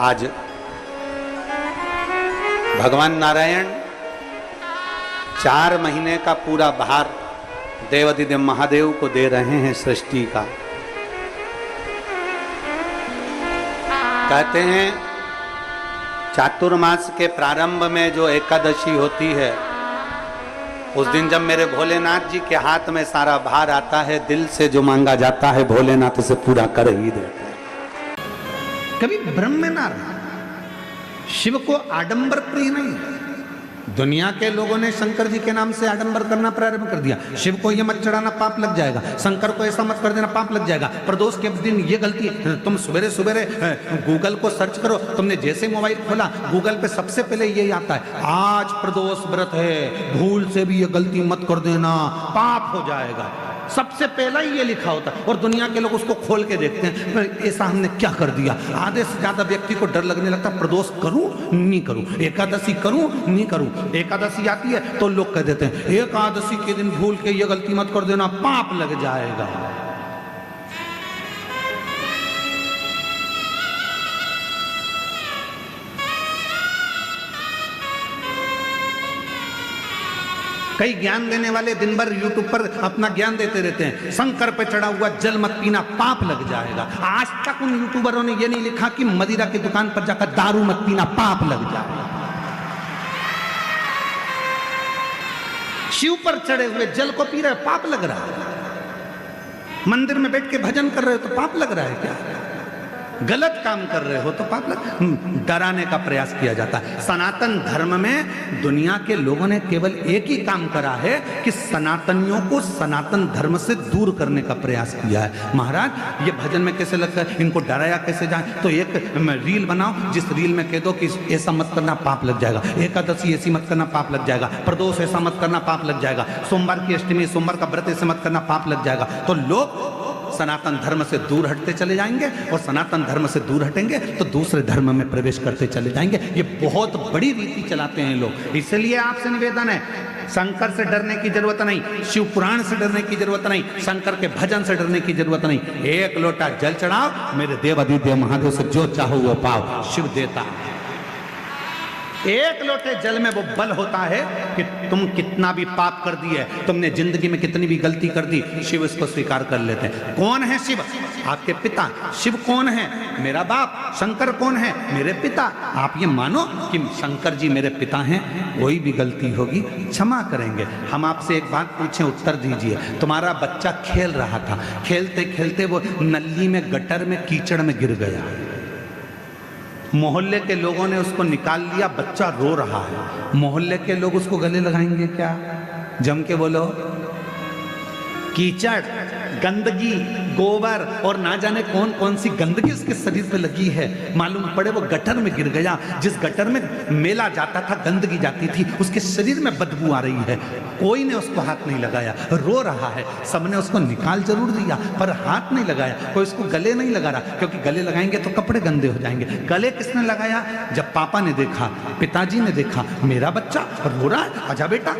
आज भगवान नारायण 4 महीने का पूरा भार देवाधिदेव महादेव को दे रहे हैं सृष्टि का। कहते हैं चातुर्मास के प्रारंभ में जो एकादशी होती है, उस दिन जब मेरे भोलेनाथ जी के हाथ में सारा भार आता है, दिल से जो मांगा जाता है भोलेनाथ उसे पूरा कर ही देते हैं। कभी भ्रम में ना रहा। शिव को आडंबर प्रिय नहीं है। दुनिया के लोगों ने शंकर जी के नाम से आडंबर करना प्रारंभ कर दिया। शिव को ये मत चढ़ाना, पाप लग जाएगा। शंकर को ऐसा मत कर देना, पाप लग जाएगा। प्रदोष के दिन ये गलती, तुम सवेरे सवेरे गूगल को सर्च करो, तुमने जैसे मोबाइल खोला गूगल पे सबसे पहले यही आता है, आज प्रदोष व्रत है, भूल से भी ये गलती मत कर देना, पाप हो जाएगा। सबसे पहला ही ये लिखा होता है और दुनिया के लोग उसको खोल के देखते हैं, ऐसा हमने क्या कर दिया। आधे से ज्यादा व्यक्ति को डर लगने लगता, प्रदोष करूं नहीं करूं, एकादशी करूं नहीं करूं। एकादशी आती है तो लोग कह देते हैं एकादशी के दिन भूल के ये गलती मत कर देना, पाप लग जाएगा। कई ज्ञान देने वाले दिन भर यूट्यूब पर अपना ज्ञान देते रहते हैं, शंकर पे चढ़ा हुआ जल मत पीना, पाप लग जाएगा। आज तक उन यूट्यूबरों ने ये नहीं लिखा कि मदिरा की दुकान पर जाकर दारू मत पीना, पाप लग जाएगा। शिव पर चढ़े हुए जल को पी रहे, पाप लग रहा है। मंदिर में बैठ के भजन कर रहे हो तो पाप लग रहा है क्या? गलत काम कर रहे हो तो पाप लग। डराने का प्रयास किया जाता है। सनातन धर्म में दुनिया के लोगों ने केवल एक ही काम करा है कि सनातनियों को सनातन धर्म से दूर करने का प्रयास किया है। महाराज ये भजन में कैसे लगता है, इनको डराया कैसे जाए, तो एक रील बनाओ जिस रील में कह दो कि ऐसा मत करना, पाप लग जाएगा। एकादशी ऐसी मत करना, पाप लग जाएगा। प्रदोष ऐसा मत करना, पाप लग जाएगा। सोमवार की अष्टमी, सोमवार का व्रत ऐसे मत करना, पाप लग जाएगा। तो लोग सनातन धर्म से दूर हटते चले जाएंगे और सनातन धर्म से दूर हटेंगे तो दूसरे धर्म में प्रवेश करते चले जाएंगे। ये बहुत बड़ी रीति चलाते हैं लोग। इसलिए आपसे निवेदन है, शंकर से डरने की जरूरत नहीं, शिव पुराण से डरने की जरूरत नहीं, शंकर के भजन से डरने की जरूरत नहीं। एक लोटा जल चढ़ाओ, मेरे देवाधिदेव महादेव से जो चाहो वो पाओ, शिव देता है। एक लोटे जल में वो बल होता है कि तुम कितना भी पाप कर दिए, तुमने जिंदगी में कितनी भी गलती कर दी, शिव इसको स्वीकार कर लेते हैं। कौन है शिव? आपके पिता। शिव कौन है? मेरा बाप। शंकर कौन है? मेरे पिता। आप ये मानो कि शंकर जी मेरे पिता हैं, कोई भी गलती होगी क्षमा करेंगे। हम आपसे एक बात पूछें, उत्तर दीजिए। तुम्हारा बच्चा खेल रहा था, खेलते खेलते वो नली में, गटर में, कीचड़ में गिर गया। मोहल्ले के लोगों ने उसको निकाल लिया, बच्चा रो रहा है। मोहल्ले के लोग उसको गले लगाएंगे क्या? जम के बोलो। कीचड़, गंदगी, गोबर और ना जाने कौन कौन सी गंदगी उसके शरीर पे लगी है। मालूम पड़े वो गटर में गिर गया। जिस गटर में मेला जाता था, गंदगी जाती थी, उसके शरीर में बदबू आ रही है। कोई ने उसको हाथ नहीं लगाया, रो रहा है। सबने उसको निकाल जरूर दिया पर हाथ नहीं लगाया। कोई उसको गले नहीं लगा रहा, क्योंकि गले लगाएंगे तो कपड़े गंदे हो जाएंगे। गले किसने लगाया? जब पापा ने देखा, पिताजी ने देखा, मेरा बच्चा रो रहा है, आजा बेटा।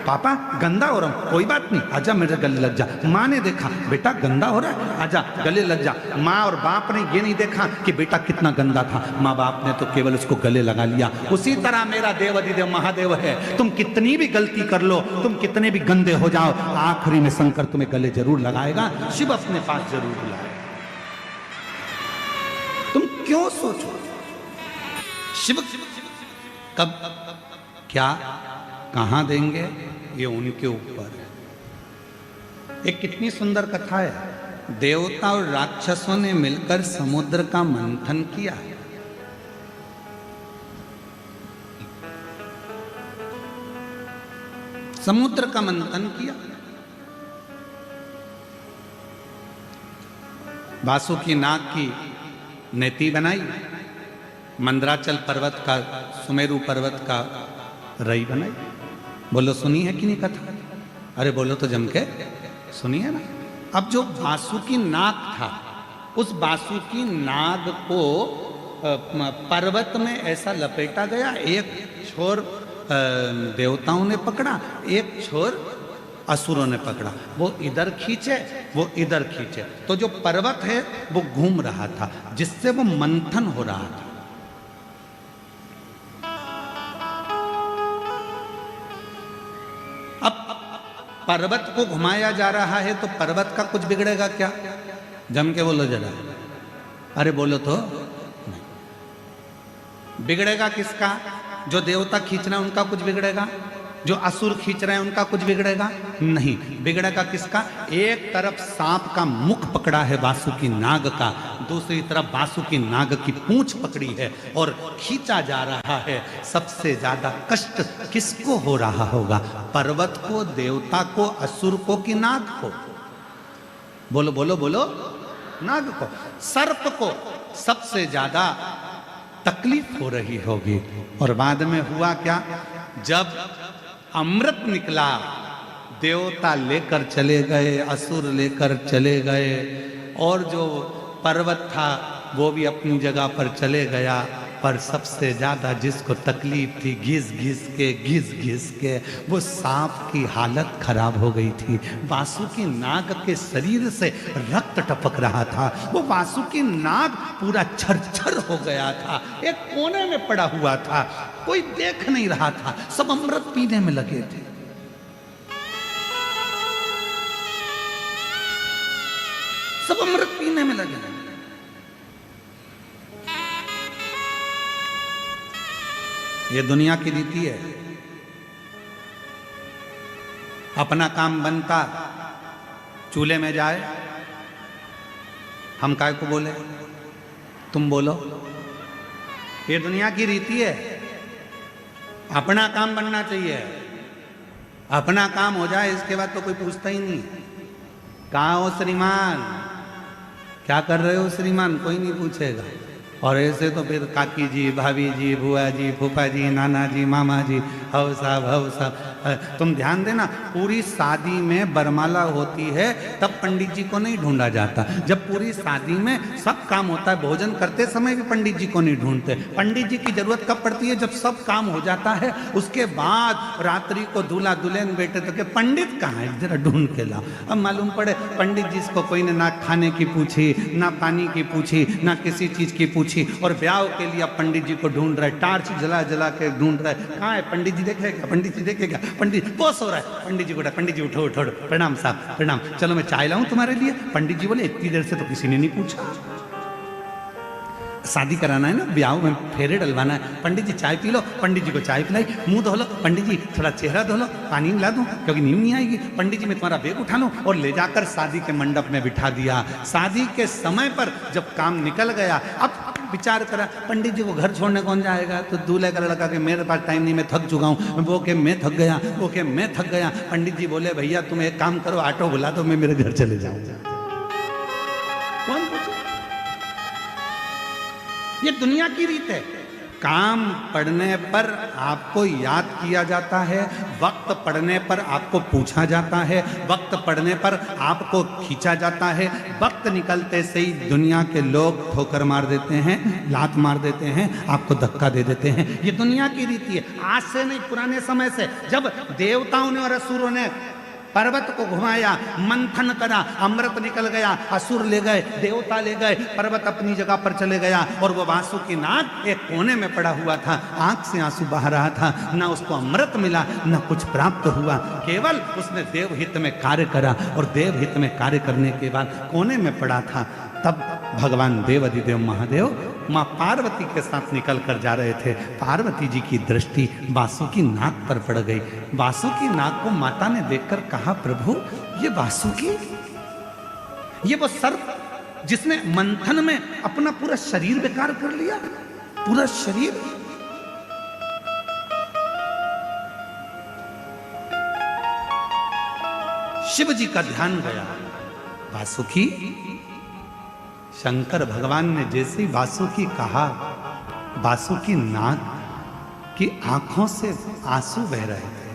पापा गंदा हो रहा हूं, कोई बात नहीं, आजा मेरे गले लग जा। माँ ने देखा, बेटा गंदा हो रहा है, आजा गले लग जा। माँ और बाप ने ये नहीं देखा कि बेटा कितना गंदा था, माँ बाप ने तो केवल उसको गले लगा लिया। उसी तरह मेरा देवाधिदेव महादेव है। तुम कितनी भी गलती कर लो, तुम कितने भी गंदे हो जाओ, आखिरी में शंकर तुम्हें गले जरूर लगाएगा, शिव अपने पास जरूर बुलाएगा। तुम क्यों सोचो शिव कब क्या कहां देंगे, ये उनके ऊपर है। एक कितनी सुंदर कथा है। देवता और राक्षसों ने मिलकर समुद्र का मंथन किया। समुद्र का मंथन किया। वासुकी नाग की नेति बनाई, मंदराचल पर्वत का, सुमेरु पर्वत का रई बनाई। बोलो सुनी है कि नहीं कथा? अरे बोलो तो जम के सुनी है ना। अब जो वासुकी नाग था, उस वासुकी नाग को पर्वत में ऐसा लपेटा गया, एक छोर देवताओं ने पकड़ा, एक छोर असुरों ने पकड़ा। वो इधर खींचे, वो इधर खींचे, तो जो पर्वत है वो घूम रहा था, जिससे वो मंथन हो रहा था। पर्वत को घुमाया जा रहा है तो पर्वत का कुछ बिगड़ेगा क्या? जम के बोलो जरा, अरे बोलो तो। बिगड़ेगा किसका? जो देवता खींच रहे हैं उनका कुछ बिगड़ेगा? जो असुर खींच रहे हैं उनका कुछ बिगड़ेगा? नहीं। बिगड़ेगा किसका? एक तरफ सांप का मुख पकड़ा है वासुकी नाग का, दूसरी तरफ वासुकी नाग की पूंछ पकड़ी है और खींचा जा रहा है। सबसे ज्यादा कष्ट किसको हो रहा होगा? पर्वत को, देवता को, असुर को कि नाग को? बोलो बोलो बोलो। नाग को। सर्प को सबसे ज्यादा तकलीफ हो रही होगी। और बाद में हुआ क्या? जब अमृत निकला, देवता लेकर चले गए, असुर लेकर चले गए, और जो पर्वत था वो भी अपनी जगह पर चले गया। पर सबसे ज्यादा जिसको तकलीफ थी, घिस घिस के वो सांप की हालत खराब हो गई थी। वासुकी नाग के शरीर से रक्त टपक रहा था। वो वासुकी नाग पूरा छरछर हो गया था, एक कोने में पड़ा हुआ था, कोई देख नहीं रहा था। सब अमृत पीने में लगे थे। सब अमृत पीने में लगे। ये दुनिया की रीति है। अपना काम बनता, चूल्हे में जाए, हम काय को बोले, तुम बोलो। ये दुनिया की रीति है। अपना काम बनना चाहिए, अपना काम हो जाए, इसके बाद तो कोई पूछता ही नहीं। कहाँ हो श्रीमान, क्या कर रहे हो श्रीमान, कोई नहीं पूछेगा। और ऐसे तो फिर काकी जी, भाभी जी, बुआ जी, फूफा जी, नाना जी, मामा जी, हव साहब। तुम ध्यान देना, पूरी शादी में बरमाला होती है तब पंडित जी को नहीं ढूंढा जाता। जब पूरी शादी में सब काम होता है, भोजन करते समय भी पंडित जी को नहीं ढूंढते। पंडित जी की जरूरत कब पड़ती है? जब सब काम हो जाता है, उसके बाद रात्रि को दूल्हा दुल्हन बेटे तो के पंडित कहाँ है, जरा ढूंढ के लाओ। अब मालूम पड़े पंडित जी को कोई ने ना खाने की पूछी, ना पानी की पूछी, ना किसी चीज की पूछी, और ब्याह के लिए अब पंडित जी को ढूंढ रहे, टार्च जला जला के ढूंढ रहे। कहाँ है पंडित जी, देखेगा पंडित जी, देखेगा पंडित, बहुत सो रहा है। पंडित जी को, पंडित जी उठो उठो, प्रणाम साहब प्रणाम, चलो मैं चाय लाऊं तुम्हारे लिए। पंडित जी बोले इतनी देर से तो किसी ने नहीं पूछा। शादी कराना है ना, ब्याह में फेरे डलवाना है। पंडित जी चाय पी लो, पंडित जी को चाय पिलाई, मुंह धो लो, पंडित जी थोड़ा चेहरा धो लो, पानी मिला दूं क्योंकि नींद नहीं आएगी। पंडित जी मैं तुम्हारा बैग उठा लूं, और ले जाकर शादी के मंडप में बिठा दिया। शादी के समय पर जब काम निकल गया, अब विचार करा, पंडित जी को घर छोड़ने कौन जाएगा? तो दूल्हे का लड़का के मेरे पास टाइम नहीं, मैं थक चुका हूँ। वो के मैं थक गया, वो के मैं थक गया। पंडित जी बोले भैया तुम एक काम करो, ऑटो बुला दो, मैं मेरे घर चले जाऊंगा। कौन पूछे? ये दुनिया की रीत है। काम पड़ने पर आपको याद किया जाता है, वक्त पड़ने पर आपको पूछा जाता है, वक्त पड़ने पर आपको खींचा जाता है। वक्त निकलते से ही दुनिया के लोग ठोकर मार देते हैं, लात मार देते हैं, आपको धक्का दे देते हैं। ये दुनिया की रीति है। आज से नहीं, पुराने समय से, जब देवताओं ने और असुरों ने पर्वत को घुमाया, मंथन करा, अमृत निकल गया, असुर ले गए, देवता ले गए, पर्वत अपनी जगह पर चले गया, और वो वासुकी नाग एक कोने में पड़ा हुआ था, आंख से आंसू बह रहा था। ना उसको अमृत मिला, ना कुछ प्राप्त हुआ, केवल उसने देवहित में कार्य करा, और देवहित में कार्य करने के बाद कोने में पड़ा था। तब भगवान देव अधिदेव महादेव माँ पार्वती के साथ निकल कर जा रहे थे। पार्वती जी की दृष्टि वासुकी नाग पर पड़ गई। वासुकी नाग को माता ने देखकर कहा, प्रभु ये वासुकी, ये वो सर्प जिसने मंथन में अपना पूरा शरीर बेकार कर लिया, पूरा शरीर। शिव जी का ध्यान गया, वासुकी। शंकर भगवान ने जैसे ही वासुकी कहा, वासुकी नाग की आंखों से आंसू बह रहे थे।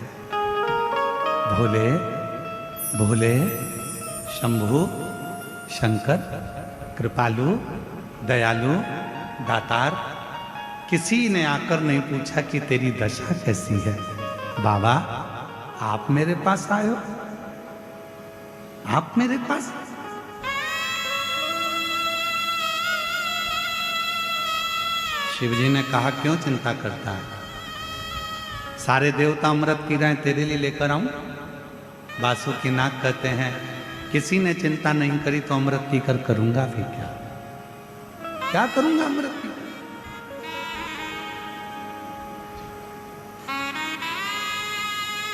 भोले भोले शंभु शंकर कृपालु दयालु दातार, किसी ने आकर नहीं पूछा कि तेरी दशा कैसी है। बाबा आप मेरे पास आए हो, आप मेरे पास। शिव जी ने कहा, क्यों चिंता करता है? सारे देवता अमृत पी रहे हैं, तेरे लिए लेकर आऊं? वासुकीनाग कहते हैं किसी ने चिंता नहीं करी तो अमृत पीकर करूंगा भी क्या? क्या करूंगा अमृत पीकर?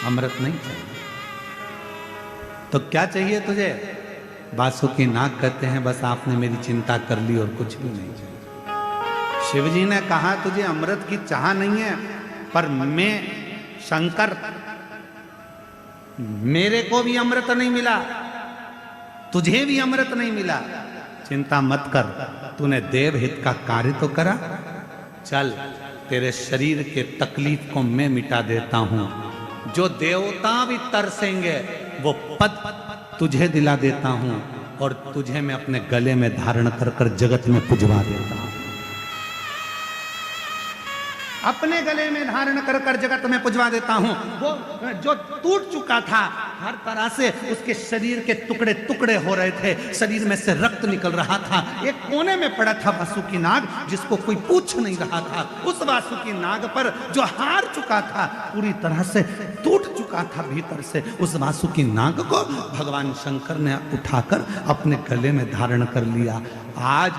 अमृत नहीं चाहिए तो क्या चाहिए तुझे? वासुकीनाग कहते हैं बस आपने मेरी चिंता कर ली और कुछ भी नहीं चाहिए। शिवजी ने कहा तुझे अमृत की चाह नहीं है, पर मैं शंकर, मेरे को भी अमृत नहीं मिला, तुझे भी अमृत नहीं मिला, चिंता मत कर, तूने देवहित का कार्य तो करा, चल तेरे शरीर के तकलीफ को मैं मिटा देता हूं, जो देवता भी तरसेंगे वो पद तुझे दिला देता हूं और तुझे मैं अपने गले में धारण कर कर जगत में पुजवा देता हूं। अपने गले में धारण कर कर जगत में पुजवा देता हूं। वो जो टूट चुका था हर तरह से, उसके शरीर के टुकड़े टुकड़े हो रहे थे, शरीर में से रक्त निकल रहा था, एक कोने में पड़ा था वासुकीनाग जिसको कोई पूछ नहीं रहा था। उस वासुकीनाग पर जो हार चुका था, पूरी तरह से टूट चुका था भीतर से, उस वासुकीनाग को भगवान शंकर ने उठाकर अपने गले में धारण कर लिया। आज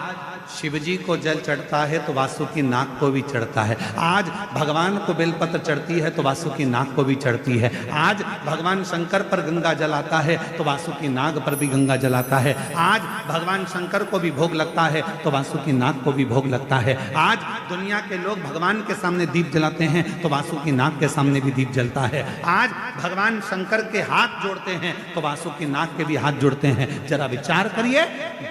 शिवजी को जल चढ़ता है तो वासुकीनाग को भी चढ़ता है। आज भगवान को बेलपत्र चढ़ती है तो वासुकीनाग को भी चढ़ती है। आज भगवान शंकर पर गंगा जल आता है तो वासुकीनाग पर भी गंगा जल आता है। आज भगवान शंकर को भी भोग लगता है तो वासुकीनाग को भी भोग लगता है। आज दुनिया के लोग भगवान के सामने दीप जलाते हैं तो वासुकीनाग के सामने भी दीप जलता है। आज भगवान शंकर के हाथ जोड़ते हैं तो वासुकीनाग के भी हाथ जोड़ते हैं। जरा विचार करिए,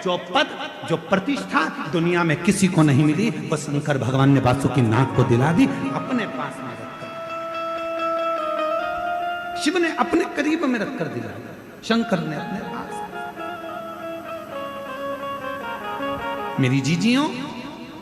जो पद, जो प्रतिष्ठा दुनिया में किसी को नहीं मिली, वो शंकर भगवान ने वासुकीनाग को दिला दी, अपने पास में रखकर। शिव ने अपने करीब में रखकर दिला, शंकर ने अपने पास। मेरी जीजियों,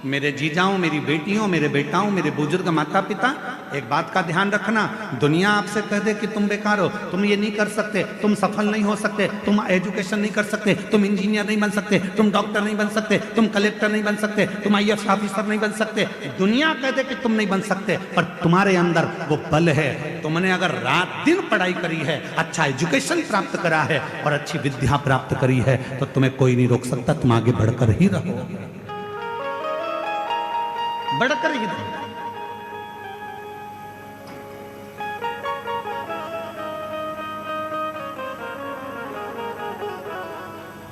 मेरे जीजाओं, मेरी बेटियों, मेरे बेटाओं, मेरे बुजुर्ग माता पिता, एक बात का ध्यान रखना, दुनिया आपसे कह दे कि तुम बेकार हो, तुम ये नहीं कर सकते, तुम सफल नहीं हो सकते, तुम एजुकेशन नहीं कर सकते, तुम इंजीनियर नहीं बन सकते, तुम डॉक्टर नहीं बन सकते, तुम कलेक्टर नहीं बन सकते, तुम IAS ऑफिसर नहीं बन सकते, दुनिया कह दे कि तुम नहीं बन सकते, पर तुम्हारे अंदर वो बल है। तुमने अगर रात दिन पढ़ाई करी है, अच्छा एजुकेशन प्राप्त करा है और अच्छी विद्या प्राप्त करी है, तो तुम्हें कोई नहीं रोक सकता, तुम आगे बढ़कर ही रहो, बढ़कर ही रहो।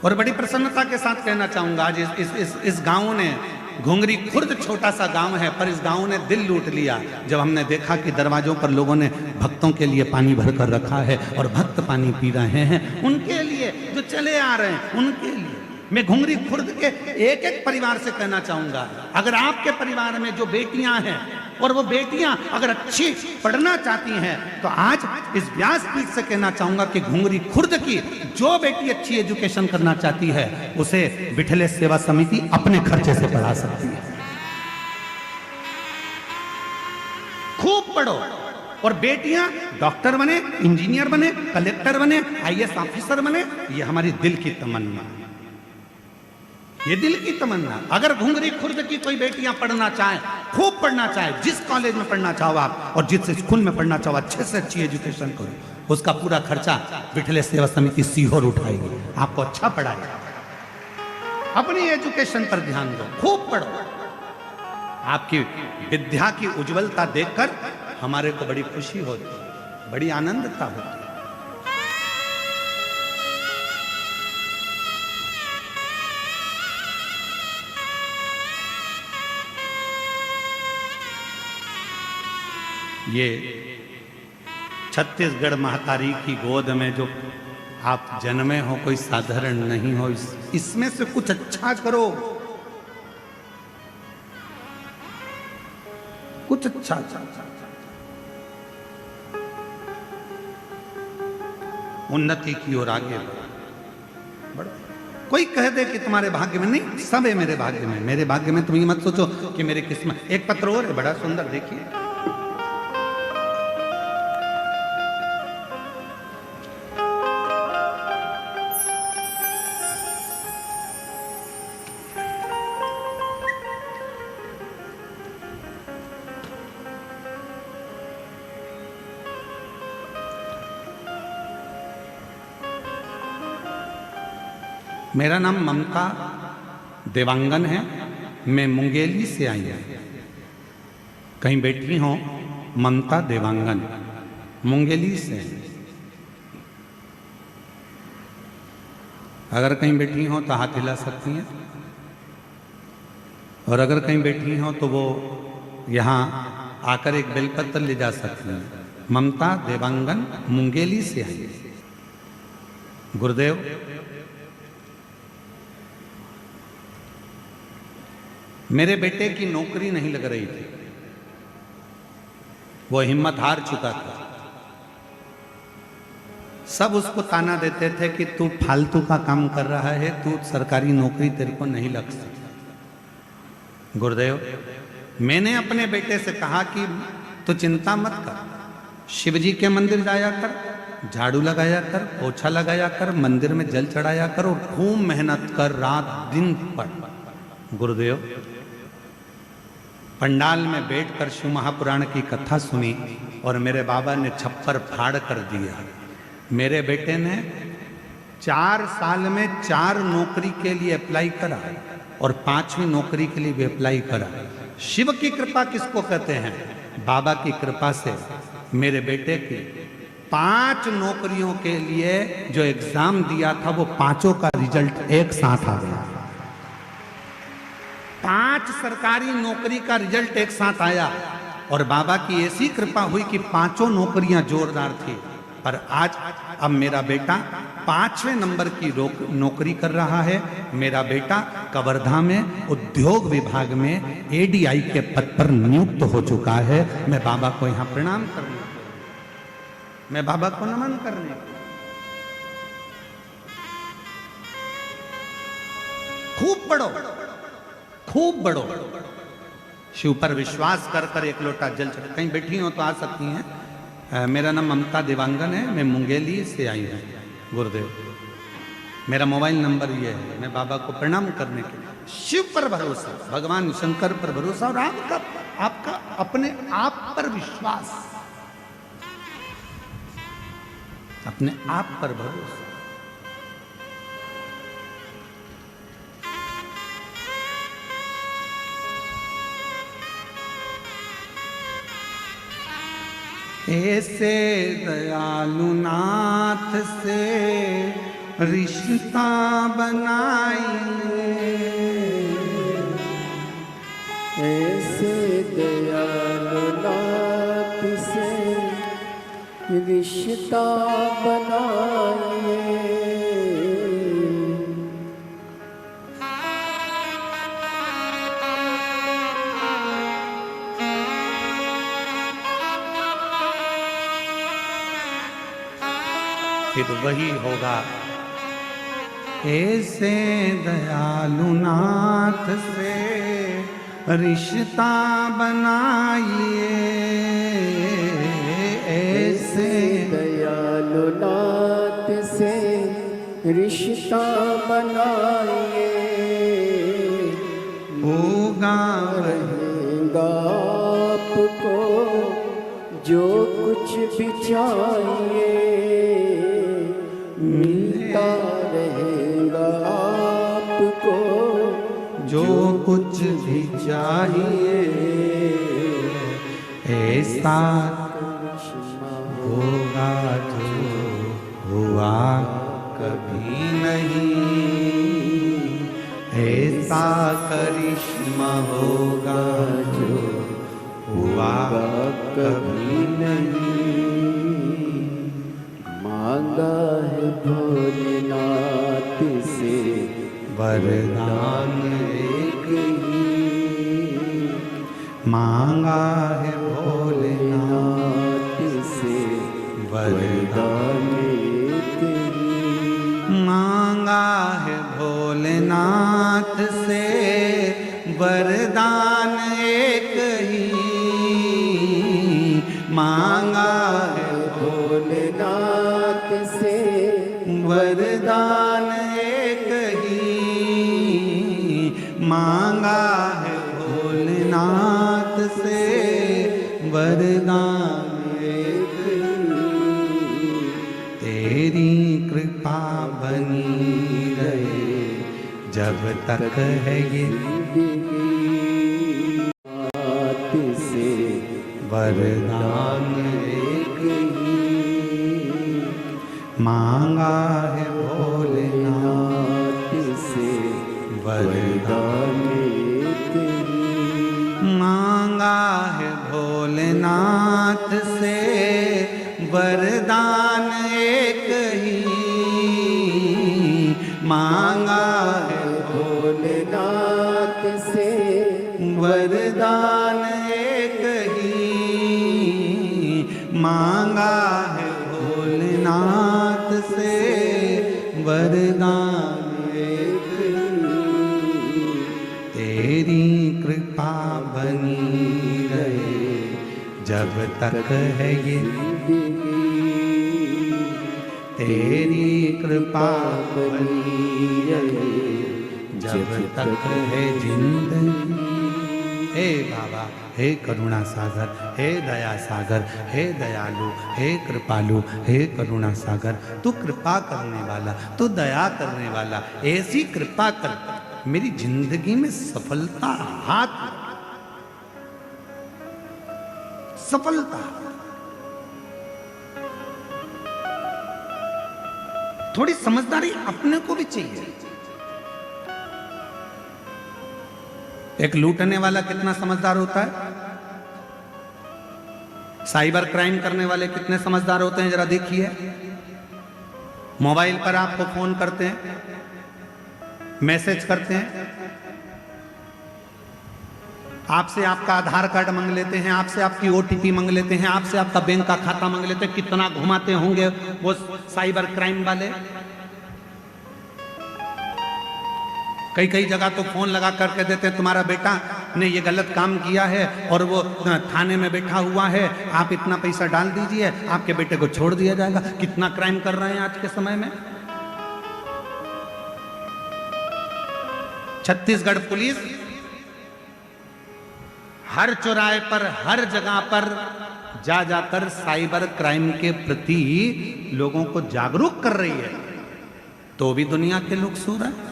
और बड़ी प्रसन्नता के साथ कहना चाहूंगा, आज इस गांव ने, घुंगरी खुर्द छोटा सा गांव है, पर इस गांव ने दिल लूट लिया जब हमने देखा कि दरवाजों पर लोगों ने भक्तों के लिए पानी भर कर रखा है और भक्त पानी पी रहे हैं, उनके लिए जो चले आ रहे हैं उनके लिए। मैं घुंगरी खुर्द के एक एक परिवार से कहना चाहूंगा, अगर आपके परिवार में जो बेटियां हैं और वो बेटियां अगर अच्छी पढ़ना चाहती हैं, तो आज इस व्यासपीठ से कहना चाहूंगा कि घुंगरी खुर्द की जो बेटी अच्छी एजुकेशन करना चाहती है, उसे विठले सेवा समिति अपने खर्चे से पढ़ा सकती है। खूब पढ़ो और बेटियां डॉक्टर बने, इंजीनियर बने, कलेक्टर बने, IAS ऑफिसर बने, ये हमारी दिल की तमन्ना, ये दिल की तमन्ना। अगर घुंगरी खुर्द की कोई बेटियां पढ़ना चाहे, खूब पढ़ना चाहे, जिस कॉलेज में पढ़ना चाहो आप और जिस स्कूल में पढ़ना चाहो, अच्छे से अच्छी एजुकेशन करो, उसका पूरा खर्चा विठले सेवा समिति सीहोर उठाएगी, आपको अच्छा पढ़ाएगा। अपनी एजुकेशन पर ध्यान दो, खूब पढ़ो। आपकी विद्या की उज्जवलता देखकर हमारे को बड़ी खुशी होती है, बड़ी आनंदता होती है। ये छत्तीसगढ़ महतारी की गोद में जो आप जन्मे हो, कोई साधारण नहीं हो, इसमें से कुछ अच्छा करो, कुछ अच्छा, उन्नति की ओर आगे बढ़ो। कोई कह दे कि तुम्हारे भाग्य में नहीं, सब है मेरे भाग्य में, मेरे भाग्य में। तुम ये मत सोचो कि मेरी किस्मत। एक पत्र और है बड़ा सुंदर, देखिए, मेरा नाम ममता देवांगन है, मैं मुंगेली से आई हूँ। कहीं बैठी हो ममता देवांगन, मुंगेली से। अगर कहीं बैठी हो तो हाथ हिला सकती हैं, और अगर कहीं बैठी हो तो वो यहाँ आकर एक बेलपत्र ले जा सकती हैं। ममता देवांगन मुंगेली से आई। गुरुदेव, मेरे बेटे की नौकरी नहीं लग रही थी, वो हिम्मत हार चुका था। सब उसको ताना देते थे कि तू फालतू का काम कर रहा है, तू सरकारी नौकरी तेरे को नहीं लग सकती। गुरुदेव, मैंने अपने बेटे से कहा कि तू चिंता मत कर, शिव जी के मंदिर जाया कर, झाड़ू लगाया कर, पोछा लगाया कर, मंदिर में जल चढ़ाया कर और खूब मेहनत कर, रात दिन पढ़। गुरुदेव, पंडाल में बैठकर शिव महापुराण की कथा सुनी और मेरे बाबा ने छप्पर फाड़ कर दिया। मेरे बेटे ने 4 साल में 4 नौकरी के लिए अप्लाई करा और 5वीं नौकरी के लिए भी अप्लाई करा। शिव की कृपा किसको कहते हैं? बाबा की कृपा से मेरे बेटे की 5 नौकरियों के लिए जो एग्जाम दिया था वो 5 का रिजल्ट एक साथ आ गया। 5 सरकारी नौकरी का रिजल्ट एक साथ आया और बाबा की ऐसी कृपा हुई कि 5 नौकरियां जोरदार थी। पर आज अब मेरा बेटा 5वें नंबर की नौकरी कर रहा है। मेरा बेटा कवर्धा में उद्योग विभाग में ADI के पद पर नियुक्त हो चुका है। मैं बाबा को यहाँ प्रणाम करने, मैं बाबा को नमन करने, खूब बढ़ो, खूब बढ़ो। शिव पर विश्वास कर कर एक लोटा जल चढ़। कहीं बैठी हो तो आ सकती हैं। मेरा नाम ममता देवांगन है, मैं मुंगेली से आई हूँ। गुरुदेव, मेरा मोबाइल नंबर ये है। मैं बाबा को प्रणाम करने के लिए, शिव पर भरोसा, भगवान शंकर पर भरोसा और आपका अपने आप पर विश्वास, अपने आप पर भरोसा। ऐसे दयालु नाथ से रिश्ता बनाइए, ऐसे दयालु नाथ से रिश्ता बनाइए। फिर वही होगा। ऐसे दयालु नाथ से रिश्ता बनाइए, ऐसे दयालु नाथ से रिश्ता बनाइए। होगा रहेगा आपको जो कुछ भी चाहिए, मिलता रहेगा आपको जो कुछ भी चाहिए। ऐसा होगा जो हुआ कभी नहीं, ऐसा करिश्मा होगा जो हुआ कभी नहीं। मांगा है भोलेनाथ से वरदान एक ही, मांगा है भोलेनाथ से वरदान एक ही। मांगा है भोलेनाथ से वरदान एक ही, मांगा है भोलेनाथ से वरदान एक ही, मांगा है भोलेनाथ से वरदान एक ही। तेरी कृपा बनी रहे जब तक है ये नाथ से वरदान एक ही मांगा है भोलेनाथ नाथ से वरदान एक ही मांगा है भोलेनाथ से वरदान एक ही मांगा है भोलेनाथ से वरदान एक ही मांगा है भोलेनाथ से वरदान एक ही तेरी कृपा बनी रहे जब तक है ये तेरी कृपा बनी रहे जब तक है जिंदगी। हे बाबा, हे करुणा सागर, हे दया सागर, हे दयालु, हे कृपालु, हे करुणा सागर, तू कृपा करने वाला, तू दया करने वाला, ऐसी कृपा कर मेरी जिंदगी में सफलता हाथ सफलता। थोड़ी समझदारी अपने को भी चाहिए। एक लूटने वाला कितना समझदार होता है, साइबर क्राइम करने वाले कितने समझदार होते हैं जरा देखिए। मोबाइल पर आपको फोन करते हैं, मैसेज करते हैं, आपसे आपका आधार कार्ड मांग लेते हैं, आपसे आपकी ओटीपी मांग लेते हैं, आपसे आपका बैंक का खाता मांग लेते हैं। कितना घुमाते होंगे वो साइबर क्राइम वाले। कई कई जगह तो फोन लगा करके देते हैं, तुम्हारा बेटा ने ये गलत काम किया है और वो थाने में बैठा हुआ है, आप इतना पैसा डाल दीजिए, आपके बेटे को छोड़ दिया जाएगा। कितना क्राइम कर रहे हैं आज के समय में। छत्तीसगढ़ पुलिस हर चौराहे पर, हर जगह पर जा जाकर साइबर क्राइम के प्रति लोगों को जागरूक कर रही है, तो भी दुनिया के लोग सो रहे हैं।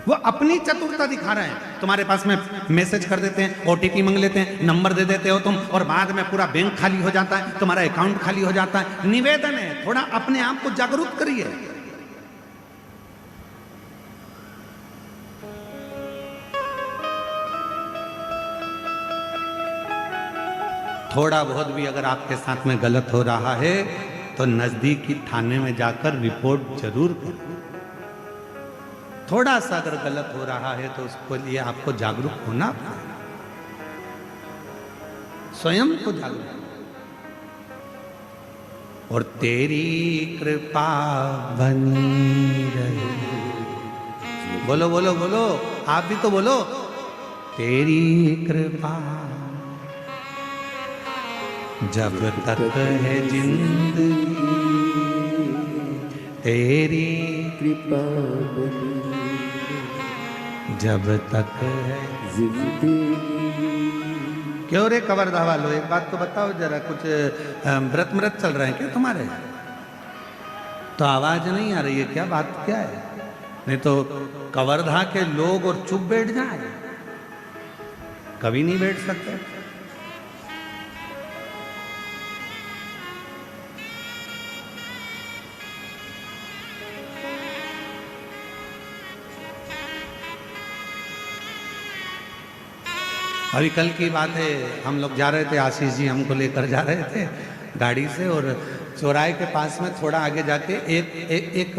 वो अपनी चतुरता दिखा रहे हैं। तुम्हारे पास में मैसेज कर देते हैं, ओटीपी मांग लेते हैं, नंबर दे देते हो तुम, और बाद में पूरा बैंक खाली हो जाता है, तुम्हारा अकाउंट खाली हो जाता है। निवेदन है, थोड़ा अपने आप को जागरूक करिए। थोड़ा बहुत भी अगर आपके साथ में गलत हो रहा है तो नजदीकी थाने में जाकर रिपोर्ट जरूर करें। थोड़ा सा अगर गलत हो रहा है तो उसके लिए आपको जागरूक होना पड़ेगा, स्वयं को जागरूक। और तेरी कृपा बनी रहे, बोलो बोलो बोलो, आप भी तो बोलो, तेरी कृपा जब तक है जिंदगी, तेरी कृपा बनी जब तक है जिंदगी। क्यों रे कवर्धा वालों, एक बात तो बताओ जरा, कुछ व्रत व्रत चल रहे हैं क्या तुम्हारे? तो आवाज नहीं आ रही है क्या? बात क्या है? नहीं तो कवर्धा के लोग और चुप बैठ जाए, कभी नहीं बैठ सकते। अभी कल की बात है, हम लोग जा रहे थे, आशीष जी हमको लेकर जा रहे थे गाड़ी से, और चौराहे के पास में थोड़ा आगे जाके एक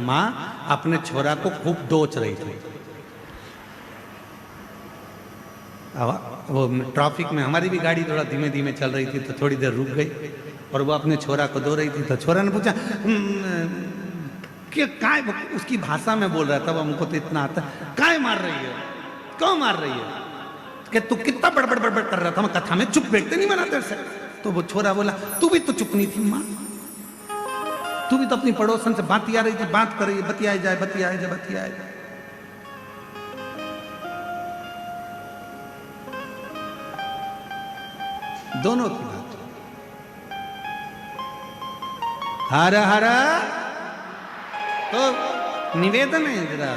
माँ अपने छोरा को खूब दोच रही थी। वो ट्रैफिक में हमारी भी गाड़ी थोड़ा धीमे धीमे चल रही थी, तो थोड़ी देर रुक गई और वो अपने छोरा को दो रही थी। तो छोरा ने पूछा कि काय, उसकी भाषा में बोल रहा था, वो हमको तो इतना आता, काय मार रही है, क्यों मार रही है, कि तू कितना बड़बड़ बड़बड़ कर रहा था, मैं कथा में चुप बैठते नहीं बना तेरे से। तो वो छोरा बोला, तू भी तो चुप नहीं थी माँ, तू भी तो अपनी पड़ोसन से बतिया रही थी, बात कर रही है, बतियाए जाए बतियाए जाए बतियाए जाए। दोनों की बात। हर हर तो निवेदन है जरा,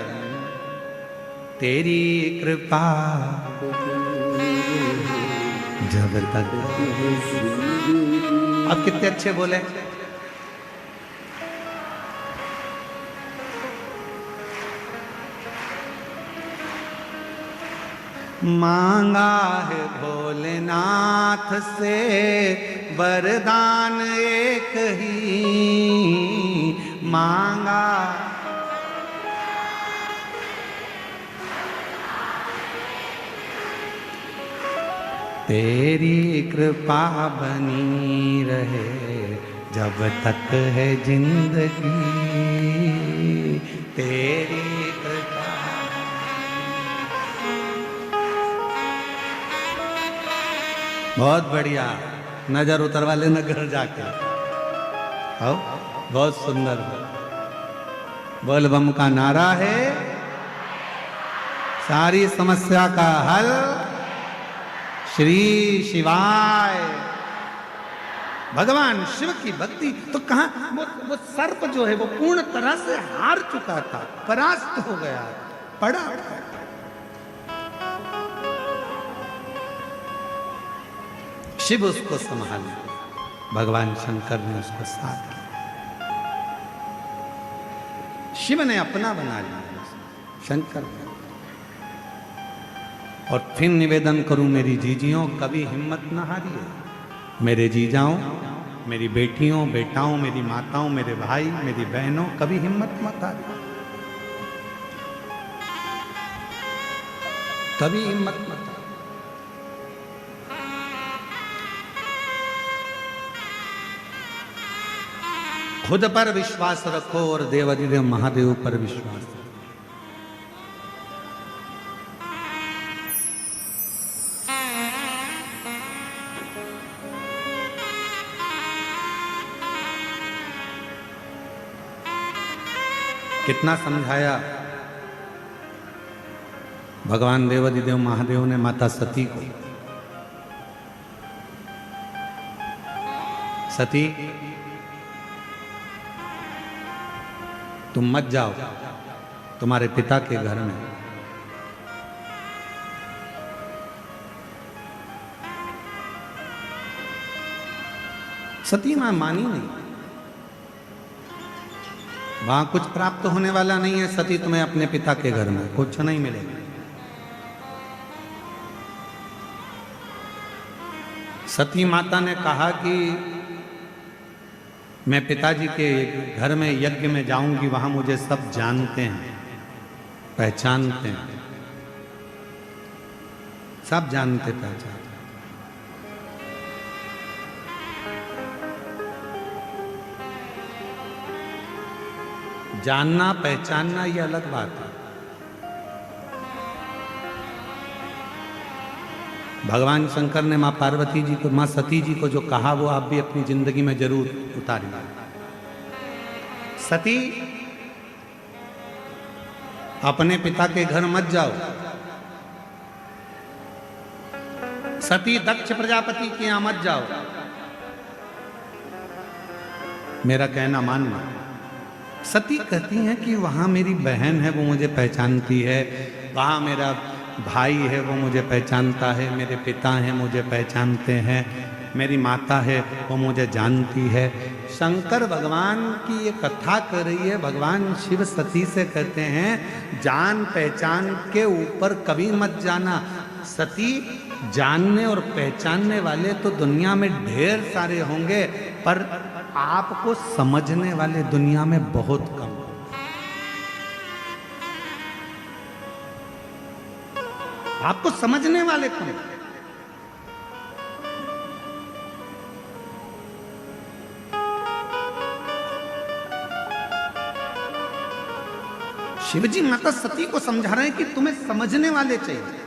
तेरी कृपा जब तक। अब कितने अच्छे बोले। मांगा है भोलेनाथ से वरदान एक ही मांगा, तेरी कृपा बनी रहे जब तक है जिंदगी, तेरी कृपा। बहुत बढ़िया, नजर उतरवा लेना घर जाके। आओ, बहुत सुंदर। बोल बम का नारा है, सारी समस्या का हल श्री शिवाय। भगवान शिव की भक्ति तो कहां, वो सर्प जो है वो पूर्ण तरह से हार चुका था, परास्त हो गया, पड़ा। शिव उसको संभाले, भगवान शंकर ने उसको साथ दिया। शिव ने अपना बना लिया शंकर ने। और फिर निवेदन करूं मेरी जीजियों, कभी हिम्मत न हारिए। मेरे जीजाओं, मेरी बेटियों, बेटाओं, मेरी माताओं, मेरे भाई, मेरी बहनों, कभी हिम्मत मत हारिए, कभी हिम्मत मत हारिए। खुद पर विश्वास रखो और देवाधिदेव महादेव पर विश्वास रखो। कितना समझाया भगवान देवाधिदेव महादेव ने माता सती को। सती, तुम मत जाओ तुम्हारे पिता के घर में। सती मां मानी नहीं, वहां कुछ प्राप्त होने वाला नहीं है। सती, तुम्हें अपने पिता के घर में कुछ नहीं मिलेगा। सती माता ने कहा कि मैं पिताजी के घर में यज्ञ में जाऊंगी, वहां मुझे सब जानते हैं, पहचानते हैं, सब जानते पहचानते। जानना पहचानना ये अलग बात है। भगवान शंकर ने मां पार्वती जी को, मां सती जी को जो कहा वो आप भी अपनी जिंदगी में जरूर उतारिए। सती, अपने पिता के घर मत जाओ। सती, दक्ष प्रजापति के यहां मत जाओ। मेरा कहना मानना। सती कहती हैं कि वहां मेरी बहन है, वो मुझे पहचानती है, वहां मेरा भाई है, वो मुझे पहचानता है, मेरे पिता हैं, मुझे पहचानते हैं, मेरी माता है, वो मुझे जानती है। शंकर भगवान की ये कथा कर रही है। भगवान शिव सती से कहते हैं, जान पहचान के ऊपर कभी मत जाना। सती, जानने और पहचानने वाले तो दुनिया में ढेर सारे होंगे, पर आपको समझने वाले दुनिया में बहुत कम। आपको समझने वाले कौन? शिवजी माता सती को समझा रहे हैं कि तुम्हें समझने वाले चाहिए।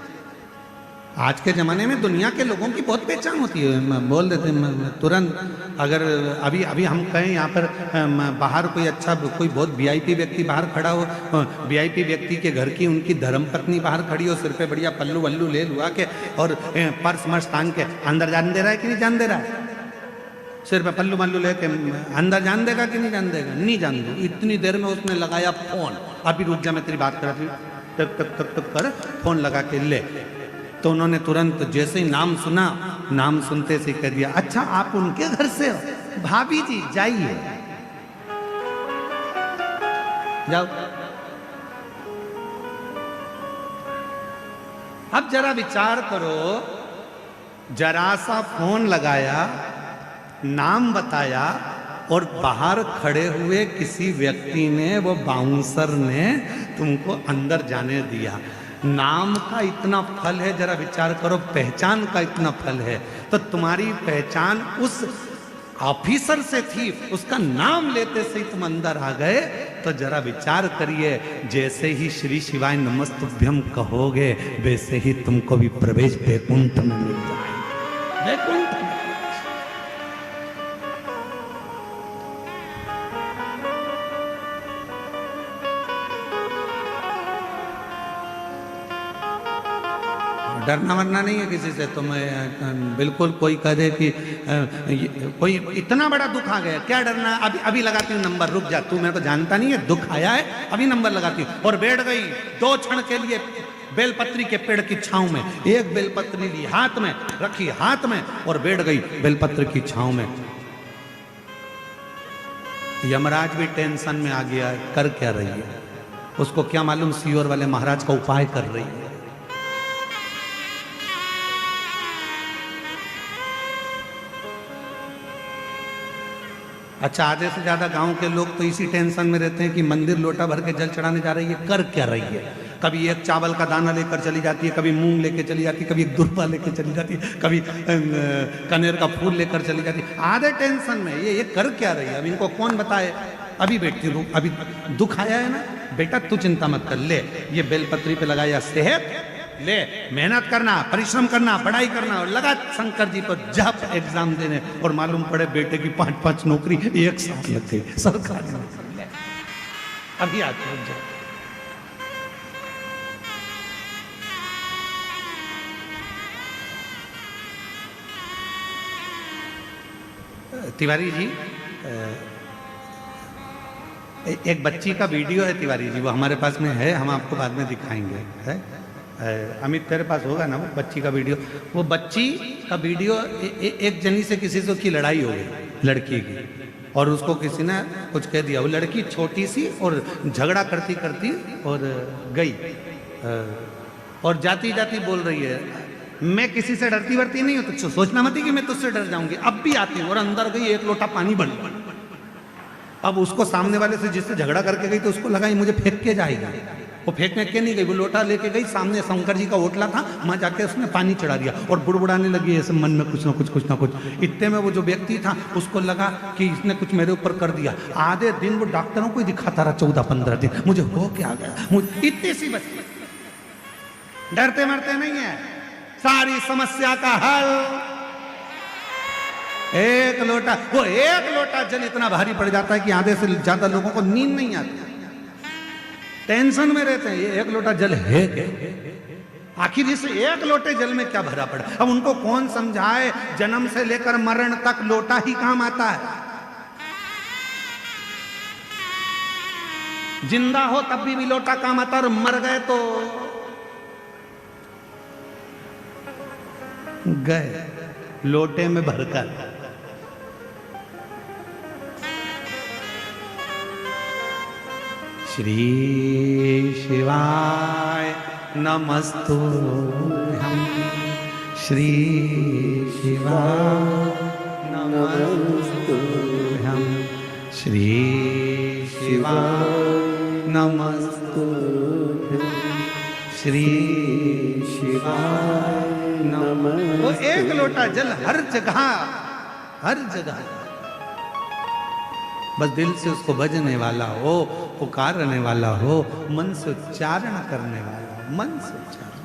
आज के ज़माने में दुनिया के लोगों की बहुत पहचान होती है, बोल देते हैं तुरंत। अगर अभी हम कहें यहाँ पर बाहर कोई अच्छा, कोई बहुत वीआईपी व्यक्ति बाहर खड़ा हो, वीआईपी व्यक्ति के घर की उनकी धर्मपत्नी बाहर खड़ी हो, सिर पे बढ़िया पल्लू वल्लू ले लुआ के और पर्स मर्स टांग के, अंदर जान दे रहा है कि नहीं जान दे रहा है? सिर पे पल्लू मल्लू लेके अंदर जान देगा कि नहीं जान देगा? नहीं जान देगा। इतनी देर में उसने लगाया फोन, अभी रुक जा मैं तेरी बात कर रही, टक टक टक टक कर फोन लगा के ले। तो उन्होंने तुरंत जैसे ही नाम सुना, नाम सुनते से कह दिया, अच्छा आप उनके घर से हो? भाभी जी जाइए, जाओ। अब जरा विचार करो, जरा सा फोन लगाया, नाम बताया और बाहर खड़े हुए किसी व्यक्ति ने, वो बाउंसर ने तुमको अंदर जाने दिया। नाम का इतना फल है, जरा विचार करो, पहचान का इतना फल है। तो तुम्हारी पहचान उस ऑफिसर से थी, उसका नाम लेते से ही तुम अंदर आ गए। तो जरा विचार करिए, जैसे ही श्री शिवाय नमस्तुभ्यम कहोगे, वैसे ही तुमको भी प्रवेश वैकुंठ में मिल जाए। वैकुंठ में डरना वरना नहीं है किसी से। तो मैं बिल्कुल, कोई कह दे कि कोई इतना बड़ा दुख आ गया, क्या डरना? अभी अभी लगाती हूँ नंबर, रुक जा तू, मैं तो जानता नहीं है दुख आया है, अभी नंबर लगाती हूँ। और बैठ गई 2 क्षण के लिए बेलपत्री के पेड़ की छांव में। एक बेलपत्री ली हाथ में, रखी हाथ में और बैठ गई बेलपत्र की छांव में। यमराज भी टेंशन में आ गया, कर क्या रही है? उसको क्या मालूम सीओर वाले महाराज का उपाय कर रही है। अच्छा, आधे से ज्यादा गांव के लोग तो इसी टेंशन में रहते हैं कि मंदिर लोटा भर के जल चढ़ाने जा रही है, कर क्या रही है? कभी एक चावल का दाना लेकर चली जाती है, कभी मूंग लेकर चली जाती है, कभी एक दुर्बा लेकर चली जाती है, कभी कनेर का फूल लेकर चली जाती है। आधे टेंशन में ये कर क्या रही है? अब इनको कौन बताए? अभी बैठती हूँ, अभी दुख आया है ना बेटा, तू चिंता मत कर, ले ये बेलपत्री पे लगाया सेहत, ले मेहनत करना, परिश्रम करना, पढ़ाई करना और लगा शंकर जी पर जब एग्जाम देने। और मालूम पड़े बेटे की 5-5 नौकरी एक साथ लग गई, सरकारी नौकरी। अभी आते हो, तिवारी जी, एक बच्ची का वीडियो है तिवारी जी, वो हमारे पास में है, हम आपको बाद में दिखाएंगे। है अमित, तेरे पास होगा ना वो बच्ची का वीडियो? वो बच्ची का वीडियो एक जनी से किसी से की लड़ाई हो गई, लड़की की, और उसको किसी ने कुछ कह दिया। वो लड़की छोटी सी और झगड़ा करती करती और गई, और जाती जाती बोल रही है, मैं किसी से डरती वरती नहीं हूँ, तो सोचना मत ही कि मैं तुझसे डर जाऊंगी। अब भी आती हूँ। और अंदर गई, 1 लोटा पानी बन। अब उसको सामने वाले से जिससे झगड़ा करके गई, तो उसको लगा ये मुझे फेंक के जाएगा। वो फेंकने के नहीं गई, वो लोटा लेके गई, सामने शंकर जी का ओटला था, वहां जाके उसने पानी चढ़ा दिया और बुड़बुड़ाने लगी ऐसे मन में, कुछ ना कुछ। इतने में वो जो व्यक्ति था उसको लगा कि इसने कुछ मेरे ऊपर कर दिया। आधे दिन वो डॉक्टरों को ही दिखाता रहा, 14-15 दिन, मुझे हो क्या गया। मुझे इतनी सी बच्ची, डरते मरते नहीं है, सारी समस्या का हल एक लोटा। वो 1 लोटा जल इतना भारी पड़ जाता है कि आधे से ज्यादा लोगों को नींद नहीं आती, टेंशन में रहते हैं, ये 1 लोटा जल है क्या? आखिर इस 1 लोटे जल में क्या भरा पड़ा? अब उनको कौन समझाए? जन्म से लेकर मरण तक लोटा ही काम आता है। जिंदा हो तब भी लोटा काम आता, और मर गए तो गए लोटे में भरकर। श्री शिवाय नमस्तुभ्यं, श्री शिवाय नमस्तुभ्यं, श्री शिवाय नमस्तुभ्यं, श्री शिवाय नमः। वो 1 लोटा जल हर जगह, हर जगह, बस दिल से उसको भजने वाला हो, पुकारने वाला हो, मन से उच्चारण करने वाला हो, मन से उच्चारण।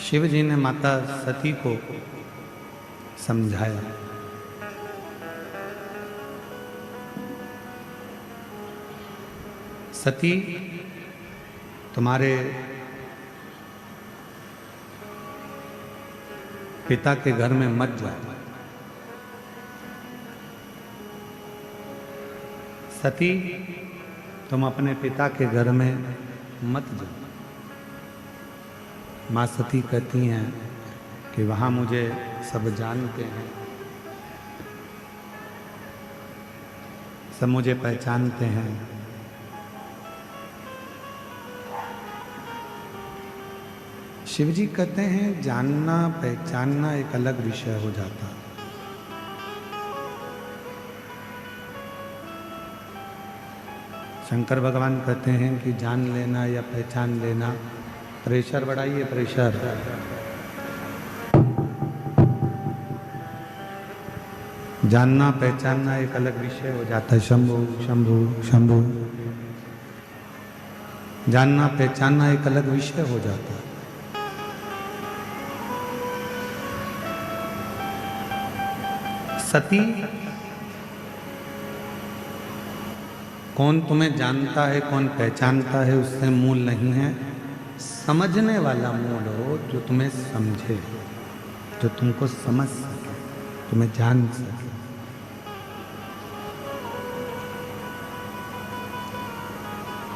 शिव जी ने माता सती को समझाया, सती तुम्हारे पिता के घर में मत जाओ। सती, तुम अपने पिता के घर में मत जाओ। माँ सती कहती हैं कि वहाँ मुझे सब जानते हैं, सब मुझे पहचानते हैं। शिव जी कहते हैं जानना पहचानना एक अलग विषय हो जाता। शंकर भगवान कहते हैं कि जान लेना या पहचान लेना, प्रेशर बढ़ाइए, प्रेशर। जानना पहचानना एक अलग विषय हो जाता है। शंभु शंभु शंभु, जानना पहचानना एक अलग विषय हो जाता है। सती, कौन तुम्हें जानता है कौन पहचानता है उससे मूल नहीं है, समझने वाला मूल हो, जो तुम्हें समझे, जो तुमको समझ सके, तुम्हें जान सके।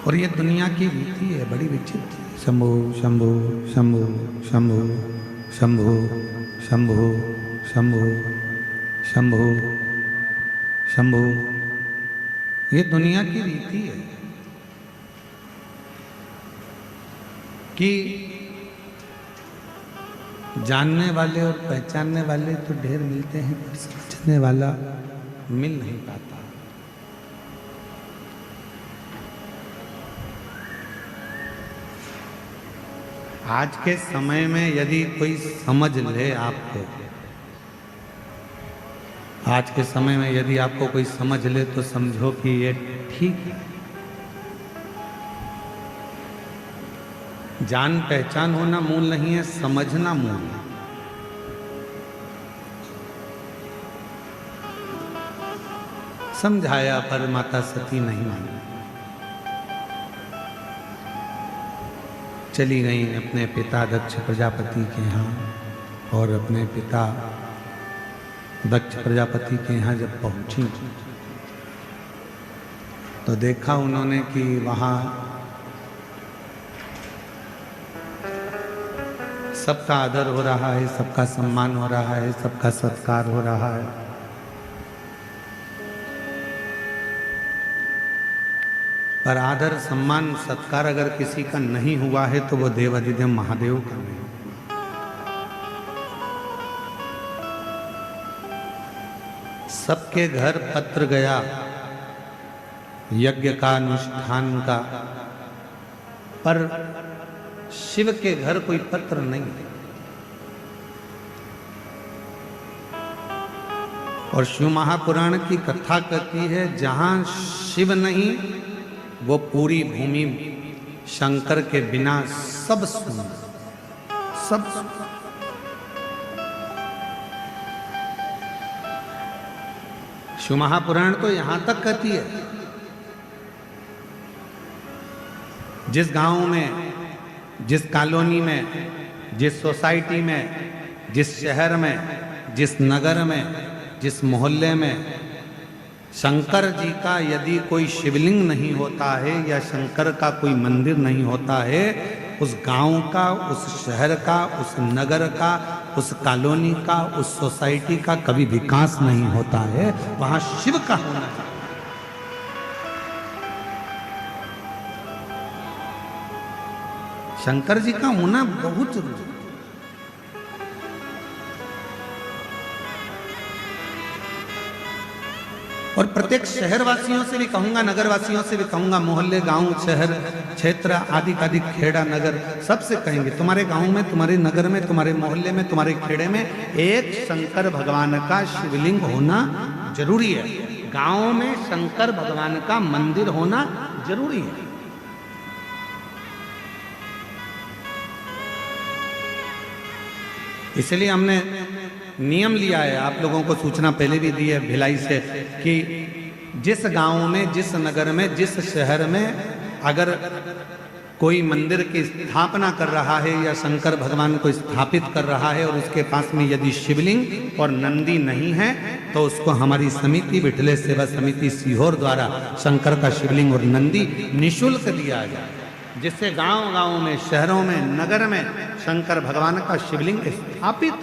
और ये दुनिया की रीति है, बड़ी विचित्र। शंभु शंभु शंभु शंभु शंभु शंभु शंभु शंभु शंभु, ये दुनिया की रीति है कि जानने वाले और पहचानने वाले तो ढेर मिलते हैं, पर समझने वाला मिल नहीं पाता। आज के समय में यदि कोई समझ ले आपको, आज के समय में यदि आपको कोई समझ ले तो समझो कि ये ठीक है। जान पहचान होना मूल नहीं है, समझना मूल है। समझाया पर माता सती नहीं मानी, चली गई अपने पिता दक्ष प्रजापति के यहाँ। और अपने पिता दक्ष प्रजापति के यहाँ जब पहुंची तो देखा उन्होंने कि वहाँ सबका आदर हो रहा है, सबका सम्मान हो रहा है, सबका सत्कार हो रहा है। पर आदर सम्मान सत्कार अगर किसी का नहीं हुआ है तो वो देवाधिदेव महादेव का नहीं। सबके घर पत्र गया यज्ञ का, अनुष्ठान का, पर शिव के घर कोई पत्र नहीं। और शिव महापुराण की कथा कहती है जहां शिव नहीं वो पूरी भूमि शंकर के बिना सब सुन, सब सुन। शिव महापुराण तो यहां तक कहती है जिस गांव में, जिस कॉलोनी में, जिस सोसाइटी में, जिस शहर में, जिस नगर में, जिस मोहल्ले में शंकर जी का यदि कोई शिवलिंग नहीं होता है या शंकर का कोई मंदिर नहीं होता है, उस गांव का, उस शहर का, उस नगर का, उस कॉलोनी का, उस सोसाइटी का कभी विकास नहीं होता है। वहां शिव का होना चाहिए। शंकर जी का होना बहुत जरूरी है। और प्रत्येक शहर वासियों से भी कहूंगा, नगर वासियों से भी कहूंगा, मोहल्ले, गांव, शहर, क्षेत्र आदि आदि, खेड़ा, नगर, सबसे कहेंगे तुम्हारे गांव में, तुम्हारे नगर में, तुम्हारे मोहल्ले में, तुम्हारे खेड़े में एक शंकर भगवान का शिवलिंग होना जरूरी है। गांव में शंकर भगवान का मंदिर होना जरूरी है। इसलिए हमने नियम लिया है, आप लोगों को सूचना पहले भी दी है भिलाई से, कि जिस गांव में, जिस नगर में, जिस शहर में अगर कोई मंदिर की स्थापना कर रहा है या शंकर भगवान को स्थापित कर रहा है और उसके पास में यदि शिवलिंग और नंदी नहीं है तो उसको हमारी समिति विठले सेवा समिति सीहोर द्वारा शंकर का शिवलिंग और नंदी निःशुल्क दिया जाए, जिससे गांव-गांव में, शहरों में, नगर में शंकर भगवान का शिवलिंग स्थापित।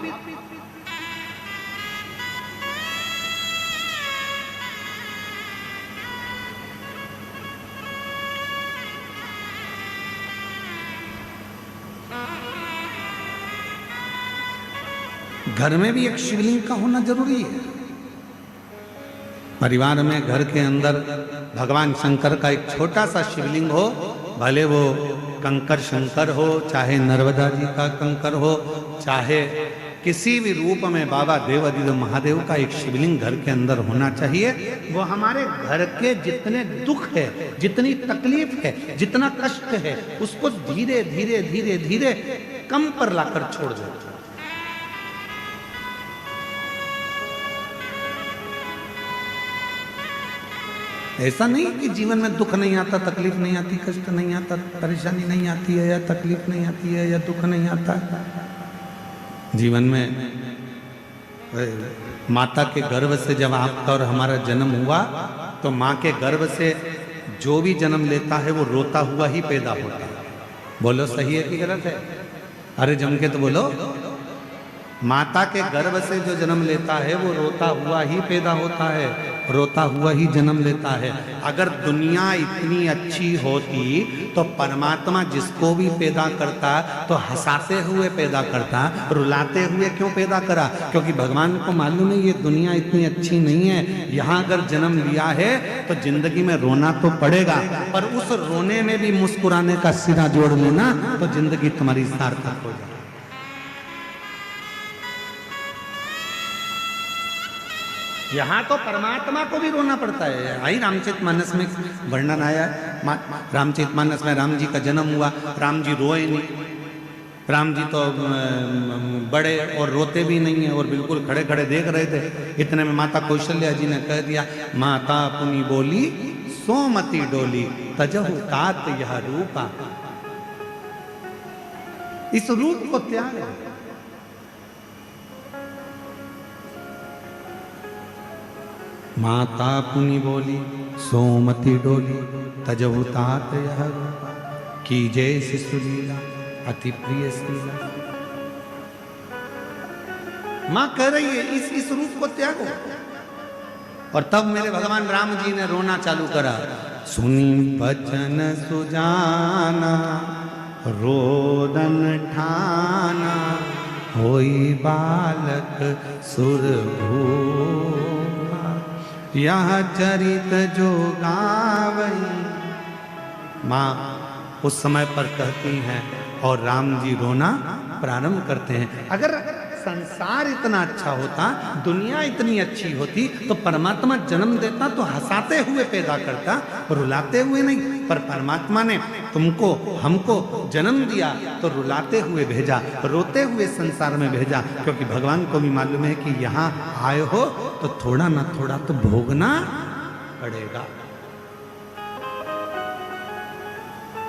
घर में भी एक शिवलिंग का होना जरूरी है। परिवार में, घर के अंदर भगवान शंकर का एक छोटा सा शिवलिंग हो, भले वो कंकर शंकर हो, चाहे नर्मदा जी का कंकर हो, चाहे किसी भी रूप में बाबा देवादिदेव महादेव का एक शिवलिंग घर के अंदर होना चाहिए। वो हमारे घर के जितने दुख है, जितनी तकलीफ है, जितना कष्ट है, उसको धीरे धीरे धीरे धीरे कम पर लाकर छोड़ देते। ऐसा नहीं कि जीवन में दुख नहीं आता, तकलीफ नहीं आती, कष्ट नहीं आता, परेशानी नहीं आती है, या तकलीफ नहीं आती है, या दुख नहीं आता। जीवन में माता के गर्भ से जब आपका और हमारा जन्म हुआ तो माँ के गर्भ से जो भी जन्म लेता है वो रोता हुआ ही पैदा होता है। बोलो सही है कि गलत है? अरे जम के तो बोलो। माता के गर्भ से जो जन्म लेता है वो रोता हुआ ही पैदा होता है, रोता हुआ ही जन्म लेता है। अगर दुनिया इतनी अच्छी होती तो परमात्मा जिसको भी पैदा करता तो हंसाते हुए पैदा करता, रुलाते हुए क्यों पैदा करा? क्योंकि भगवान को मालूम है ये दुनिया इतनी अच्छी नहीं है, यहाँ अगर जन्म लिया है तो जिंदगी में रोना तो पड़ेगा, पर उस रोने में भी मुस्कुराने का सिरा जोड़ लेना तो जिंदगी तुम्हारी सार्थक हो जाए। यहाँ तो परमात्मा को भी रोना पड़ता है। आई रामचरितमानस में वर्णन आया है, रामचरितमानस में राम जी का जन्म हुआ, राम जी रोए नहीं। राम जी तो बड़े और रोते भी नहीं है और बिल्कुल खड़े खड़े देख रहे थे। इतने में माता कौशल्या जी ने कह दिया, माता पुनि बोली सोमति डोली तजहु तात यह रूपा। इस रूप को त्याग। माता पुनि बोली सोमति डोली तजहु तात यह रूपा, की जय शिशुलीला अति प्रिय शीला। मां कह रही है इस रूप को त्यागो। और तब मेरे भगवान राम जी ने रोना चालू करा। सुनी बचन सुजाना रोदन ठाना, होई बालक सुरभूपा, यह चरित जो गावई। माँ उस समय पर कहती हैं और राम जी रोना प्रारंभ करते हैं। अगर संसार इतना अच्छा होता, दुनिया इतनी अच्छी होती तो परमात्मा जन्म देता तो हंसाते हुए पैदा करता, रुलाते हुए नहीं। पर परमात्मा ने तुमको हमको जन्म दिया तो रुलाते हुए भेजा, रोते हुए संसार में भेजा, क्योंकि भगवान को भी मालूम है कि यहाँ आए हो तो थोड़ा ना थोड़ा तो भोगना पड़ेगा,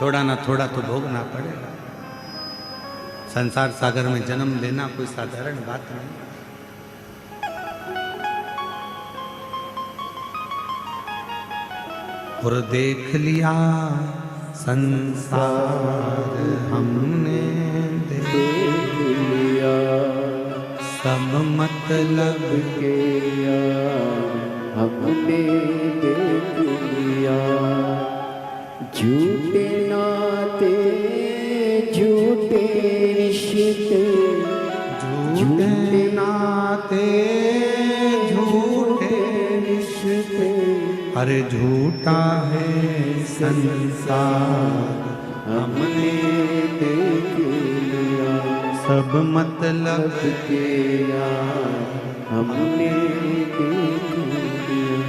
थोड़ा ना थोड़ा तो भोगना पड़ेगा। संसार सागर में जन्म लेना कोई साधारण बात नहीं। और देख लिया संसार हमने, देख लिया सब मतलब के यार हमने देख लिया। झूठे नाते झूठे रिश्ते, झूठे नाते झूठे रिश्ते, अरे झूठा है संसार हमने देख लिया। सब मतलब के यार हमने देख लिया।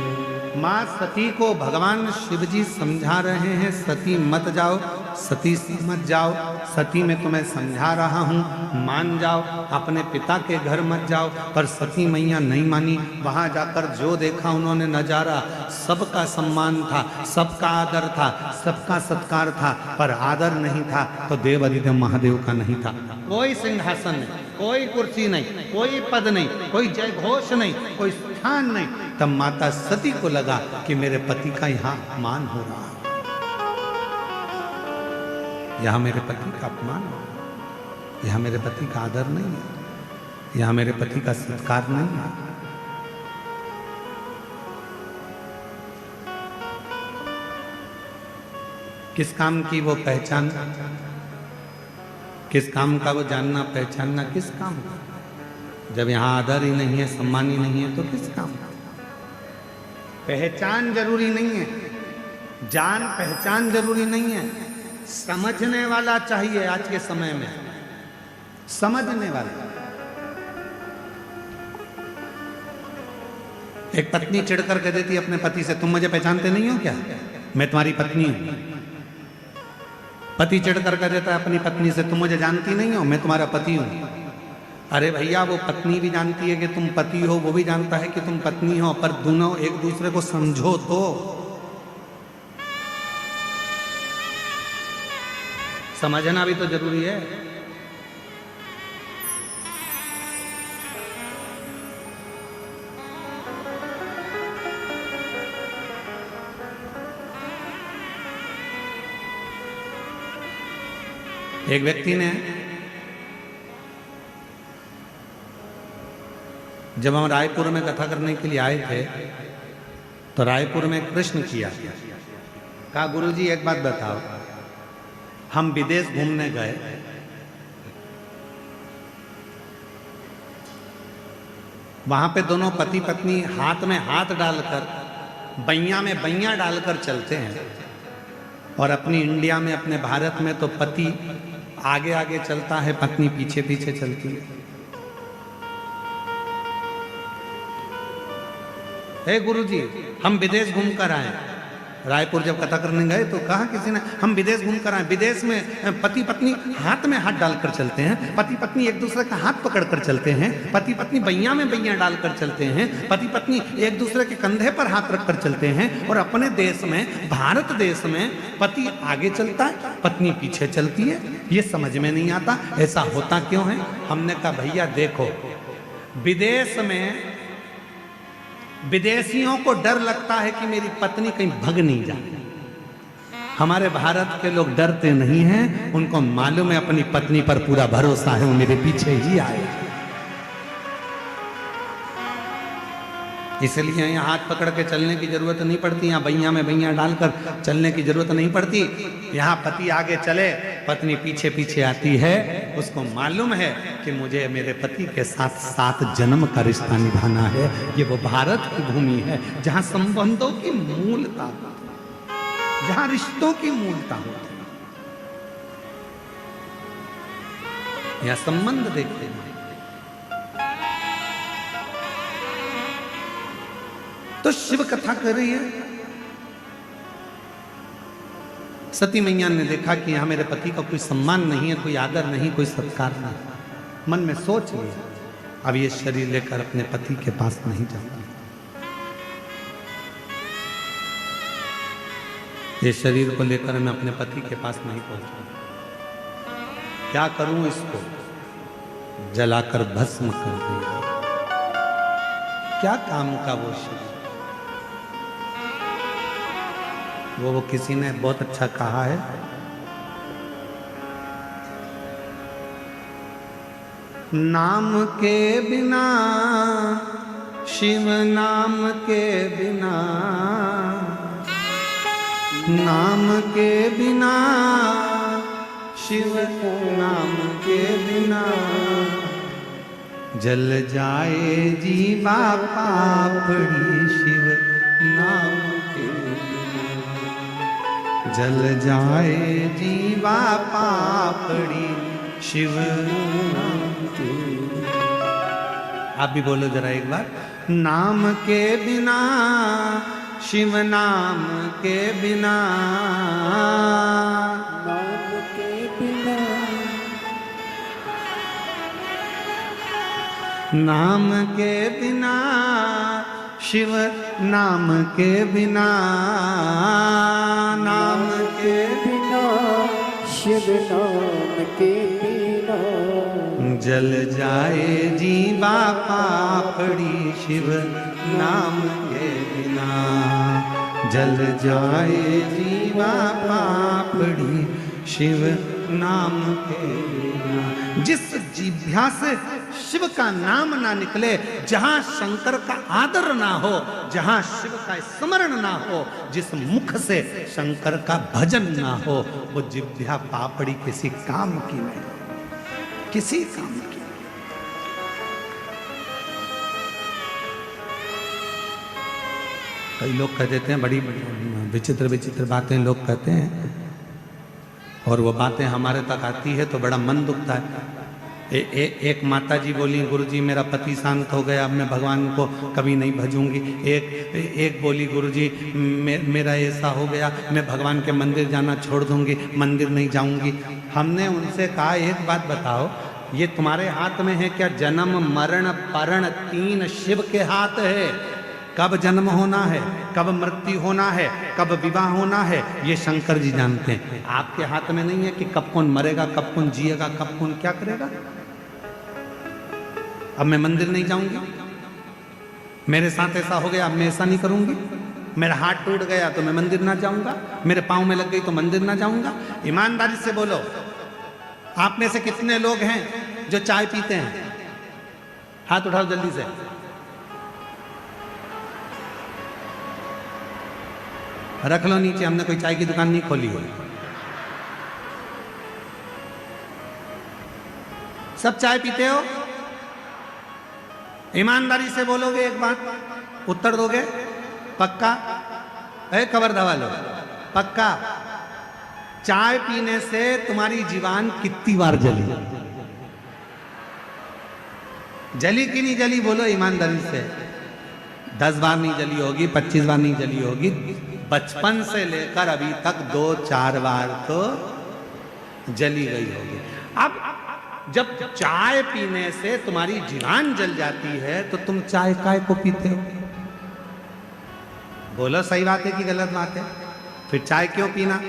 माँ सती को भगवान शिव जी समझा रहे हैं, सती मत जाओ, सती मत जाओ, सती में तुम्हें समझा रहा हूँ, मान जाओ, अपने पिता के घर मत जाओ। पर सती मैया नहीं मानी। वहाँ जाकर जो देखा उन्होंने नजारा, सबका सम्मान था, सबका आदर था, सबका सत्कार था, पर आदर नहीं था तो देव अधिदेव महादेव का नहीं था। कोई सिंहासन नहीं, कोई कुर्सी नहीं, कोई पद नहीं, कोई जय घोष नहीं, कोई स्थान नहीं। तब माता सती को लगा कि मेरे पति का यहाँ अपमान हो रहा है, यहाँ मेरे पति का अपमान हो रहा है, यहाँ मेरे पति का आदर नहीं है, यहाँ मेरे पति का सत्कार नहीं है। किस काम की वो पहचान, किस काम का वो जानना पहचानना, किस काम का? जब यहाँ आदर ही नहीं है, सम्मान ही नहीं है, तो किस काम का? पहचान जरूरी नहीं है, जान पहचान जरूरी नहीं है, समझने वाला चाहिए। आज के समय में समझने वाला। एक पत्नी चिढ़कर कह देती अपने पति से, तुम मुझे पहचानते नहीं हो क्या, मैं तुम्हारी पत्नी हूं। पति चिढ़कर कह देता है अपनी पत्नी से, तुम मुझे जानती नहीं हो, मैं तुम्हारा पति हूं। अरे भैया, वो पत्नी भी जानती है कि तुम पति हो, वो भी जानता है कि तुम पत्नी हो, पर दोनों एक दूसरे को समझो तो। समझना भी तो जरूरी है। एक व्यक्ति ने, जब हम रायपुर में कथा करने के लिए आए थे तो रायपुर में प्रश्न किया, कहा गुरुजी एक बात बताओ, हम विदेश घूमने गए, वहां पे दोनों पति पत्नी हाथ में हाथ डालकर, बैया में बैया डालकर चलते हैं, और अपनी इंडिया में, अपने भारत में तो पति आगे आगे चलता है, पत्नी पीछे पीछे चलती है। हे गुरुजी, हम विदेश घूम कर आए। रायपुर जब कथा करने गए तो कहा किसी ने, हम विदेश घूम कर आए, विदेश में पति पत्नी हाथ में हाथ डालकर चलते हैं, पति पत्नी एक दूसरे का हाथ पकड़कर चलते हैं, पति पत्नी बैया में बैया डालकर चलते हैं, पति पत्नी एक दूसरे के कंधे पर हाथ रखकर चलते हैं। और अपने देश में, भारत देश में, पति आगे चलता है, पत्नी पीछे चलती है। ये समझ में नहीं आता, ऐसा होता क्यों है? हमने कहा भैया देखो, विदेश में विदेशियों को डर लगता है कि मेरी पत्नी कहीं भग नहीं जाए। हमारे भारत के लोग डरते नहीं हैं, उनको मालूम है अपनी पत्नी पर पूरा भरोसा है, वो मेरे पीछे ही आए। इसलिए यहाँ हाथ पकड़ के चलने की जरूरत नहीं पड़ती, यहाँ बैया में बैया डालकर चलने की जरूरत नहीं पड़ती। यहाँ पति आगे चले, पत्नी पीछे पीछे आती है, उसको मालूम है कि मुझे मेरे पति के साथ 7 जन्म का रिश्ता निभाना है। ये वो भारत की भूमि है जहाँ संबंधों की मूलता, जहाँ रिश्तों की मूलता होती है। यहाँ संबंध देखते हैं। तो शिव कथा कर रही है, सती मैया ने देखा कि यहां मेरे पति का कोई सम्मान नहीं है, कोई आदर नहीं, कोई सत्कार नहीं। मन में सोच लिया, अब ये शरीर लेकर अपने पति के पास नहीं जाऊंगी, ये शरीर को लेकर मैं अपने पति के पास नहीं पहुंचूंगा। क्या करूं, इसको जलाकर भस्म कर दिया। क्या काम का वो शरीर? वो किसी ने बहुत अच्छा कहा है, नाम के बिना, शिव नाम के बिना, नाम के बिना, शिव नाम के बिना, जल जाए जीवा पापड़ी, शिव नाम के जल जाए जीवा पापड़ी, शिव नाम के। आप भी बोलो जरा एक बार, नाम के बिना, शिव नाम के बिना, नाम के बिना शिव, नाम के बिना, नाम के बिना शिव नाम के बिना जल जाए जीवा पापड़ी, शिव नाम के बिना जल जाए जीवा पापड़ी, शिव नाम के बिना। जिस जिह्वा से शिव का नाम ना निकले, जहां शंकर का आदर ना हो, जहां शिव का स्मरण ना हो, जिस मुख से शंकर का भजन ना हो, वो जिह्वा पापड़ी किसी काम की नहीं, किसी काम की। कई लोग कह देते हैं, बड़ी विचित्र विचित्र बातें लोग कहते हैं, और वो बातें हमारे तक आती है तो बड़ा मन दुखता है। एक माता जी बोली, गुरुजी मेरा पति शांत हो गया, अब मैं भगवान को कभी नहीं भजूंगी। एक बोली, गुरुजी मेरा ऐसा हो गया, मैं भगवान के मंदिर जाना छोड़ दूंगी, मंदिर नहीं जाऊंगी। हमने उनसे कहा, एक बात बताओ, ये तुम्हारे हाथ में है क्या? जन्म मरण परण तीन शिव के हाथ है। कब जन्म होना है, कब मृत्यु होना है, कब विवाह होना है, ये शंकर जी जानते हैं। आपके हाथ में नहीं है कि कब कौन मरेगा, कब कौन जिएगा, कब कौन क्या करेगा। अब मैं मंदिर नहीं जाऊंगी, मेरे साथ ऐसा हो गया, अब मैं ऐसा नहीं करूंगी। मेरा हाथ टूट गया तो मैं मंदिर ना जाऊंगा, मेरे पांव में लग गई तो मंदिर ना जाऊंगा। ईमानदारी से बोलो, आप में से कितने लोग हैं जो चाय पीते हैं? हाथ उठाओ जल्दी से। रख लो नीचे, हमने कोई चाय की दुकान नहीं खोली है। सब चाय पीते हो? ईमानदारी से बोलोगे एक बात, उत्तर दोगे? पक्का? कबर दबा लो, पक्का? चाय पीने से तुम्हारी जीवान कितनी बार जली? जली कि नहीं जली? बोलो ईमानदारी से। 10 बार नहीं जली होगी, 25 बार नहीं जली होगी, बचपन से लेकर अभी तक 2-4 बार तो जली गई होगी। अब जब चाय पीने से तुम्हारी जीवान जल जाती है तो तुम चाय काय को पीते हो? बोलो सही बात है कि गलत बात है? फिर चाय क्यों पीना?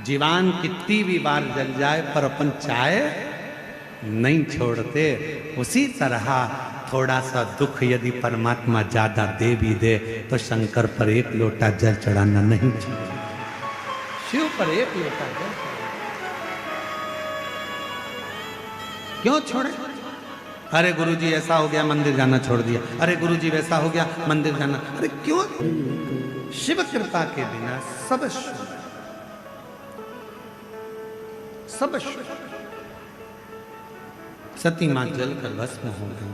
जीवान कितनी भी बार जल जाए पर अपन चाय नहीं छोड़ते। उसी तरह थोड़ा सा दुख यदि परमात्मा ज्यादा दे भी दे तो शंकर पर एक लोटा जल चढ़ाना नहीं चाहिए, शिव पर एक लोटा जल। क्यों छोड़े? अरे गुरुजी ऐसा हो गया, मंदिर जाना छोड़ दिया। अरे गुरुजी वैसा हो गया, मंदिर जाना। अरे क्यों? शिव कृपा के बिना सब शून्य, सब शून्य। सती मां जल कर भस्म हो गई।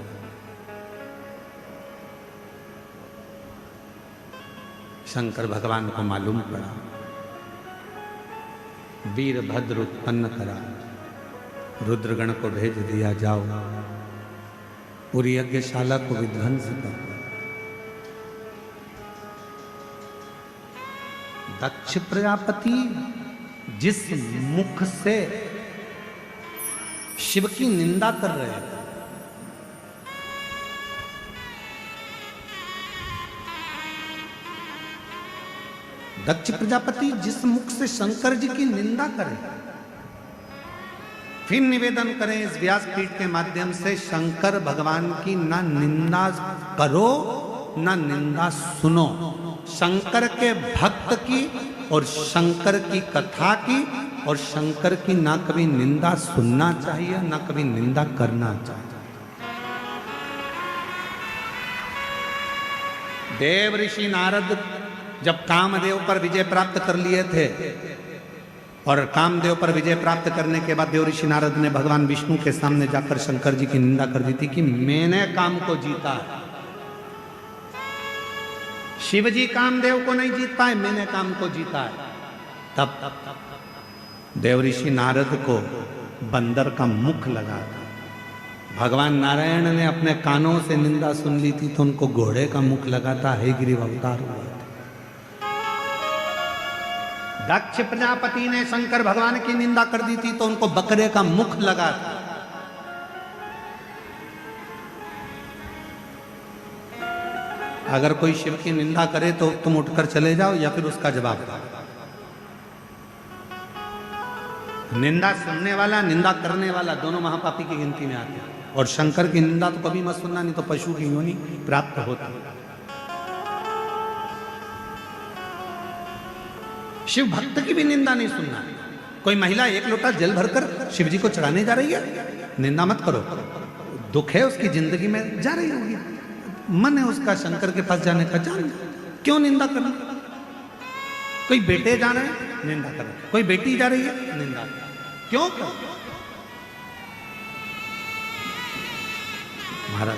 शंकर भगवान को मालूम पड़ा, वीरभद्र उत्पन्न करा, रुद्रगण को भेज दिया, जाओ पूरी यज्ञशाला को विध्वंस कर। दक्ष प्रजापति जिस मुख से शिव की निंदा कर रहे हैं, दक्ष प्रजापति जिस मुख से शंकर जी की निंदा करें, फिर निवेदन करें इस व्यासपीठ के माध्यम से, शंकर भगवान की ना निंदा करो ना निंदा सुनो। शंकर के भक्त की और शंकर की कथा की और शंकर की ना कभी निंदा सुनना चाहिए ना कभी निंदा करना चाहिए। देव ऋषि नारद जब कामदेव पर विजय प्राप्त कर लिए थे और कामदेव पर विजय प्राप्त करने के बाद देव ऋषि नारद ने भगवान विष्णु के सामने जाकर शंकर जी की निंदा कर दी थी कि मैंने काम को जीता है, शिव जी कामदेव को नहीं जीत पाए, मैंने काम को जीता है। तब देव ऋषि नारद को बंदर का मुख लगा। भगवान नारायण ने अपने कानों से निंदा सुन ली थी तो उनको घोड़े का मुख लगाता है गिरिव अवतार हुआ। दक्ष प्रजापति ने शंकर भगवान की निंदा कर दी थी तो उनको बकरे का मुख लगा था। अगर कोई शिव की निंदा करे तो तुम उठकर चले जाओ या फिर उसका जवाब दो। निंदा सुनने वाला, निंदा करने वाला दोनों महापापी की गिनती में आते हैं। और शंकर की निंदा तो कभी मत सुनना, नहीं तो पशु की योनि प्राप्त होती। शिव भक्त की भी निंदा नहीं सुनना। कोई महिला एक लोटा जल भरकर शिव जी को चढ़ाने जा रही है, निंदा मत करो। दुख है उसकी जिंदगी में, जा रही होगी, मन है उसका शंकर के पास जाने का, जान, क्यों निंदा करना। कोई बेटे जा रहे हैं, निंदा कर, कोई बेटी जा रही है, निंदा, क्यों कर। महाराज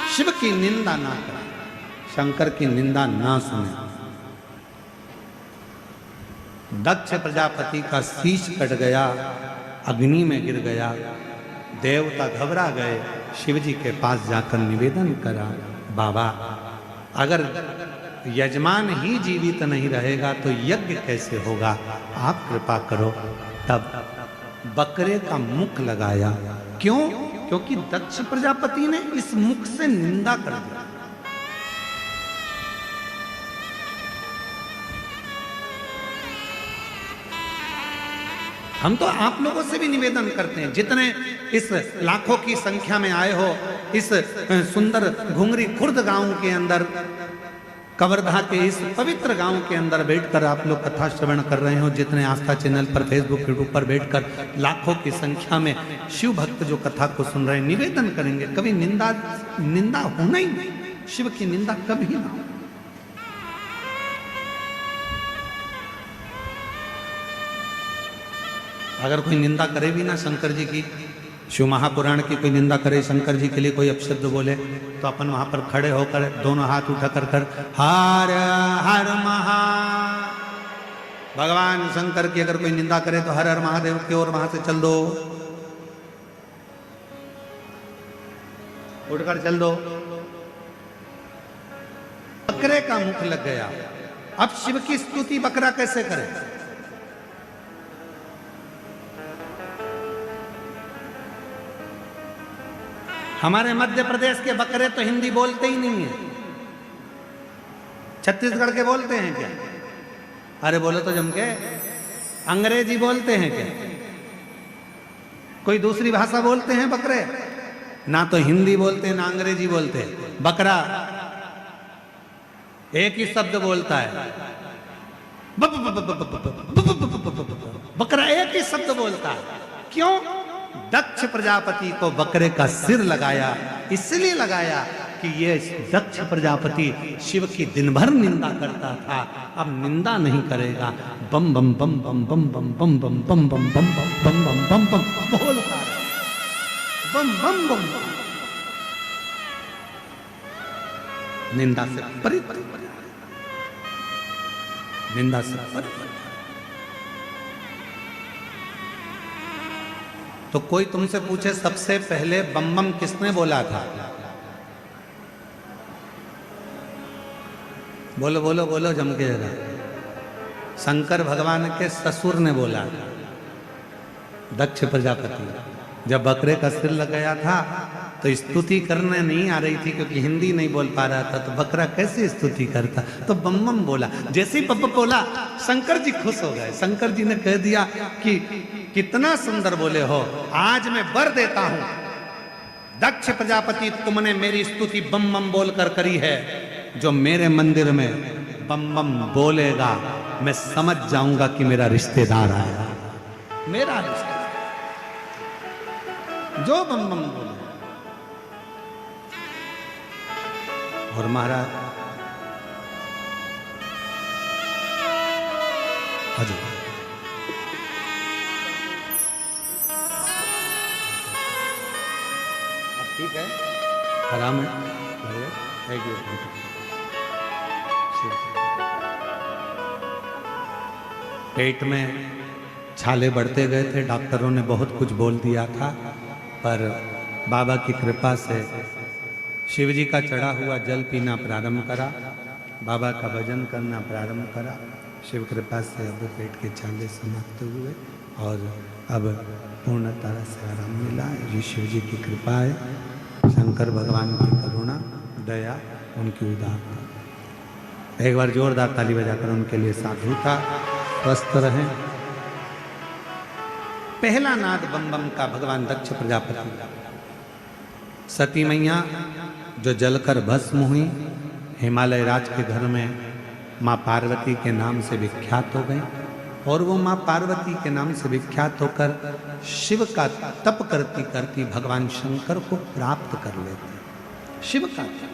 शिव की निंदा ना करें, शंकर की निंदा ना सुने। दक्ष प्रजापति का शीश कट गया, अग्नि में गिर गया। देवता घबरा गए, शिव जी के पास जाकर निवेदन करा, बाबा अगर यजमान ही जीवित नहीं रहेगा तो यज्ञ कैसे होगा, आप कृपा करो। तब बकरे का मुख लगाया। क्यों? क्योंकि दक्ष प्रजापति ने इस मुख से निंदा कर दी। हम तो आप लोगों से भी निवेदन करते हैं, जितने इस लाखों की संख्या में आए हो, इस सुंदर घुंगरी खुर्द गांव के अंदर, कवर्धा के इस पवित्र गांव के अंदर बैठकर आप लोग कथा श्रवण कर रहे हो, जितने आस्था चैनल पर, फेसबुक, यूट्यूब पर बैठकर लाखों की संख्या में शिव भक्त जो कथा को सुन रहे हैं, निवेदन करेंगे कभी निंदा होना ही नहीं, शिव की निंदा कभी ना हो। अगर कोई निंदा करे भी ना शंकर जी की, शिव महापुराण की कोई निंदा करे, शंकर जी के लिए कोई अपशब्द बोले, तो अपन वहां पर खड़े होकर दोनों हाथ उठा कर हर हर महा, भगवान शंकर की अगर कोई निंदा करे तो हर हर महादेव की ओर वहां से चल दो, उठकर चल दो। बकरे का मुख लग गया। अब शिव की स्तुति बकरा कैसे करे? हमारे मध्य प्रदेश के बकरे तो हिंदी बोलते ही नहीं है। छत्तीसगढ़ के बोलते हैं क्या? अरे बोलो तो जम के। अंग्रेजी बोलते हैं क्या? कोई दूसरी भाषा बोलते हैं बकरे? ना तो हिंदी बोलते हैं ना अंग्रेजी बोलते हैं। बकरा एक ही शब्द बोलता है, बकरा एक ही शब्द बोलता है। क्यों? दक्ष प्रजापति को बकरे का सिर लगाया, इसलिए लगाया कि ये दक्ष प्रजापति शिव की दिन भर निंदा करता था, अब निंदा नहीं करेगा। बम बम बम बम बम बम बम बम बम बम बम बम बम बम बम बम बोलता है, बम बम बम। निंदा से परित, निंदा से परित। तो कोई तुमसे पूछे सबसे पहले बम बम किसने बोला था? बोलो बोलो बोलो जम के जरा। शंकर भगवान के ससुर ने बोला, दक्ष प्रजापति। जब बकरे का सिर लगाया था तो स्तुति करने नहीं आ रही थी, क्योंकि हिंदी नहीं बोल पा रहा था, तो बकरा कैसे स्तुति करता? तो बम बम बोला। जैसे ही बम बोला शंकर जी खुश हो गए। शंकर जी ने कह दिया कि कितना सुंदर बोले हो, आज मैं वर देता हूं, दक्ष प्रजापति तुमने मेरी स्तुति बम बम बोलकर करी है, जो मेरे मंदिर में बम बम बोलेगा मैं समझ जाऊंगा कि मेरा रिश्तेदार आया, मेरा रिश्तेदार जो बम बम बोले। और महाराज हजू ठीक है, आराम है। पेट में छाले बढ़ते गए थे, डॉक्टरों ने बहुत कुछ बोल दिया था, पर बाबा की कृपा से शिव जी का चढ़ा हुआ जल पीना प्रारंभ करा। बाबा का भजन करना प्रारंभ करा। शिव कृपा से अब पेट के छाले समाप्त हुए और अब पूर्ण तरह से आराम मिला। ये शिव जी की कृपा है, शंकर भगवान की करुणा, दया, उनकी उदारता। एक बार जोरदार ताली बजाकर उनके लिए साधुता। स्वस्थ रहें। पहला नाद बम बम का भगवान दक्ष प्रजापति। सती मैया जो जलकर भस्म हुई, हिमालय राज के घर में माँ पार्वती के नाम से विख्यात हो गई और वो माँ पार्वती के नाम से विख्यात होकर शिव का तप करती करती भगवान शंकर को प्राप्त कर लेते। शिव का तप।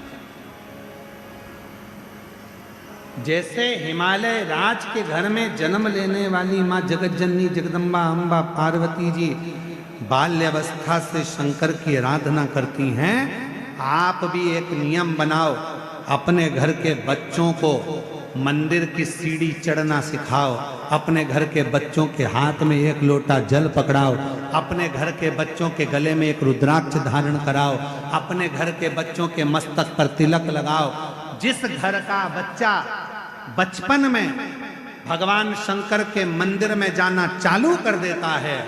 जैसे हिमालय राज के घर में जन्म लेने वाली माँ जगतजननी जगदम्बा अम्बा पार्वती जी बाल्यावस्था से शंकर की आराधना करती हैं, आप भी एक नियम बनाओ, अपने घर के बच्चों को मंदिर की सीढ़ी चढ़ना सिखाओ, अपने घर के बच्चों के हाथ में एक लोटा जल पकड़ाओ, अपने घर के बच्चों के गले में एक रुद्राक्ष धारण कराओ, अपने घर के बच्चों के मस्तक पर तिलक लगाओ। जिस घर का बच्चा बचपन में भगवान शंकर के मंदिर में जाना चालू कर देता है,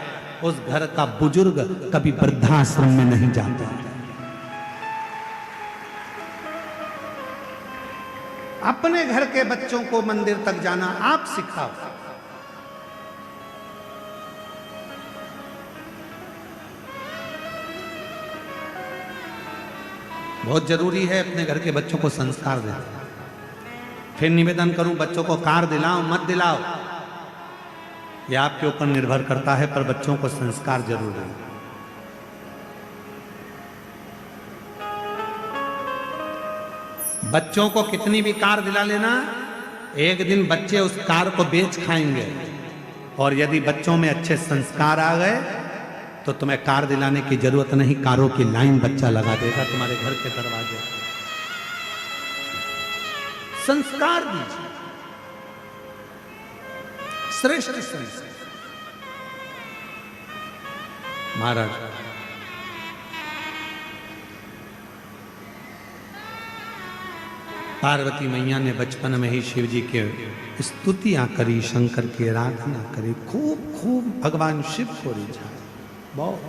उस घर का बुजुर्ग कभी वृद्धाश्रम में नहीं जाता। अपने घर के बच्चों को मंदिर तक जाना आप सिखाओ। बहुत जरूरी है अपने घर के बच्चों को संस्कार देना। फिर निवेदन करूं, बच्चों को कार दिलाओ मत दिलाओ, यह आपके ऊपर निर्भर करता है, पर बच्चों को संस्कार जरूर दें। बच्चों को कितनी भी कार दिला लेना, एक दिन बच्चे उस कार को बेच खाएंगे। और यदि बच्चों में अच्छे संस्कार आ गए तो तुम्हें कार दिलाने की जरूरत नहीं, कारों की लाइन बच्चा लगा देगा तुम्हारे घर के दरवाजे। संस्कार दीजिए, श्रेष्ठ संस्कार। महाराज पार्वती मैया ने बचपन में ही शिव जी के स्तुतियां करी, शंकर की आराधना करी, खूब खूब भगवान शिव को रिझा, बहुत।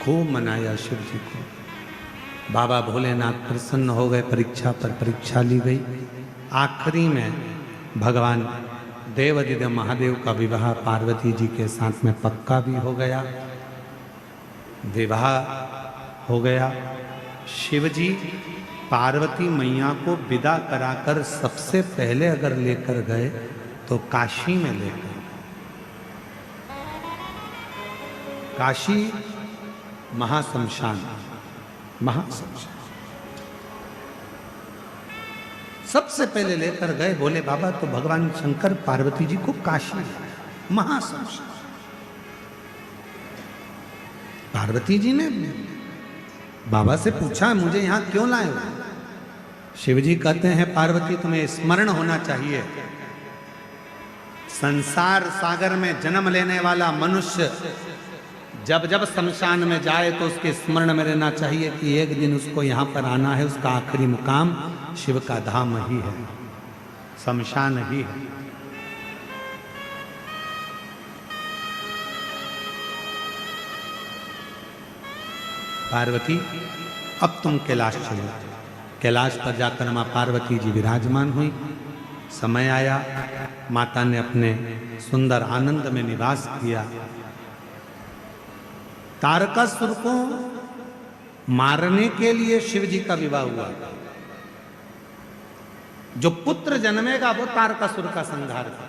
खूब मनाया शिव जी को। बाबा भोलेनाथ प्रसन्न हो गए, परीक्षा पर परीक्षा ली गई। आखिरी में भगवान देवादिदेव महादेव का विवाह पार्वती जी के साथ में पक्का भी हो गया। विवाह हो गया। शिव जी पार्वती मैया को विदा कराकर सबसे पहले अगर लेकर गए तो काशी में लेकर, काशी महाशमशान, महाशमशान सबसे पहले लेकर गए। बोले बाबा तो भगवान शंकर पार्वती जी को काशी महाशमशान। पार्वती जी ने बाबा से पूछा मुझे यहां क्यों लाए हो? शिव जी कहते हैं पार्वती तुम्हें स्मरण होना चाहिए, संसार सागर में जन्म लेने वाला मनुष्य जब जब शमशान में जाए तो उसके स्मरण में रहना चाहिए कि एक दिन उसको यहाँ पर आना है। उसका आखिरी मुकाम शिव का धाम ही है, शमशान ही है। पार्वती अब तुम कैलाश चलो। कैलाश पर जाकर माँ पार्वती जी विराजमान हुई। समय आया, माता ने अपने सुंदर आनंद में निवास किया। तारकासुर को मारने के लिए शिव जी का विवाह हुआ। जो पुत्र जन्मेगा वो तारकासुर का संहार करेगा।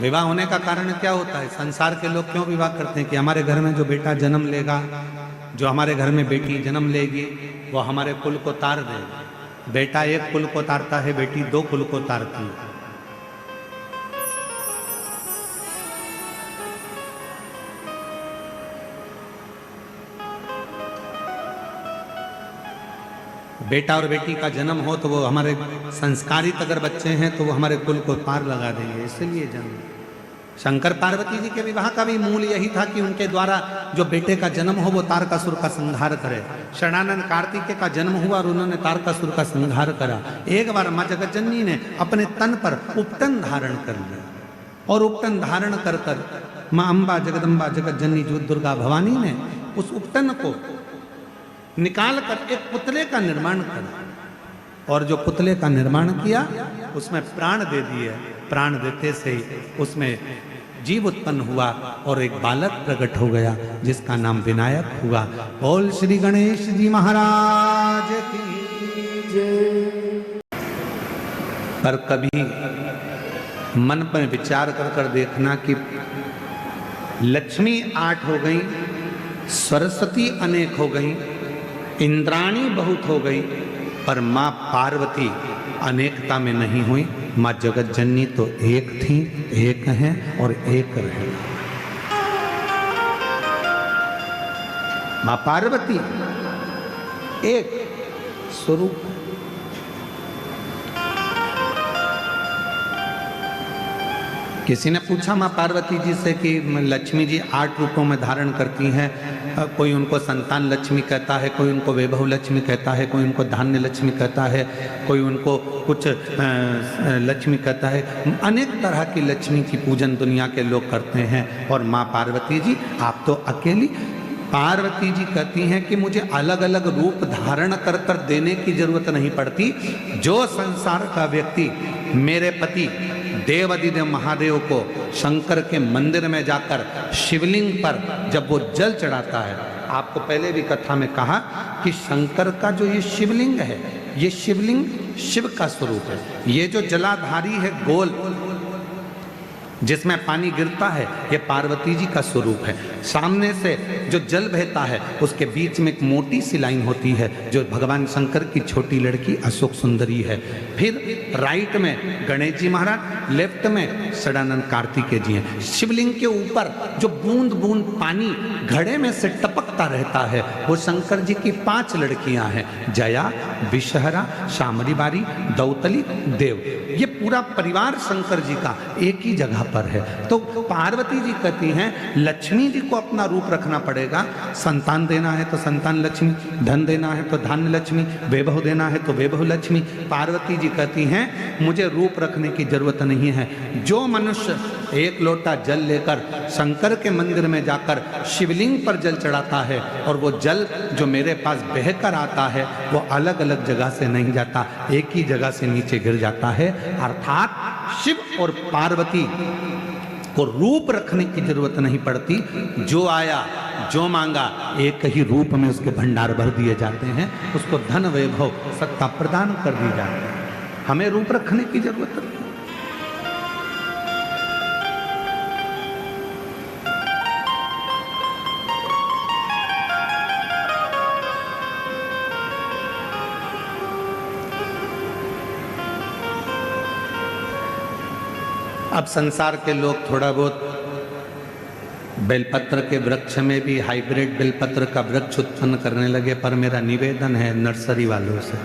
विवाह होने का कारण क्या होता है? संसार के लोग क्यों विवाह करते हैं कि हमारे घर में जो बेटा जन्म लेगा, जो हमारे घर में बेटी जन्म लेगी, वो हमारे कुल को तार देगा। बेटा एक कुल को तारता है, बेटी दो कुल को तारती है। बेटा और बेटी का जन्म हो तो वो हमारे संस्कारित अगर बच्चे हैं तो वो हमारे कुल को पार लगा देंगे, इसलिए जन्म। शंकर पार्वती जी के विवाह का भी मूल यही था कि उनके द्वारा जो बेटे का जन्म हो वो तारकासुर का संहार करे। शरणानंद कार्तिकेय का जन्म हुआ और उन्होंने तारकासुर का संहार करा। एक बार माँ जगतजननी ने अपने तन पर उपटन धारण कर लिया और उपटन धारण कर कर माँ अम्बा जगदम्बा जगतजननी जो दुर्गा भवानी ने उस उपटन को निकाल कर एक पुतले का निर्माण करा और जो पुतले का निर्माण किया उसमें प्राण दे दिए। प्राण देते से ही उसमें जीव उत्पन्न हुआ और एक बालक प्रकट हो गया जिसका नाम विनायक हुआ। बोल श्री गणेश जी महाराज की जय। पर कभी मन पर विचार कर कर देखना कि लक्ष्मी 8 हो गई, सरस्वती अनेक हो गई, इंद्राणी बहुत हो गई, पर माँ पार्वती अनेकता में नहीं हुई। माँ जगत जननी तो एक थी, एक हैं और एक रहेगी। माँ पार्वती एक स्वरूप। किसी ने पूछा माँ पार्वती जी से कि लक्ष्मी जी 8 रूपों में धारण करती हैं, कोई उनको संतान लक्ष्मी कहता है, कोई उनको वैभव लक्ष्मी कहता है, कोई उनको धान्य लक्ष्मी कहता है, कोई उनको कुछ लक्ष्मी कहता है। अनेक तरह की लक्ष्मी की पूजन दुनिया के लोग करते हैं। और माँ पार्वती जी आप तो अकेली। पार्वती जी कहती हैं कि मुझे अलग अलग रूप धारण कर कर देने की जरूरत नहीं पड़ती। जो संसार का व्यक्ति मेरे पति देवादिदेव महादेव को शंकर के मंदिर में जाकर शिवलिंग पर जब वो जल चढ़ाता है, आपको पहले भी कथा में कहा कि शंकर का जो ये शिवलिंग है, ये शिवलिंग शिव का स्वरूप है। ये जो जलाधारी है गोल जिसमें पानी गिरता है, ये पार्वती जी का स्वरूप है। सामने से जो जल बहता है उसके बीच में एक मोटी सी लाइन होती है जो भगवान शंकर की छोटी लड़की अशोक सुंदरी है। फिर राइट में गणेश जी महाराज, लेफ्ट में सदानंद कार्तिकेय जी हैं। शिवलिंग के ऊपर जो बूंद बूंद पानी घड़े में से टपकता रहता है वो शंकर जी की 5 लड़कियां हैं, जया, विषहरा, शामरी बारी, दौतली, देव। ये पूरा परिवार शंकर जी का एक ही जगह पर है। तो पार्वती जी कहती हैं लक्ष्मी जी को अपना रूप रखना पड़ेगा। संतान देना है तो संतान लक्ष्मी, धन देना है तो धान्य लक्ष्मी, वैभव देना है तो वैभव लक्ष्मी। पार्वती जी कहती हैं मुझे रूप रखने की जरूरत नहीं है। जो मनुष्य एक लोटा जल लेकर शंकर के मंदिर में जाकर शिवलिंग पर जल चढ़ाता है और वो जल जो मेरे पास बहकर आता है वो अलग अलग जगह से नहीं जाता, एक ही जगह से नीचे गिर जाता है। अर्थात शिव और पार्वती को रूप रखने की जरूरत नहीं पड़ती। जो आया जो मांगा एक ही रूप में उसके भंडार भर दिए जाते हैं, उसको धन वैभव सत्ता प्रदान कर दी जाती है। हमें रूप रखने की जरूरत नहीं। अब संसार के लोग थोड़ा बहुत बेलपत्र के वृक्ष में भी हाइब्रिड बेलपत्र का वृक्ष उत्पन्न करने लगे, पर मेरा निवेदन है नर्सरी वालों से,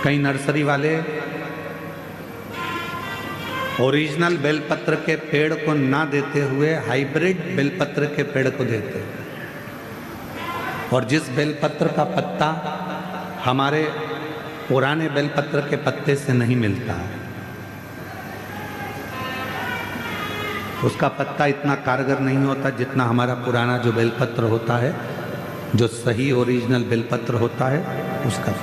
कई नर्सरी वाले ओरिजिनल बेलपत्र के पेड़ को ना देते हुए हाइब्रिड बेलपत्र के पेड़ को देते हैं। और जिस बेलपत्र का पत्ता हमारे पुराने बेलपत्र के पत्ते से नहीं मिलता है, उसका पत्ता इतना कारगर नहीं होता जितना हमारा पुराना जो बेलपत्र होता है, जो सही ओरिजिनल बेलपत्र होता है उसका।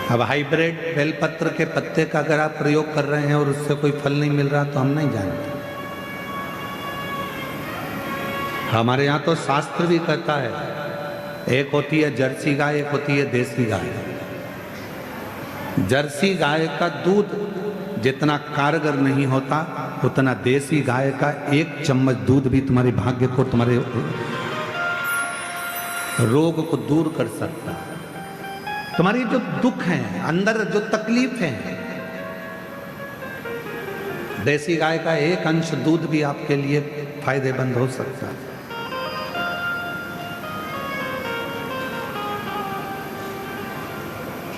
अब हाइब्रिड बेलपत्र के पत्ते का अगर आप प्रयोग कर रहे हैं और उससे कोई फल नहीं मिल रहा तो हम नहीं जानते। हमारे यहाँ तो शास्त्र भी कहता है, एक होती है जर्सी गाय, एक होती है देसी गाय। जर्सी गाय का दूध जितना कारगर नहीं होता उतना देसी गाय का 1 चम्मच दूध भी तुम्हारे भाग्य को, तुम्हारे रोग को दूर कर सकता है। तुम्हारी जो दुख है, अंदर जो तकलीफ है, देसी गाय का एक अंश दूध भी आपके लिए फायदेमंद हो सकता है।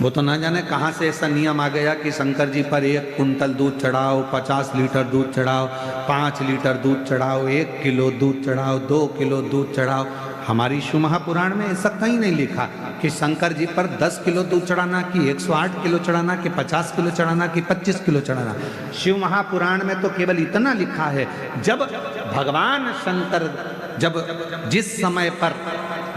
वो तो ना जाने कहां से ऐसा नियम आ गया कि शंकर जी पर 1 कुंतल दूध चढ़ाओ, 50 लीटर दूध चढ़ाओ, 5 लीटर दूध चढ़ाओ, 1 किलो दूध चढ़ाओ, 2 किलो दूध चढ़ाओ। हमारी शिव महापुराण में ऐसा कहीं नहीं लिखा कि शंकर जी पर 10 किलो दूध चढ़ाना, कि 108 किलो चढ़ाना, कि 50 किलो चढ़ाना, कि 25 किलो चढ़ाना। शिव महापुराण में तो केवल इतना लिखा है, जब भगवान शंकर जिस समय पर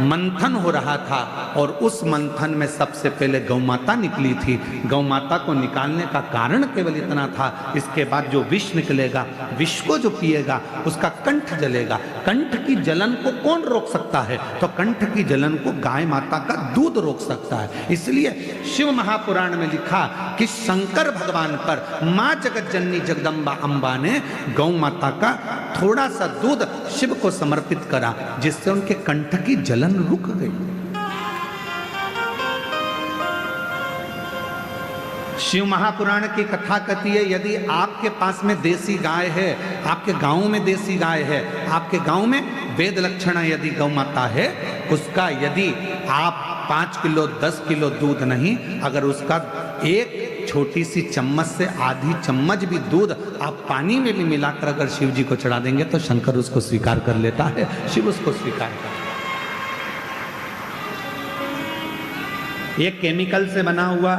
मंथन हो रहा था और उस मंथन में सबसे पहले गौमाता निकली थी, गौमाता को निकालने का कारण केवल इतना था। इसके बाद जो विष निकलेगा, विष को जो पिएगा उसका कंठ जलेगा। कंठ की जलन को कौन रोक सकता है? तो कंठ की जलन को गाय माता का दूध रोक सकता है। इसलिए शिव महापुराण में लिखा कि शंकर भगवान पर माँ जगत जननी जगदम्बा अम्बा ने गौ माता का थोड़ा सा दूध शिव को समर्पित करा, जिससे उनके कंठ की जलन रुक गई। शिव महापुराण की कथा कहती है, यदि आपके पास में देसी गाय है, आपके गांव में देसी गाय है, आपके गांव में वेद लक्षणा यदि गौ माता है, उसका यदि आप 5 किलो 10 किलो दूध नहीं, अगर उसका एक छोटी सी चम्मच से आधी चम्मच भी दूध आप पानी में भी मिलाकर अगर शिव जी को चढ़ा देंगे तो शंकर उसको स्वीकार कर लेता है, शिव उसको स्वीकार करता है। ये केमिकल से बना हुआ,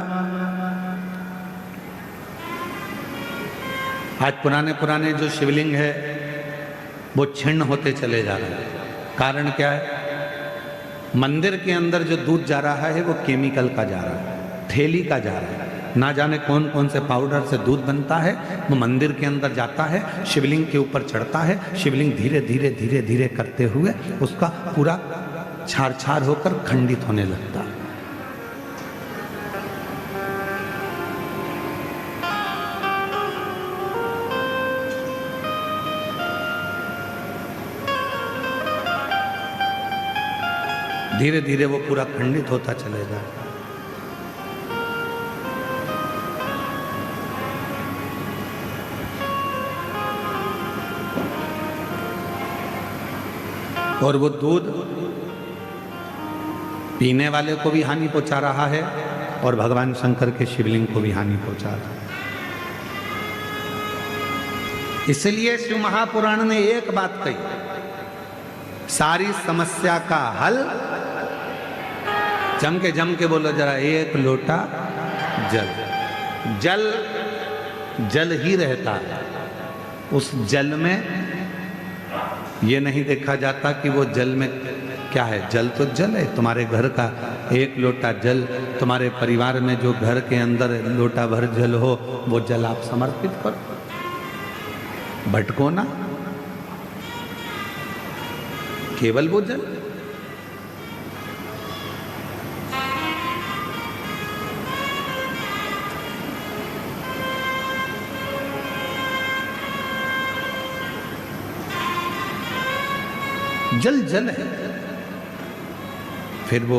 आज पुराने जो शिवलिंग है वो छिन्न होते चले जा रहे हैं। कारण क्या है? मंदिर के अंदर जो दूध जा रहा है वो केमिकल का जा रहा है, थैली का जा रहा है। ना जाने कौन कौन से पाउडर से दूध बनता है, वो मंदिर के अंदर जाता है, शिवलिंग के ऊपर चढ़ता है। शिवलिंग धीरे धीरे धीरे धीरे करते हुए उसका पूरा छार छार होकर खंडित होने लगता है। धीरे धीरे वो पूरा खंडित होता चलेगा। और वो दूध पीने वाले को भी हानि पहुंचा रहा है और भगवान शंकर के शिवलिंग को भी हानि पहुंचा रहा है। इसलिए शिव महापुराण ने एक बात कही, सारी समस्या का हल, जम के बोलो जरा, 1 लोटा जल। जल जल ही रहता है। उस जल में ये नहीं देखा जाता कि वो जल में क्या है। जल तो जल है। तुम्हारे घर का 1 लोटा जल, तुम्हारे परिवार में जो घर के अंदर लोटा भर जल हो, वो जल आप समर्पित करो, भटको ना, केवल वो जल। जल जल है। फिर वो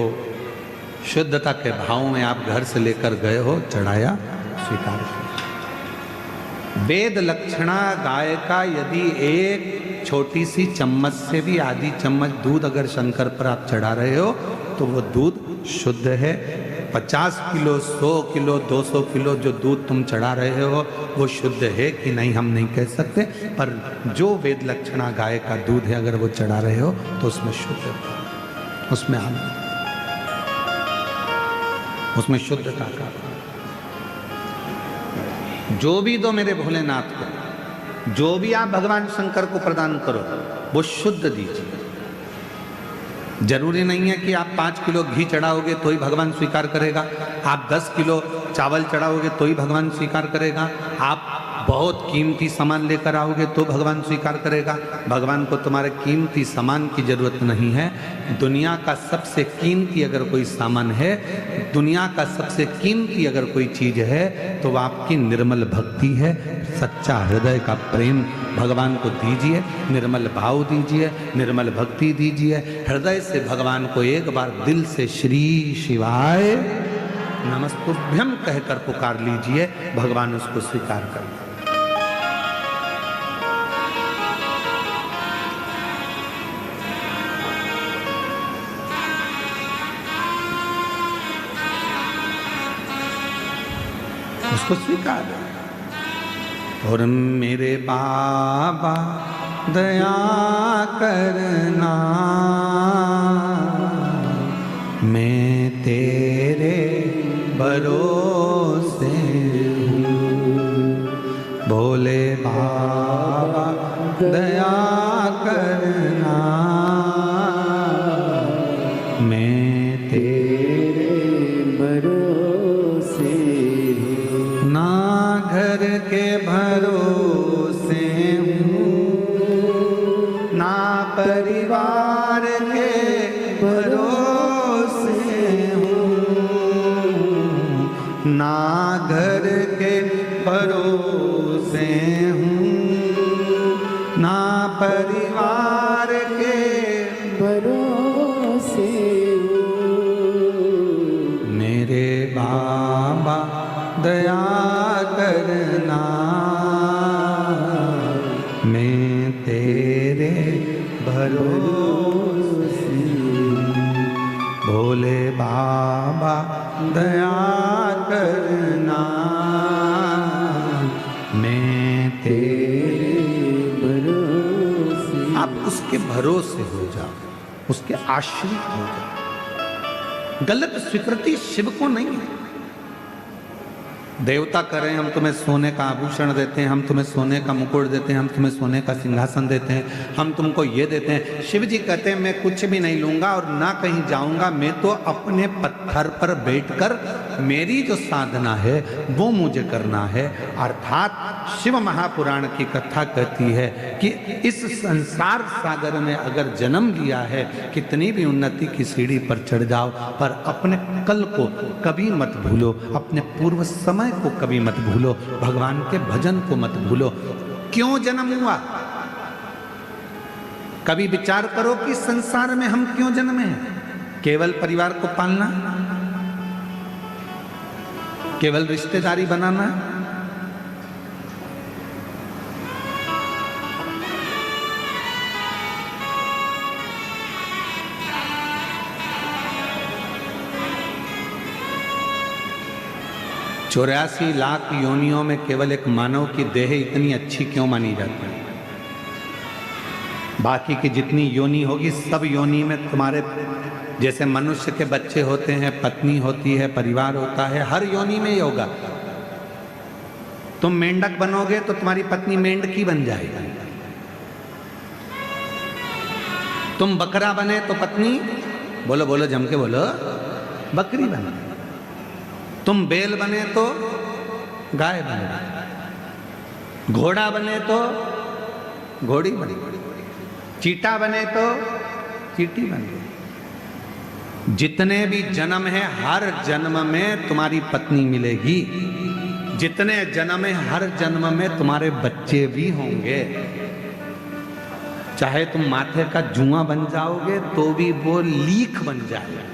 शुद्धता के भाव में आप घर से लेकर गए हो, चढ़ाया, स्वीकार किया। वेद लक्षणा गाय का यदि एक छोटी सी चम्मच से भी आधी चम्मच दूध अगर शंकर पर आप चढ़ा रहे हो तो वो दूध शुद्ध है। 50 किलो 100 किलो 200 किलो जो दूध तुम चढ़ा रहे हो वो शुद्ध है कि नहीं हम नहीं कह सकते, पर जो वेद लक्षणा गाय का दूध है अगर वो चढ़ा रहे हो तो उसमें शुद्ध है, उसमें आनंद, उसमें शुद्धता का। जो भी दो मेरे भोलेनाथ को, जो भी आप भगवान शंकर को प्रदान करो वो शुद्ध दीजिए। जरूरी नहीं है कि आप 5 किलो घी चढ़ाओगे तो ही भगवान स्वीकार करेगा, आप 10 किलो चावल चढ़ाओगे तो ही भगवान स्वीकार करेगा, आप बहुत कीमती सामान लेकर आओगे तो भगवान स्वीकार करेगा। भगवान को तुम्हारे कीमती सामान की जरूरत नहीं है। दुनिया का सबसे कीमती अगर कोई सामान है, दुनिया का सबसे कीमती अगर कोई चीज है तो वह आपकी निर्मल भक्ति है, सच्चा हृदय का प्रेम भगवान को दीजिए, निर्मल भाव दीजिए, निर्मल भक्ति दीजिए। हृदय से भगवान को एक बार दिल से श्री शिवाय नमस्तुभ्यम कहकर पुकार लीजिए, भगवान उसको स्वीकार कर। उसको स्वीकार। और मेरे बाबा दया करना, मैं तेरे भरोसे हूँ। भोले बाबा दया करना, मैं तेरे भरोसे हूँ। ना घर के भरोसे हूँ, ना परिवार के भरोसे हूँ, ना घर के भरोसे हूँ, ना परिवार के भरोसे हूँ। मेरे बाबा दया करना, मैं तेरे भरोसे हूँ। भोले बाबा दया करना, मैं तेरे भरोसे। आप उसके भरोसे हो जाओ, उसके आश्रित हो जाओ। गलत स्वीकृति शिव को नहीं है। देवता करें हम तुम्हें सोने का आभूषण देते हैं, हम तुम्हें सोने का मुकुट देते हैं, हम तुम्हें सोने का सिंहासन देते हैं, हम तुमको ये देते हैं। शिव जी कहते हैं मैं कुछ भी नहीं लूंगा और ना कहीं जाऊंगा, मैं तो अपने पत्थर पर बैठकर मेरी जो साधना है वो मुझे करना है। अर्थात शिव महापुराण की कथा कहती है कि इस संसार सागर में अगर जन्म लिया है, कितनी भी उन्नति की सीढ़ी पर चढ़ जाओ, पर अपने कल को कभी मत भूलो, अपने पूर्व समय को कभी मत भूलो, भगवान के भजन को मत भूलो। क्यों जन्म हुआ? कभी विचार करो कि संसार में हम क्यों जन्मे हैं? केवल परिवार को पालना, केवल रिश्तेदारी बनाना, चौरासी लाख योनियों में केवल एक मानव की देह इतनी अच्छी क्यों मानी जाती है? बाकी की जितनी योनि होगी सब योनि में तुम्हारे जैसे मनुष्य के बच्चे होते हैं, पत्नी होती है, परिवार होता है, हर योनि में ही होगा। तुम मेंढक बनोगे तो तुम्हारी पत्नी मेंढकी बन जाएगी। तुम बकरा बने तो पत्नी, बोलो बोलो जम के बोलो, बकरी बने। तुम बैल बने तो गाय बने, घोड़ा बने तो घोड़ी बने, चीटा बने तो चीटी बने। जितने भी जन्म है हर जन्म में तुम्हारी पत्नी मिलेगी, जितने जन्म है हर जन्म में तुम्हारे बच्चे भी होंगे। चाहे तुम माथे का जुआ बन जाओगे तो भी वो लीख बन जाएगा।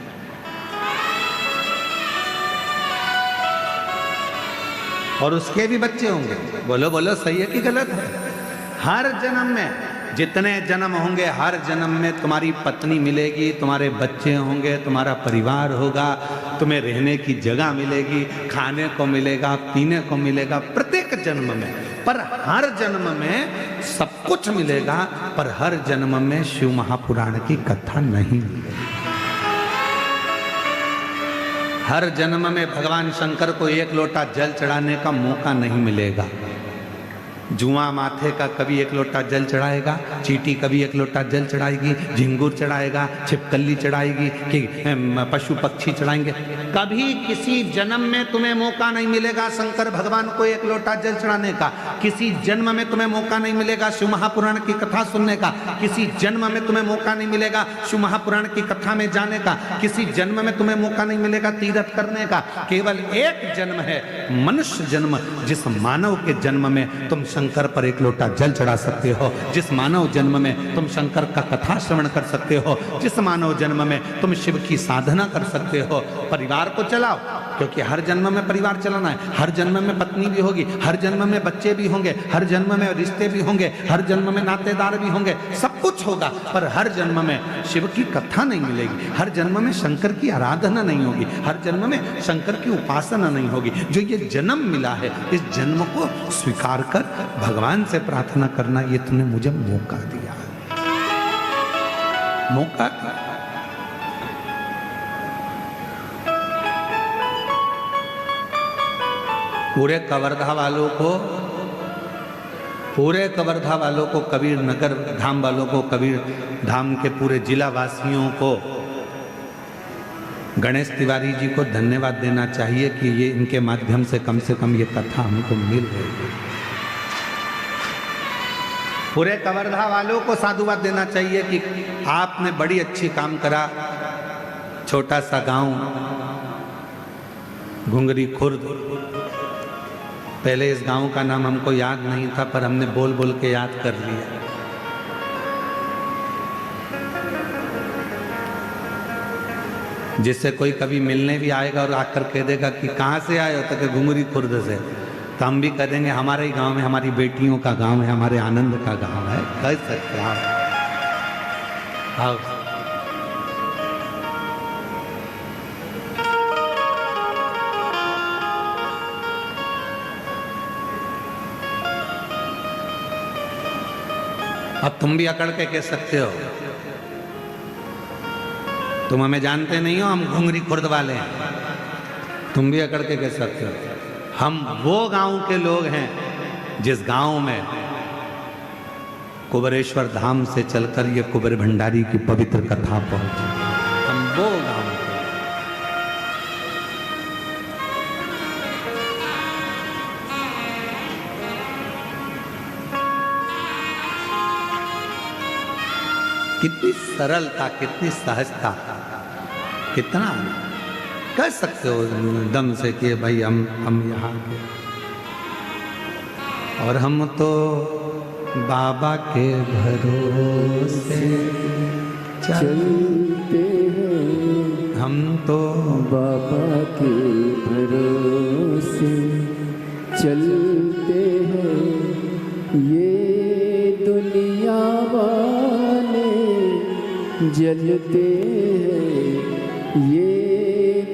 और उसके भी बच्चे होंगे। बोलो बोलो सही है कि गलत है? हर जन्म में जितने जन्म होंगे हर जन्म में तुम्हारी पत्नी मिलेगी, तुम्हारे बच्चे होंगे, तुम्हारा परिवार होगा, तुम्हें रहने की जगह मिलेगी, खाने को मिलेगा, पीने को मिलेगा प्रत्येक जन्म में। पर हर जन्म में सब कुछ मिलेगा, पर हर जन्म में शिव महापुराण की कथा नहीं मिलेगी। हर जन्म में भगवान शंकर को एक लोटा जल चढ़ाने का मौका नहीं मिलेगा। जुआ माथे का कभी एक लोटा जल चढ़ाएगा, चींटी कभी एक लोटा जल चढ़ाएगी, झिंगुर चढ़ाएगा, छिपकली चढ़ाएगी, कि पशु पक्षी चढ़ाएंगे। कभी किसी जन्म में तुम्हें मौका नहीं मिलेगा शंकर भगवान को एक लोटा जल चढ़ाने का, किसी जन्म में तुम्हें मौका नहीं मिलेगा शिव महापुराण की कथा सुनने का, किसी जन्म में तुम्हें मौका नहीं मिलेगा शिव महापुराण की कथा में जाने का, किसी जन्म में तुम्हें मौका नहीं मिलेगा तीर्थ करने का। केवल एक जन्म है, मनुष्य जन्म, जिस मानव के जन्म में तुम शंकर पर एक लोटा जल चढ़ा सकते हो, जिस मानव जन्म में तुम शंकर का कथा श्रवण कर सकते हो, जिस मानव जन्म में तुम शिव की साधना कर सकते हो। परिवार को चलाओ, क्योंकि हर जन्म में परिवार चलाना है, हर जन्म में पत्नी भी होगी, हर जन्म में बच्चे भी होंगे, हर जन्म में रिश्ते भी होंगे, हर जन्म में नातेदार भी होंगे, सब कुछ होगा, पर हर जन्म में शिव की कथा नहीं मिलेगी, हर जन्म में शंकर की आराधना नहीं होगी, हर जन्म में शंकर की उपासना नहीं होगी। जो ये जन्म मिला है, इस जन्म को स्वीकार कर भगवान से प्रार्थना करना, ये तूने मुझे मौका दिया, मौका दिया। पूरे कवर्धा वालों को, कबीर नगर धाम वालों को, कबीर धाम के पूरे जिला वासियों को गणेश तिवारी जी को धन्यवाद देना चाहिए कि ये इनके माध्यम से कम ये कथा हमको मिल रही है। पूरे कवर्धा वालों को साधुवाद देना चाहिए कि आपने बड़ी अच्छी काम करा। छोटा सा गांव घुंगरी खुर्द, पहले इस गांव का नाम हमको याद नहीं था, पर हमने बोल बोल के याद कर लिया। जिससे कोई कभी मिलने भी आएगा और आकर कह देगा कि कहाँ से आए हो, तो कि घुंगरी खुर्द से, तो हम भी कह देंगे हमारे ही गांव में, हमारी बेटियों का गांव है, हमारे आनंद का गांव है। कह सकते आओ। अब तुम भी अकड़ के कह सकते हो, तुम हमें जानते नहीं हो, हम घुंगरी खुर्द वाले हैं, तुम भी अकड़ के कह सकते हो। हम वो गांव के लोग हैं जिस गांव में कुबेरेश्वर धाम से चलकर ये कुबेर भंडारी की पवित्र कथा पहुंची। हम वो गांव के। कितनी सरलता, कितनी सहजता, कितना कह सकते हो दम से कि भाई हम यहाँ के, और हम तो बाबा के भरोसे चलते हैं, हम तो बाबा के भरोसे चलते हैं। ये दुनिया वाले जलते हैं, ये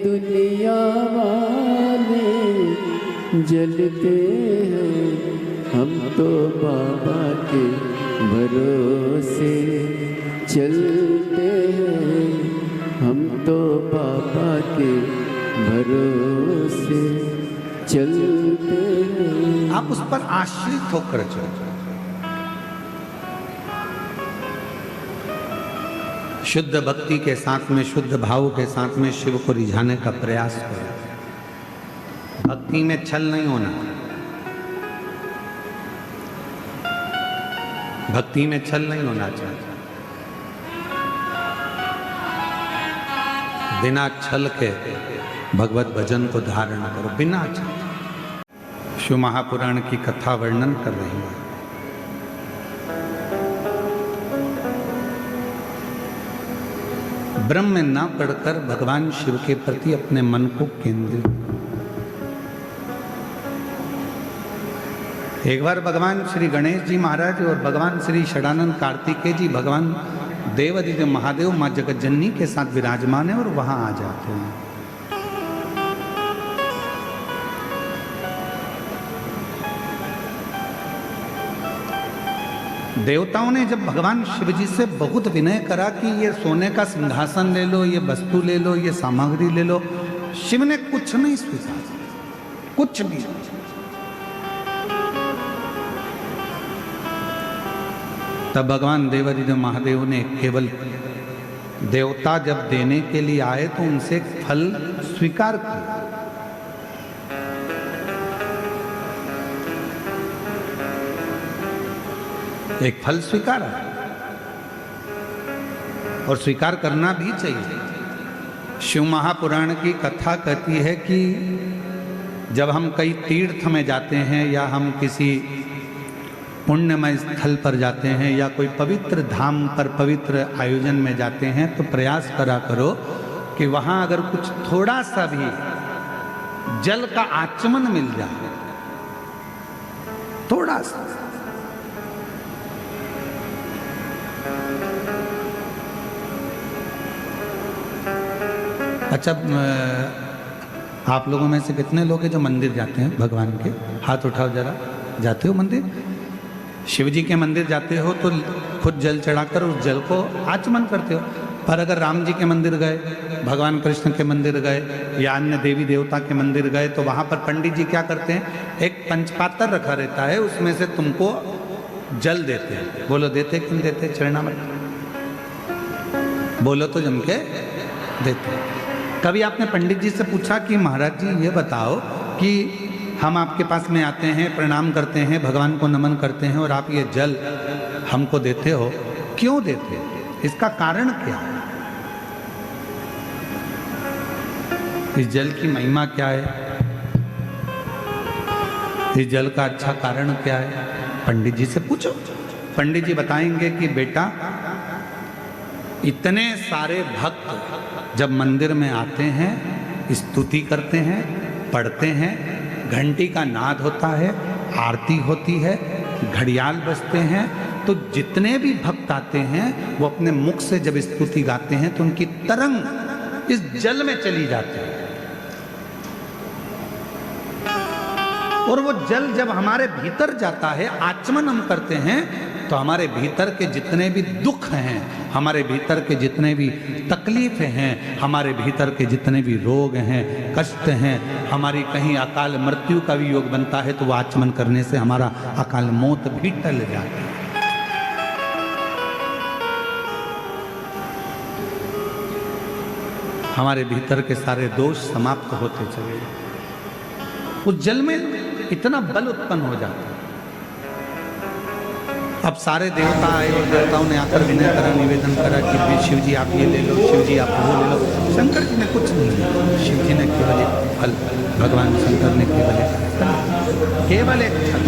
दुनिया वाले जलते हैं। हम तो बाबा के भरोसे चलते हैं, हम तो बाबा के भरोसे चलते हैं। आप उस पर आश्रित होकर चलो। शुद्ध भक्ति के साथ में, शुद्ध भाव के साथ में शिव को रिझाने का प्रयास करो। भक्ति में छल नहीं होना, भक्ति में छल नहीं होना चाहिए। बिना छल के भगवत भजन को धारण करो, बिना छल। शिव महापुराण की कथा वर्णन कर रही है। ब्रह्म में ना पढ़कर भगवान शिव के प्रति अपने मन को केंद्रित। एक बार भगवान श्री गणेश जी महाराज और भगवान श्री षडानंद कार्तिकेय जी भगवान देवादिदेव महादेव माँ जगतजननी के साथ विराजमान है और वहां आ जाते हैं। देवताओं ने जब भगवान शिव जी से बहुत विनय करा कि ये सोने का सिंहासन ले लो, ये वस्तु ले लो, ये सामग्री ले लो, शिव ने कुछ नहीं स्वीकार, कुछ भी। तब भगवान देवादिदेव महादेव ने केवल देवता जब देने के लिए आए तो उनसे एक फल स्वीकार किया। एक फल स्वीकारा और स्वीकार करना भी चाहिए। शिव महापुराण की कथा कहती है कि जब हम कई तीर्थ में जाते हैं या हम किसी पुण्यमय स्थल पर जाते हैं या कोई पवित्र धाम पर पवित्र आयोजन में जाते हैं तो प्रयास करा करो कि वहाँ अगर कुछ थोड़ा सा भी जल का आचमन मिल जाए, थोड़ा सा, अच्छा आप लोगों में से कितने लोग हैं जो मंदिर जाते हैं भगवान के? हाथ उठाओ जरा। जाते हो मंदिर? शिव जी के मंदिर जाते हो तो खुद जल चढ़ाकर उस जल को आचमन करते हो। पर अगर राम जी के मंदिर गए, भगवान कृष्ण के मंदिर गए या अन्य देवी देवता के मंदिर गए तो वहाँ पर पंडित जी क्या करते हैं, एक पंचपात्र रखा रहता है, उसमें से तुमको जल देते हैं। बोलो देते क्यों देते? चरणामृत बोलो तो जम के देते हैं। कभी आपने पंडित जी से पूछा कि महाराज जी ये बताओ कि हम आपके पास में आते हैं, प्रणाम करते हैं, भगवान को नमन करते हैं और आप ये जल हमको देते हो, क्यों देते हो? इसका कारण क्या है? इस जल की महिमा क्या है? इस जल का अच्छा कारण क्या है? पंडित जी से पूछो। पंडित जी बताएंगे कि बेटा इतने सारे भक्त जब मंदिर में आते हैं, स्तुति करते हैं, पढ़ते हैं, घंटी का नाद होता है, आरती होती है, घड़ियाल बजते हैं, तो जितने भी भक्त आते हैं वो अपने मुख से जब स्तुति गाते हैं तो उनकी तरंग इस जल में चली जाती है। और वो जल जब हमारे भीतर जाता है, आचमन हम करते हैं, तो हमारे भीतर के जितने भी दुख हैं, हमारे भीतर के जितने भी तकलीफें हैं, हमारे भीतर के जितने भी रोग हैं, कष्ट हैं, हमारी कहीं अकाल मृत्यु का भी योग बनता है तो वो आचमन करने से हमारा अकाल मौत भी टल जाती है। हमारे भीतर के सारे दोष समाप्त होते चले जाते। उस जल में इतना बल उत्पन्न हो जाता है। अब सारे देवता आए और देवताओं ने आकर विनय करा, निवेदन करा कि शिव जी आप ये ले लो, शिव जी आप वो ले लो। शंकर जी ने कुछ नहीं लिया, शिव जी ने केवल एक फल, भगवान शंकर ने केवल एक फल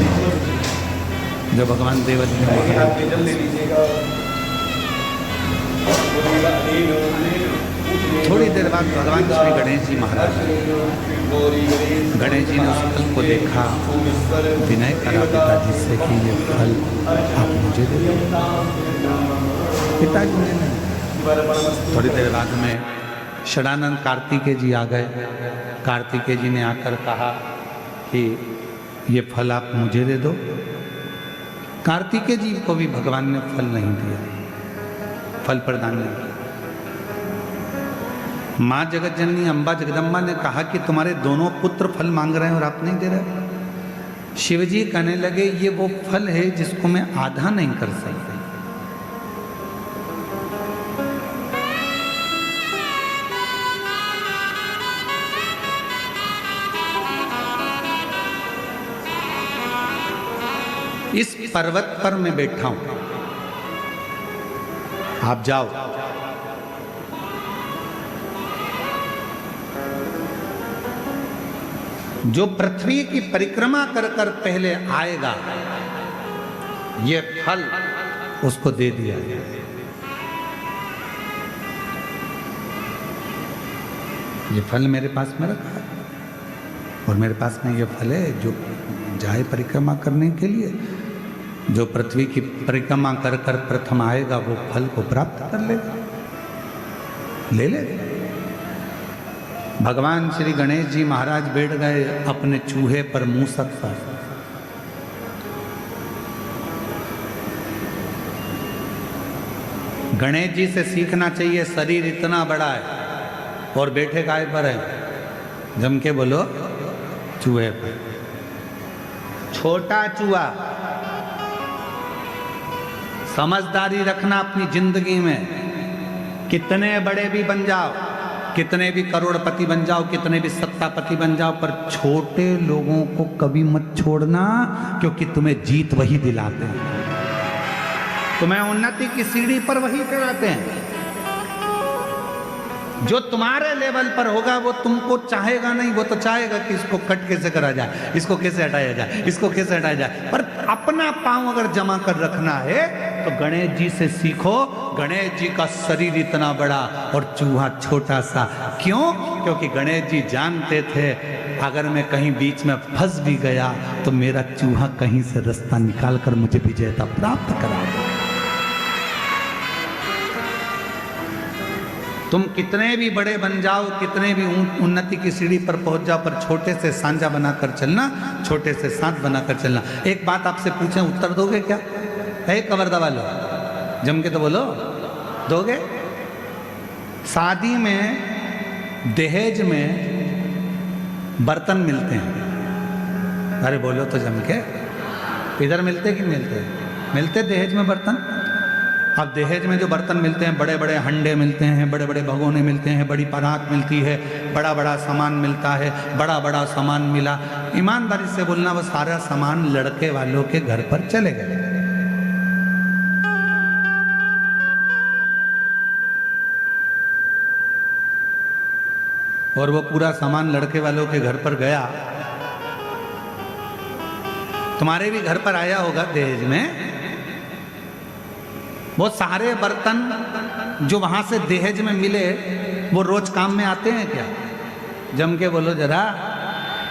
जो भगवान देवता ने। थोड़ी देर बाद भगवान श्री गणेश जी महाराज, गणेश जी ने उस फल को देखा, विनय करा पिताजी से कि ये फल आप मुझे दे दो। पिताजी ने नहीं। थोड़ी देर बाद में षडानंद कार्तिकेय जी आ गए। कार्तिकेय जी ने आकर कहा कि ये फल आप मुझे दे दो। कार्तिकेय जी को भी भगवान ने फल नहीं दिया, फल प्रदान नहीं किया। माँ जगत जननी अम्बा जगदम्बा ने कहा कि तुम्हारे दोनों पुत्र फल मांग रहे हैं और आप नहीं दे रहे। शिव जी कहने लगे ये वो फल है जिसको मैं आधा नहीं कर सकता। इस पर्वत पर मैं बैठा हूं, आप जाओ। जो पृथ्वी की परिक्रमा कर कर पहले आएगा, ये फल उसको दे दिया गया। ये फल मेरे पास में रखा है और मेरे पास में ये फल है जो जाए परिक्रमा करने के लिए। जो पृथ्वी की परिक्रमा कर कर प्रथम आएगा वो फल को प्राप्त कर लेगा, ले ले। भगवान श्री गणेश जी महाराज बैठ गए अपने चूहे पर, मूसक पर। गणेश जी से सीखना चाहिए, शरीर इतना बड़ा है और बैठे काय पर है? जम के बोलो, चूहे पर। छोटा चूहा समझदारी रखना अपनी जिंदगी में। कितने बड़े भी बन जाओ, कितने भी करोड़पति बन जाओ, कितने भी सत्तापति बन जाओ, पर छोटे लोगों को कभी मत छोड़ना, क्योंकि तुम्हें जीत वही दिलाते हैं, तुम्हें उन्नति की सीढ़ी पर वही चढ़ाते हैं। जो तुम्हारे लेवल पर होगा वो तुमको चाहेगा नहीं, वो तो चाहेगा कि इसको कट कैसे करा जाए, इसको कैसे हटाया जाए, इसको कैसे हटाया जाए। पर अपना पांव अगर जमा कर रखना है तो गणेश जी से सीखो। गणेश जी का शरीर इतना बड़ा और चूहा छोटा सा। क्यों? क्योंकि गणेश जी जानते थे अगर मैं कहीं बीच में फंस भी गया तो मेरा चूहा कहीं से रास्ता निकाल कर मुझे विजेता प्राप्त करा दे। तुम कितने भी बड़े बन जाओ, कितने भी उन्नति की सीढ़ी पर पहुंच जाओ, पर छोटे से सांझा बनाकर चलना, छोटे से साथ बनाकर चलना। एक बात आपसे पूछें, उत्तर दोगे क्या? है कवर्दा वालों, जम के तो बोलो, दोगे? शादी में दहेज में बर्तन मिलते हैं, अरे बोलो तो जम के। इधर मिलते कि मिलते? मिलते दहेज में बर्तन। अब दहेज में जो बर्तन मिलते हैं, बड़े बड़े हंडे मिलते हैं, बड़े बड़े भगोने मिलते हैं, बड़ी परात मिलती है, बड़ा बड़ा सामान मिलता है। बड़ा बड़ा सामान मिला, ईमानदारी से बोलना, वो सारा सामान लड़के वालों के घर पर चले गए। और वो पूरा सामान लड़के वालों के घर पर गया। तुम्हारे भी घर पर आया होगा दहेज में। वो सारे बर्तन जो वहां से दहेज में मिले वो रोज काम में आते हैं क्या? जम के बोलो जरा,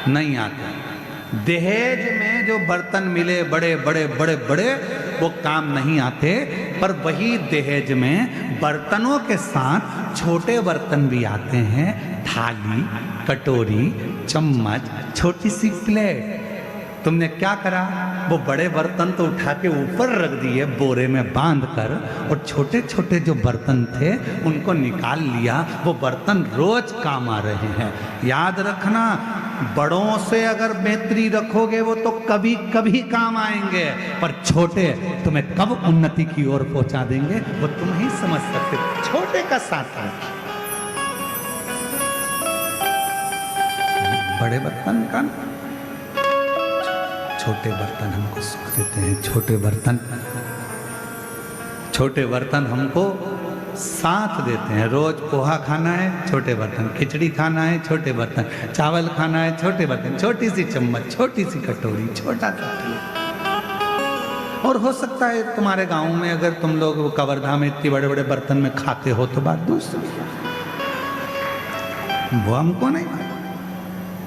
नहीं आते। दहेज में जो बर्तन मिले बड़े बड़े बड़े बड़े, वो काम नहीं आते। पर वही दहेज में बर्तनों के साथ छोटे बर्तन भी आते हैं, थाली, कटोरी, चम्मच, छोटी सी प्लेट। तुमने क्या करा? वो बड़े बर्तन तो उठा के ऊपर रख दिए बोरे में बांध कर, और छोटे छोटे जो बर्तन थे उनको निकाल लिया। वो बर्तन रोज काम आ रहे हैं। याद रखना, बड़ों से अगर मैत्री रखोगे वो तो कभी कभी काम आएंगे, पर छोटे तुम्हें कब उन्नति की ओर पहुंचा देंगे वो तुम ही समझ सकते। छोटे का साथ रखिए, बड़े बर्तन का, छोटे बर्तन हमको सुख देते हैं। छोटे बर्तन हमको साथ देते हैं। रोज पोहा खाना है, छोटे बर्तन, खिचड़ी खाना है, छोटे बर्तन, चावल खाना है, छोटे बर्तन, छोटी सी चम्मच, छोटी सी कटोरी, छोटा सा। और हो सकता है तुम्हारे गांव में अगर तुम लोग कवर्धा में इतने बड़े बड़े बर्तन में खाते हो तो बात दूसरी, वो हमको नहीं,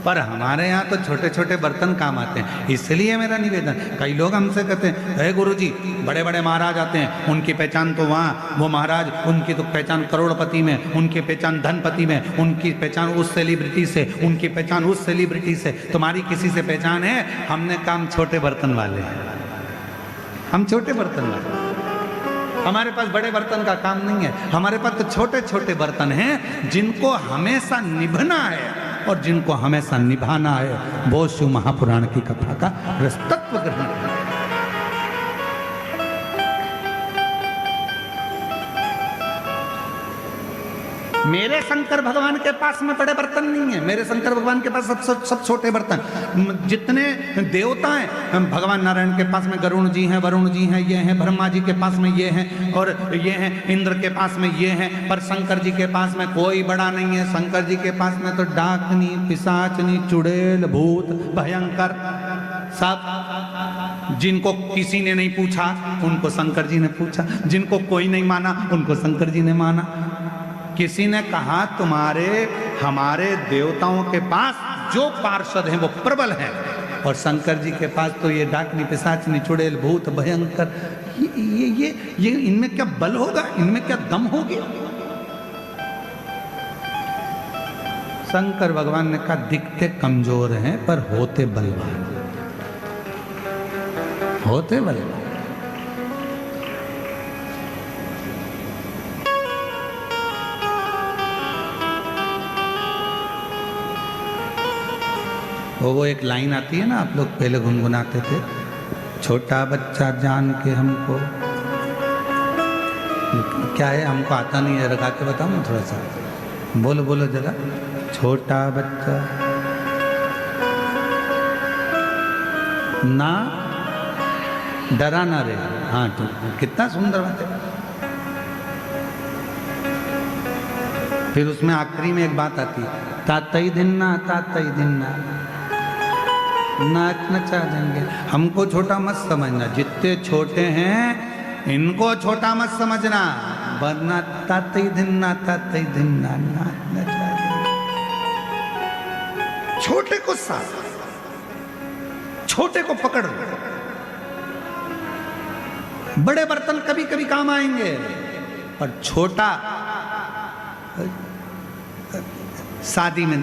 पर हमारे यहाँ तो छोटे छोटे बर्तन काम आते हैं। इसलिए मेरा निवेदन, कई लोग हमसे कहते हैं, अरे गुरुजी बड़े बड़े महाराज आते हैं, उनकी पहचान तो वहाँ, वो महाराज उनकी तो पहचान करोड़पति में, उनकी पहचान धनपति में, उनकी पहचान उस सेलिब्रिटी से, उनकी पहचान उस सेलिब्रिटी से। तुम्हारी किसी से पहचान है? हमने काम छोटे बर्तन वाले हैं, हम छोटे बर्तन वाले। हमारे पास बड़े बर्तन का काम नहीं है, हमारे पास तो छोटे छोटे बर्तन हैं जिनको हमेशा निभना है और जिनको हमेशा निभाना है। वो शिव महापुराण की कथा का रसतत्व ग्रहण करें। मेरे शंकर भगवान के पास में बड़े बर्तन नहीं है, मेरे शंकर भगवान के पास सब छोटे बर्तन। जितने देवता हैं, भगवान नारायण के पास में गरुण जी हैं, वरुण जी हैं, ये हैं, ब्रह्मा जी के पास में ये हैं, और ये हैं, इंद्र के पास में ये हैं। पर शंकर जी के पास में कोई बड़ा नहीं है। शंकर जी के पास में तो डाकनी, पिशाचनी, चुड़ैल, भूत, भयंकर सब। जिनको किसी ने नहीं पूछा उनको शंकर जी ने पूछा, जिनको कोई नहीं माना उनको शंकर जी ने माना। किसी ने कहा तुम्हारे हमारे देवताओं के पास जो पार्षद हैं वो प्रबल हैं, और शंकर जी के पास तो ये डाकनी, पिशाचनी, चुड़ैल, भूत, भयंकर, ये इनमें क्या बल होगा, इनमें क्या दम होगी? शंकर भगवान ने कहा दिखते कमजोर हैं पर होते बलवान, होते बलवान। वो एक लाइन आती है ना, आप लोग पहले गुनगुनाते थे, छोटा बच्चा जान के हमको क्या है, हमको आता नहीं है, रखा के बताओ ना थोड़ा सा। बोलो बोलो जरा। छोटा बच्चा ना डरा ना रे। हाँ तो कितना सुंदर बात है। फिर उसमें आखिरी में एक बात आती है, तातई दिन्ना नाच नचा देंगे। हमको छोटा मत समझना, जितने छोटे हैं इनको छोटा मत समझना, वरना तातई दिन्ना नाच नचा देंगे। छोटे को साथ, छोटे को पकड़ लो। बड़े बर्तन कभी कभी काम आएंगे, पर छोटा शादी में,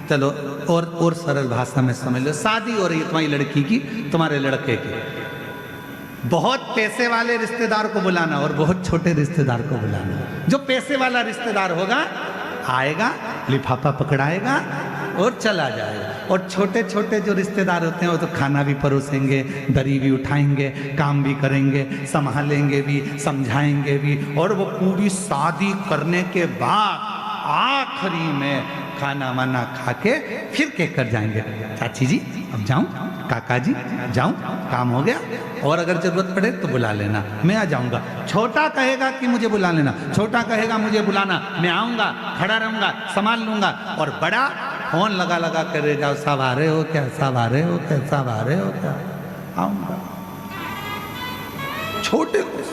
चलो और सरल भाषा में समझ लो, शादी हो रही है तुम्हारी लड़की की, तुम्हारे लड़के की, बहुत पैसे वाले रिश्तेदार को बुलाना और बहुत छोटे रिश्तेदार को बुलाना। जो पैसे वाला रिश्तेदार होगा आएगा, लिफाफा पकड़ाएगा और चला जाएगा, और छोटे छोटे जो रिश्तेदार होते हैं वो तो खाना भी परोसेंगे, दरी भी उठाएंगे, काम भी करेंगे, संभालेंगे भी, समझाएंगे भी, और वो पूरी शादी करने के बाद आखिरी में खाना वाना खा के फिर केक कर जाएंगे। चाची जी अब जाऊं, काका जी जाऊं, काम हो गया, और अगर जरूरत पड़े तो बुला लेना, मैं आ जाऊंगा। छोटा कहेगा कि मुझे बुला लेना, छोटा कहेगा मुझे बुलाना, मैं आऊंगा, खड़ा रहूंगा, संभाल लूंगा, और बड़ा फोन लगा लगा कर जाओ, सब आ रहे हो क्या, सब आ रहे हो क्या, सब आ रहे हो क्या, आऊंगा। छोटे को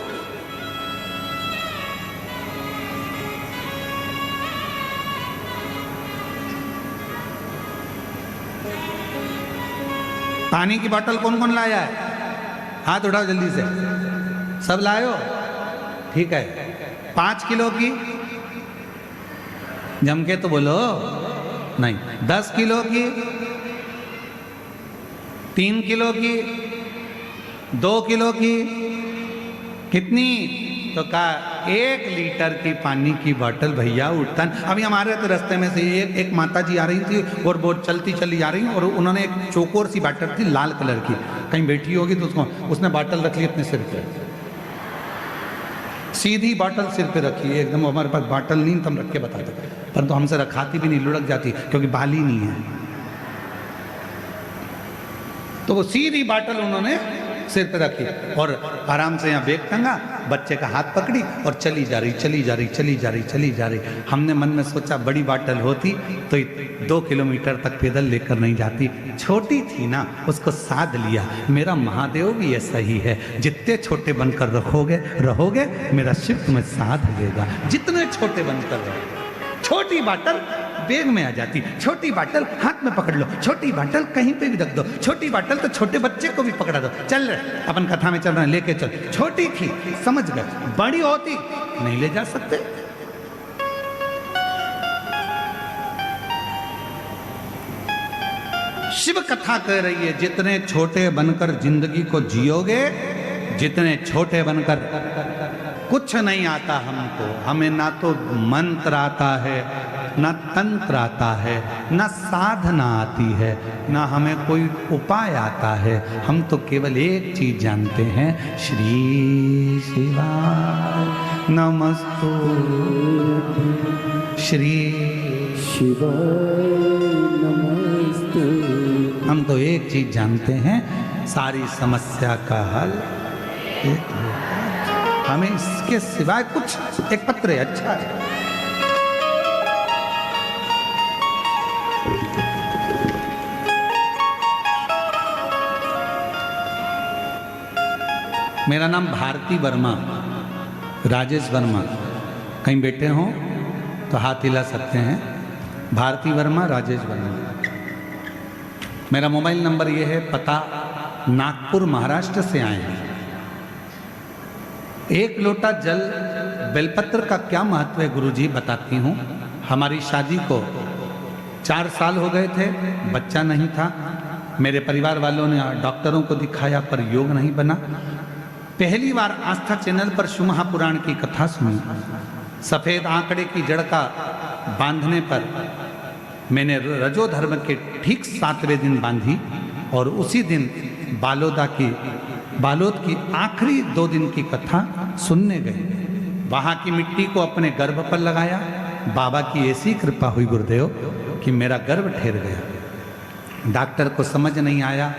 पानी की बोतल कौन कौन लाया है? हाथ उठाओ जल्दी से। सब लायो? ठीक है। 5 किलो की जम के तो बोलो। नहीं, 10 किलो की, 3 किलो की, 2 किलो की, कितनी? तो कहा 1 लीटर की पानी की बोतल भैया उठता। अभी हमारे तो रास्ते में से एक माता जी आ रही थी और वो चलती चली आ रही, और उन्होंने एक चौकोर सी बोतल थी लाल कलर की, कहीं बैठी होगी तो उसने बोतल रख ली अपने सिर पे, सीधी बोतल सिर पे रखी है एकदम। हमारे पास बोतल नहीं, तुम रख के बताते, परंतु हमसे रखाती भी नहीं, लुढ़क जाती क्योंकि बाल ही नहीं है। तो वो सीधी बोतल उन्होंने सिर पे रखी और आराम से यहाँ बैग टंगा, बच्चे का हाथ पकड़ी और चली जा रही। हमने मन में सोचा बड़ी बोतल होती तो 2 किलोमीटर तक पैदल लेकर नहीं जाती, छोटी थी ना, उसको साध लिया। मेरा महादेव भी ऐसा ही है, जितने छोटे बनकर रहोगे मेरा शिव तुम्हें साध लेगा। जितने छोटे बनकर रहोगे, छोटी बोतल बैग में आ जाती, छोटी बोतल हाथ में पकड़ लो, छोटी बोतल कहीं पे भी रख दो, छोटी बोतल तो छोटे बच्चे को भी पकड़ा दो। चल रहे अपन कथा में चल रहे हैं, लेके चल। छोटी थी समझ गए, बड़ी होती नहीं ले जा सकते। शिव कथा कह रही है, जितने छोटे बनकर जिंदगी को जियोगे, जितने छोटे बनकर, कुछ नहीं आता हमको, हमें ना तो मंत्र आता है, ना तंत्र आता है, ना साधना आती है, ना हमें कोई उपाय आता है। हम तो केवल एक चीज जानते हैं, श्री शिवाय नमस्तु, श्री शिवाय नमस्तु। हम तो एक चीज जानते हैं, सारी समस्या का हल एक है। हमें इसके सिवाय कुछ, एक पत्र है, अच्छा है। मेरा नाम भारती वर्मा, राजेश वर्मा। कहीं बैठे हो तो हाथ हिला सकते हैं। भारती वर्मा, राजेश वर्मा। मेरा मोबाइल नंबर ये है, पता नागपुर महाराष्ट्र से आए हैं। 1 लोटा जल, बेलपत्र का क्या महत्व है गुरुजी, बताती हूँ। हमारी शादी को 4 साल हो गए थे, बच्चा नहीं था। मेरे परिवार वालों ने डॉक्टरों को दिखाया पर योग नहीं बना। पहली बार आस्था चैनल पर शिव महापुराण की कथा सुनी। सफेद आंकड़े की जड़ का बांधने पर मैंने रजो धर्म के ठीक 7वें दिन बांधी, और उसी दिन बालोद की आखिरी 2 दिन की कथा सुनने गए। वहां की मिट्टी को अपने गर्भ पर लगाया। बाबा की ऐसी कृपा हुई गुरुदेव कि मेरा गर्भ ठहर गया। डॉक्टर को समझ नहीं आया,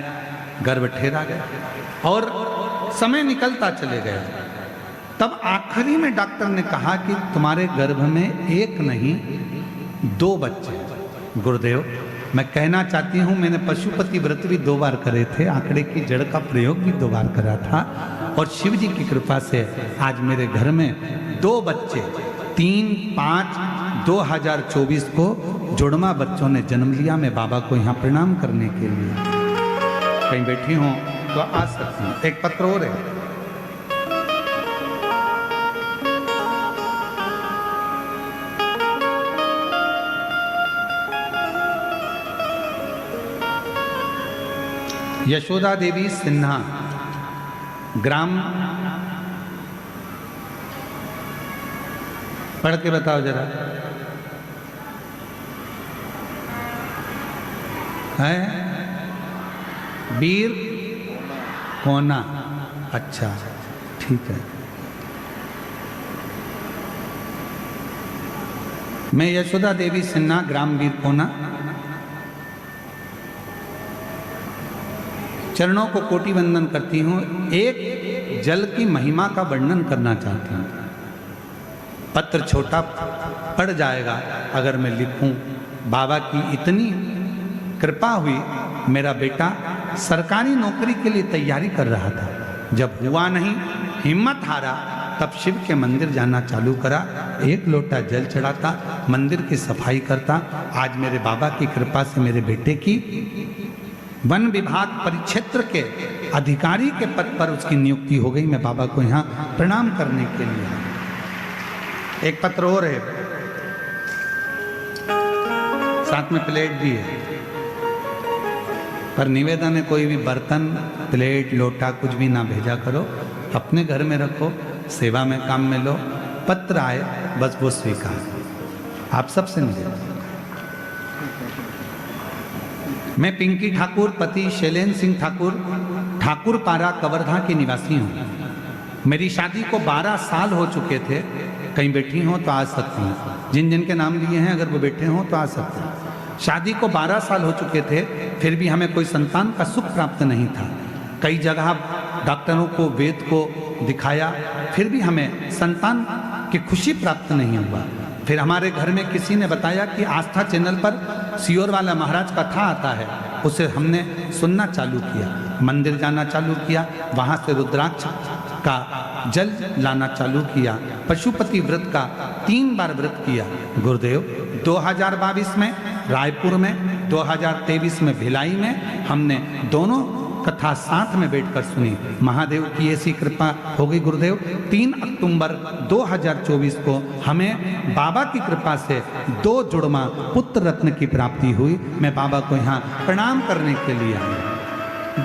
गर्भ ठहरा गया और समय निकलता चले गया। तब आखिरी में डॉक्टर ने कहा कि तुम्हारे गर्भ में एक नहीं 2 बच्चे। गुरुदेव, मैं कहना चाहती हूँ, मैंने पशुपति व्रत भी 2 बार करे थे, आंकड़े की जड़ का प्रयोग भी 2 बार करा था और शिव जी की कृपा से आज मेरे घर में 2 बच्चे 3/5/2024 को जुड़वा बच्चों ने जन्म लिया। मैं बाबा को यहाँ प्रणाम करने के लिए कहीं बैठी हूँ तो आ सकती हूँ। एक पत्र और है। यशोदा देवी सिन्हा, ग्राम, पढ़ के बताओ जरा, है बीर कोना। अच्छा, ठीक है। मैं यशोदा देवी सिन्हा, ग्राम बीर कोना, चरणों को कोटि वंदन करती हूँ। एक जल की महिमा का वर्णन करना चाहती हूँ। पत्र छोटा पड़ जाएगा अगर मैं लिखूं। बाबा की इतनी कृपा हुई, मेरा बेटा सरकारी नौकरी के लिए तैयारी कर रहा था। जब हुआ नहीं, हिम्मत हारा, तब शिव के मंदिर जाना चालू करा। 1 लोटा जल चढ़ाता, मंदिर की सफाई करता। आज मेरे बाबा की कृपा से मेरे बेटे की वन विभाग परिक्षेत्र के अधिकारी के पद पर उसकी नियुक्ति हो गई। मैं बाबा को यहाँ प्रणाम करने के लिए। एक पत्र और है, साथ में प्लेट भी है, पर निवेदन है कोई भी बर्तन, प्लेट, लोटा कुछ भी ना भेजा करो, अपने घर में रखो, सेवा में काम में लो। पत्र आए बस वो स्वीकार। आप सबसे निवेदन। मैं पिंकी ठाकुर, पति शैलेंद्र सिंह ठाकुर, ठाकुर पारा, कवर्धा की निवासी हूँ। मेरी शादी को 12 साल हो चुके थे। कहीं बैठी हो तो आ सकती हैं, जिन जिन के नाम लिए हैं अगर वो बैठे हों तो आ सकते हैं। शादी को 12 साल हो चुके थे, फिर भी हमें कोई संतान का सुख प्राप्त नहीं था। कई जगह डॉक्टरों को, वेद को दिखाया, फिर भी हमें संतान की खुशी प्राप्त नहीं हुआ। फिर हमारे घर में किसी ने बताया कि आस्था चैनल पर सियोर वाला महाराज कथा आता है, उसे हमने सुनना चालू किया, मंदिर जाना चालू किया, वहाँ से रुद्राक्ष का जल लाना चालू किया, पशुपति व्रत का 3 बार व्रत किया। गुरुदेव 2022 में रायपुर में, 2023 में भिलाई में हमने दोनों कथा साथ में बैठकर सुनी। महादेव की ऐसी कृपा हो गई गुरुदेव। 3 अक्टूबर 2024 को हमें बाबा की कृपा से 2 जुड़वा पुत्र रत्न की प्राप्ति हुई। मैं बाबा को यहाँ प्रणाम करने के लिए आया।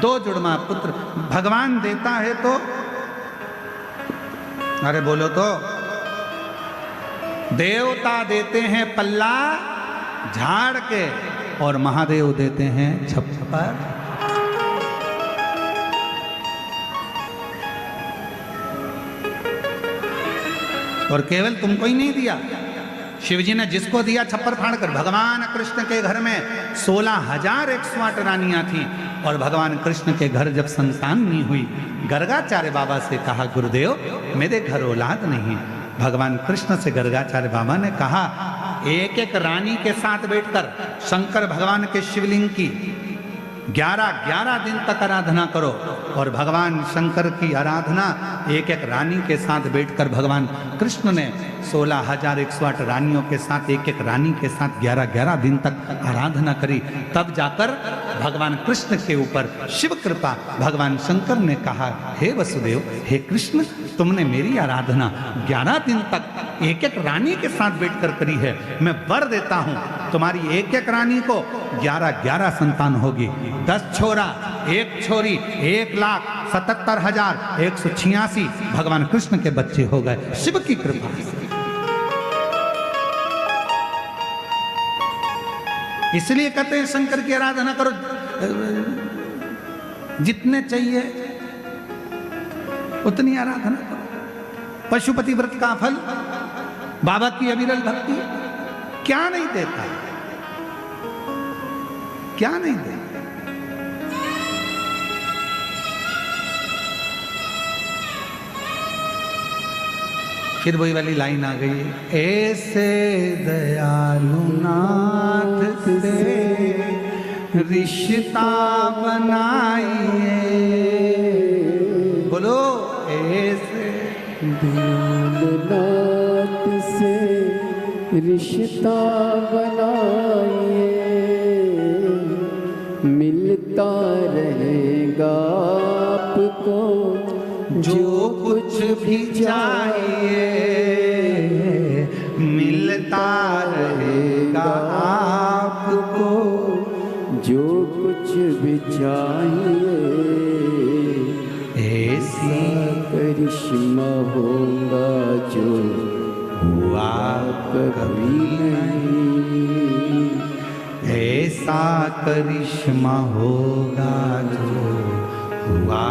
2 जुड़वा पुत्र भगवान देता है तो, अरे बोलो तो, देवता देते हैं पल्ला झाड़ के और महादेव देते हैं छप्पर। और केवल तुमको ही नहीं दिया, शिवजी ने जिसको दिया छप्पर फाड़ कर। भगवान कृष्ण के घर में 16,108 रानियां थी और भगवान कृष्ण के घर जब संतान नहीं हुई, गर्गाचार्य बाबा से कहा, गुरुदेव मेरे घर औलाद नहीं। भगवान कृष्ण से गर्गाचार्य बाबा ने कहा, एक एक रानी के साथ बैठकर शंकर भगवान के शिवलिंग की 11 दिन तक आराधना करो। और भगवान शंकर की आराधना एक एक रानी के साथ बैठकर भगवान कृष्ण ने 16,108 रानियों के साथ, एक एक रानी के साथ 11 दिन तक आराधना करी। तब जाकर भगवान कृष्ण के ऊपर शिव कृपा, भगवान शंकर ने कहा, हे वसुदेव, हे कृष्ण, तुमने मेरी आराधना 11 दिन तक एक एक रानी के साथ बैठकर करी है। मैं वर देता हूं, तुम्हारी एक एक रानी को 11 संतान होगी। 10 छोरा, 1 छोरी, 1,77,186 भगवान कृष्ण के बच्चे हो गए शिव की कृपा से। इसलिए कहते हैं शंकर की आराधना करो, जितने चाहिए उतनी आराधना करो। पशुपति व्रत का फल, बाबा की अविरल भक्ति क्या नहीं देता, क्या नहीं देता। फिर वही वाली लाइन आ गई, ऐसे दयालु नाथ से रिश्ता बनाइए, बोलो ऐसे दयालुनाथ से रिश्ता बनाइए, मिलता रहेगा आपको जो कुछ भी चाहिए, मिलता रहेगा आपको जो कुछ भी चाहिए, ऐसी करिश्मा होगा जो हुआ कभी नहीं, ऐसा करिश्मा होगा जो हुआ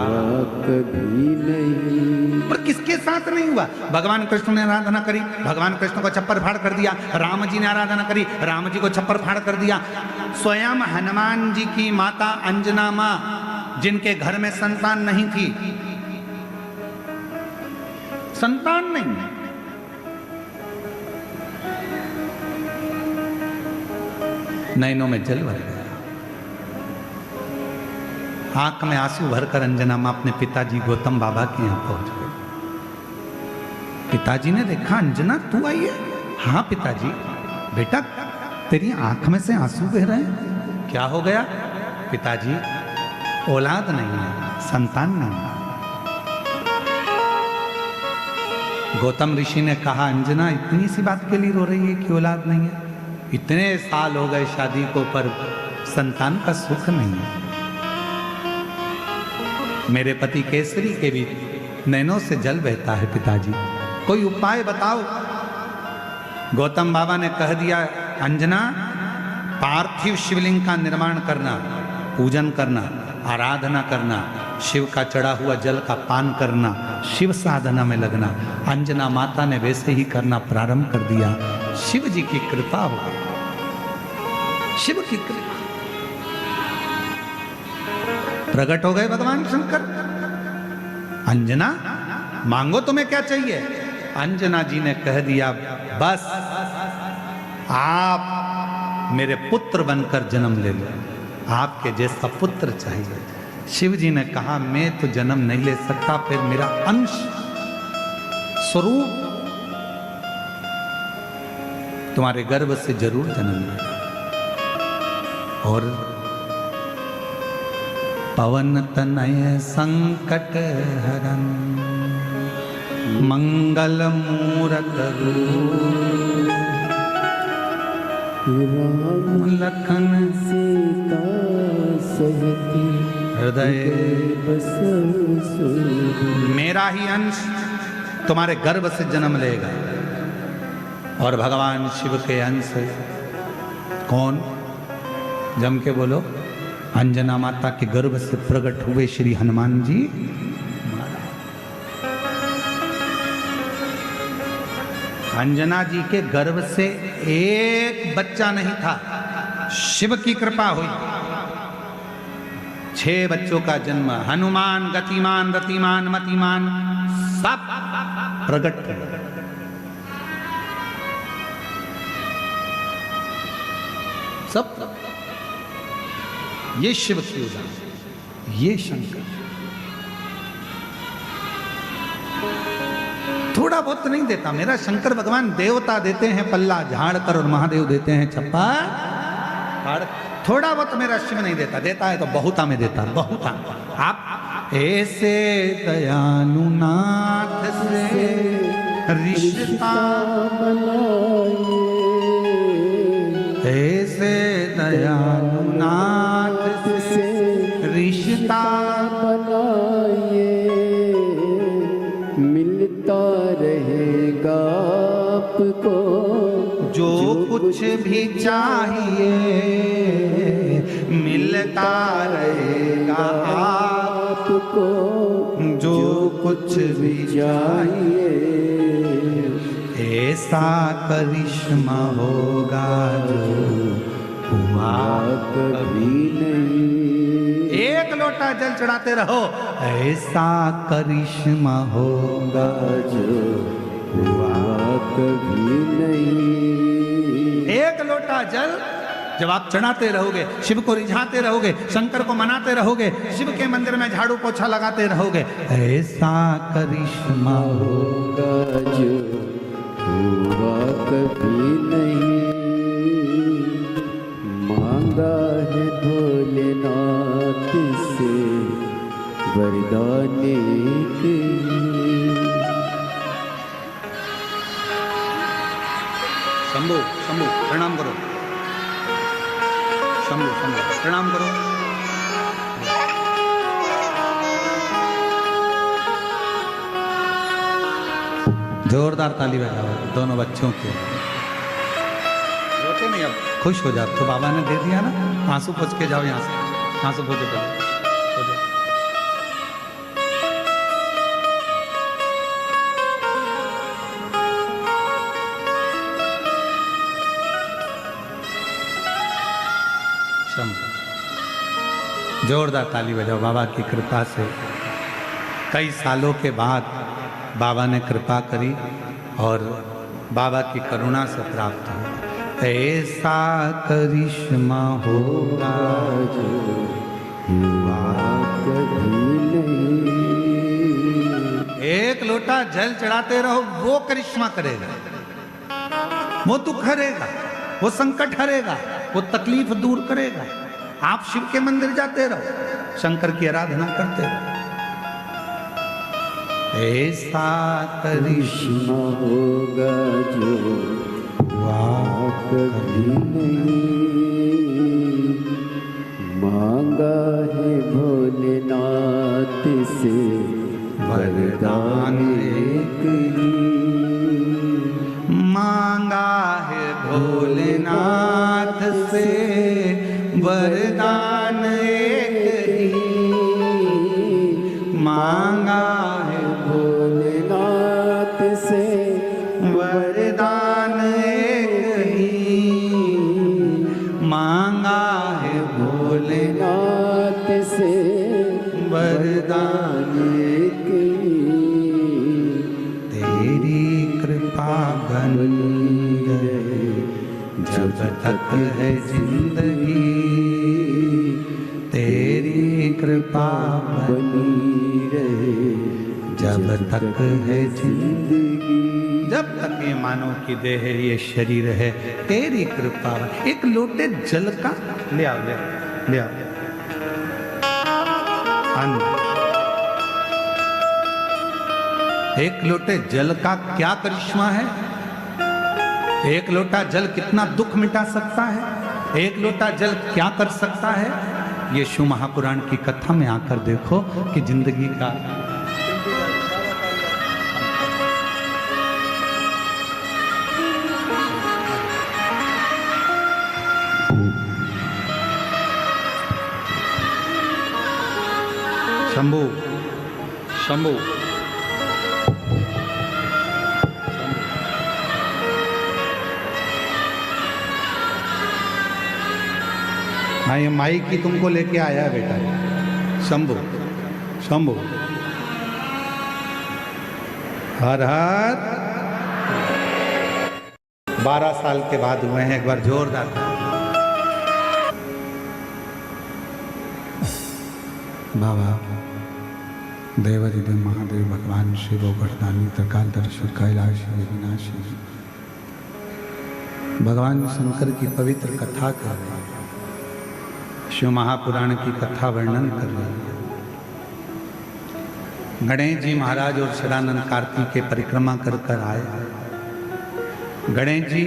कभी नहीं। पर किसके साथ नहीं हुआ? भगवान कृष्ण ने आराधना करी, भगवान कृष्ण को छप्पर फाड़ कर दिया। राम जी ने आराधना करी, राम जी को छप्पर फाड़ कर दिया। स्वयं हनुमान जी की माता अंजना मां, जिनके घर में संतान नहीं थी, संतान नहीं, नैनों में जल भर गया, आंख में आंसू भरकर अंजना मां अपने पिताजी गौतम बाबा के यहां पहुंच गए। पिताजी ने देखा, अंजना तू आई है? हाँ पिताजी। बेटा तेरी आंख में से आंसू बह रहे हैं, क्या हो गया? पिताजी औलाद नहीं है, संतान नहीं है। गौतम ऋषि ने कहा, अंजना इतनी सी बात के लिए रो रही है कि औलाद नहीं है? इतने साल हो गए शादी को, पर संतान का सुख नहीं है। मेरे पति केसरी के भी नैनों से जल बहता है पिताजी, कोई उपाय बताओ। गौतम बाबा ने कह दिया, अंजना पार्थिव शिवलिंग का निर्माण करना, पूजन करना, आराधना करना, शिव का चढ़ा हुआ जल का पान करना, शिव साधना में लगना। अंजना माता ने वैसे ही करना प्रारंभ कर दिया। शिव जी की कृपा हो गई, शिव की कृपा, प्रकट हो गए भगवान शंकर। अंजना मांगो तुम्हें क्या चाहिए? अंजना जी ने कह दिया, बस आप मेरे पुत्र बनकर जन्म ले लो, आपके जैसा पुत्र चाहिए। शिव जी ने कहा, मैं तो जन्म नहीं ले सकता, फिर मेरा अंश स्वरूप तुम्हारे गर्भ से जरूर जन्म लेगा। और पवन तनय संकट हरन मंगल मूरत रूप, राम लखन सीता सहित हृदय बसु सुध। मेरा ही अंश तुम्हारे गर्भ से जन्म लेगा। और भगवान शिव के अंश कौन? जम के बोलो। अंजना माता के गर्भ से प्रकट हुए श्री हनुमान जी। अंजना जी के गर्भ से एक बच्चा नहीं था, शिव की कृपा हुई 6 बच्चों का जन्म। हनुमान, गतिमान, रतिमान, मतिमान सब प्रकट हुए। सब ये शिव की उदाहरण, ये शंकर। थोड़ा बहुत नहीं देता मेरा शंकर भगवान। देवता देते हैं पल्ला झाड़ कर और महादेव देते हैं छप्पा फाड़। थोड़ा बहुत मेरा शिव नहीं देता, देता है तो बहुता में देता, बहुता। आप ऐसे दयालु नाथ से रिश्ता बनाइए, ऐसे दयालु नाथ से रिश्ता बनाइए, मिलता रहेगा आपको जो कुछ भी चाहिए, मिलता रहेगा आपको जो कुछ भी चाहिए ऐसा करिश्मा होगा जो हुआ कभी नहीं। एक लोटा जल चढ़ाते रहो, ऐसा करिश्मा होगा जो हुआ कभी नहीं। एक लोटा जल जब आप चढ़ाते रहोगे, शिव को रिझाते रहोगे, शंकर को मनाते रहोगे, शिव के मंदिर में झाड़ू पोछा लगाते रहोगे, ऐसा करिश्मा होगा जो हुआ कभी नहीं। मांगा है भोलेनाथ से वरदान एक ही। शंभू शंभू प्रणाम करो, शंभू शंभू प्रणाम करो। जोरदार ताली बजाओ दोनों बच्चों के। रोते नहीं, अब खुश हो जाओ। तो बाबा ने दे दिया ना, आंसू पोंछ के जाओ यहाँ से, आंसू पोंछो पहले। जोरदार ताली बजाओ। बाबा की कृपा से कई सालों के बाद बाबा ने कृपा करी और बाबा की करुणा से प्राप्त हो। ऐसा करिश्मा होगा जो हुआ कभी नहीं। एक लोटा जल चढ़ाते रहो, वो करिश्मा करेगा, वो दुख हरेगा, वो संकट हरेगा, वो तकलीफ दूर करेगा। आप शिव के मंदिर जाते रहो, शंकर की आराधना करते रहो। ऐसा करिश्मा होगा जो हुआ कभी नहीं। मांगा है भोलेनाथ से वरदान एक ही। मांगा है भोलेनाथ से वरदान एक ही। मांगा है भोलेनाथ से वरदान एक ही। मांगा है भोलेनाथ से वरदान एक ही। तेरी कृपा बनी रहे जब तक है जिंदगी। तेरी कृपा बनी रहे जब तक है जिंदगी। जब तक ये मानव की देह है, ये शरीर है, तेरी कृपा। एक लोटे जल का ले आओ, ले आओ। एक लोटे जल का क्या करिश्मा है। एक लोटा जल कितना दुख मिटा सकता है। एक लोटा जल क्या कर सकता है। ये शिव महापुराण की कथा में आकर देखो कि जिंदगी का शंभू शंभू हाँ, ये माई की तुमको लेके आया है बेटा, शंभू शंभू। हर हर 12 साल के बाद हुए हैं, एक बार जोरदार। बाबा देवादिदेव महादेव भगवान शिव वरदानी त्रिकालदर्शी कैलाशी विनाशी भगवान शंकर की पवित्र कथा कर रहे हैं। शिव महापुराण की कथा वर्णन कर रहे हैं। गणेश जी महाराज और सदानंद कार्तिक के परिक्रमा कर कर आए। गणेश जी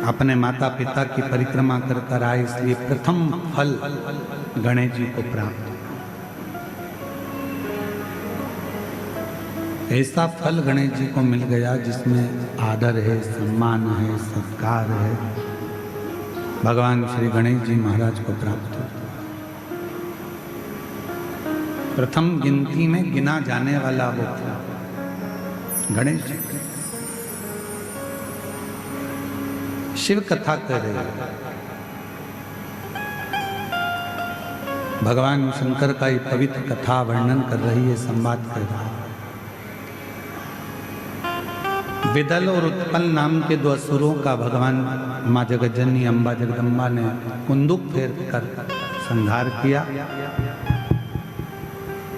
अपने माता पिता की परिक्रमा कर कर आए, इसलिए प्रथम फल गणेश जी को प्राप्त। ऐसा फल गणेश जी को मिल गया जिसमें आदर है, सम्मान है, सत्कार है, भगवान श्री गणेश जी महाराज को प्राप्त हो। प्रथम गिनती में गिना जाने वाला वो गणेश जी। शिव कथा कर रहे हैं, भगवान शंकर का ये पवित्र कथा वर्णन कर रही है, संवाद कर रहा है। विदल और उत्पल नाम के दो असुरों का भगवान माँ जगज्जननी अम्बा जगदम्बा ने कुंदुक फेर कर संहार किया।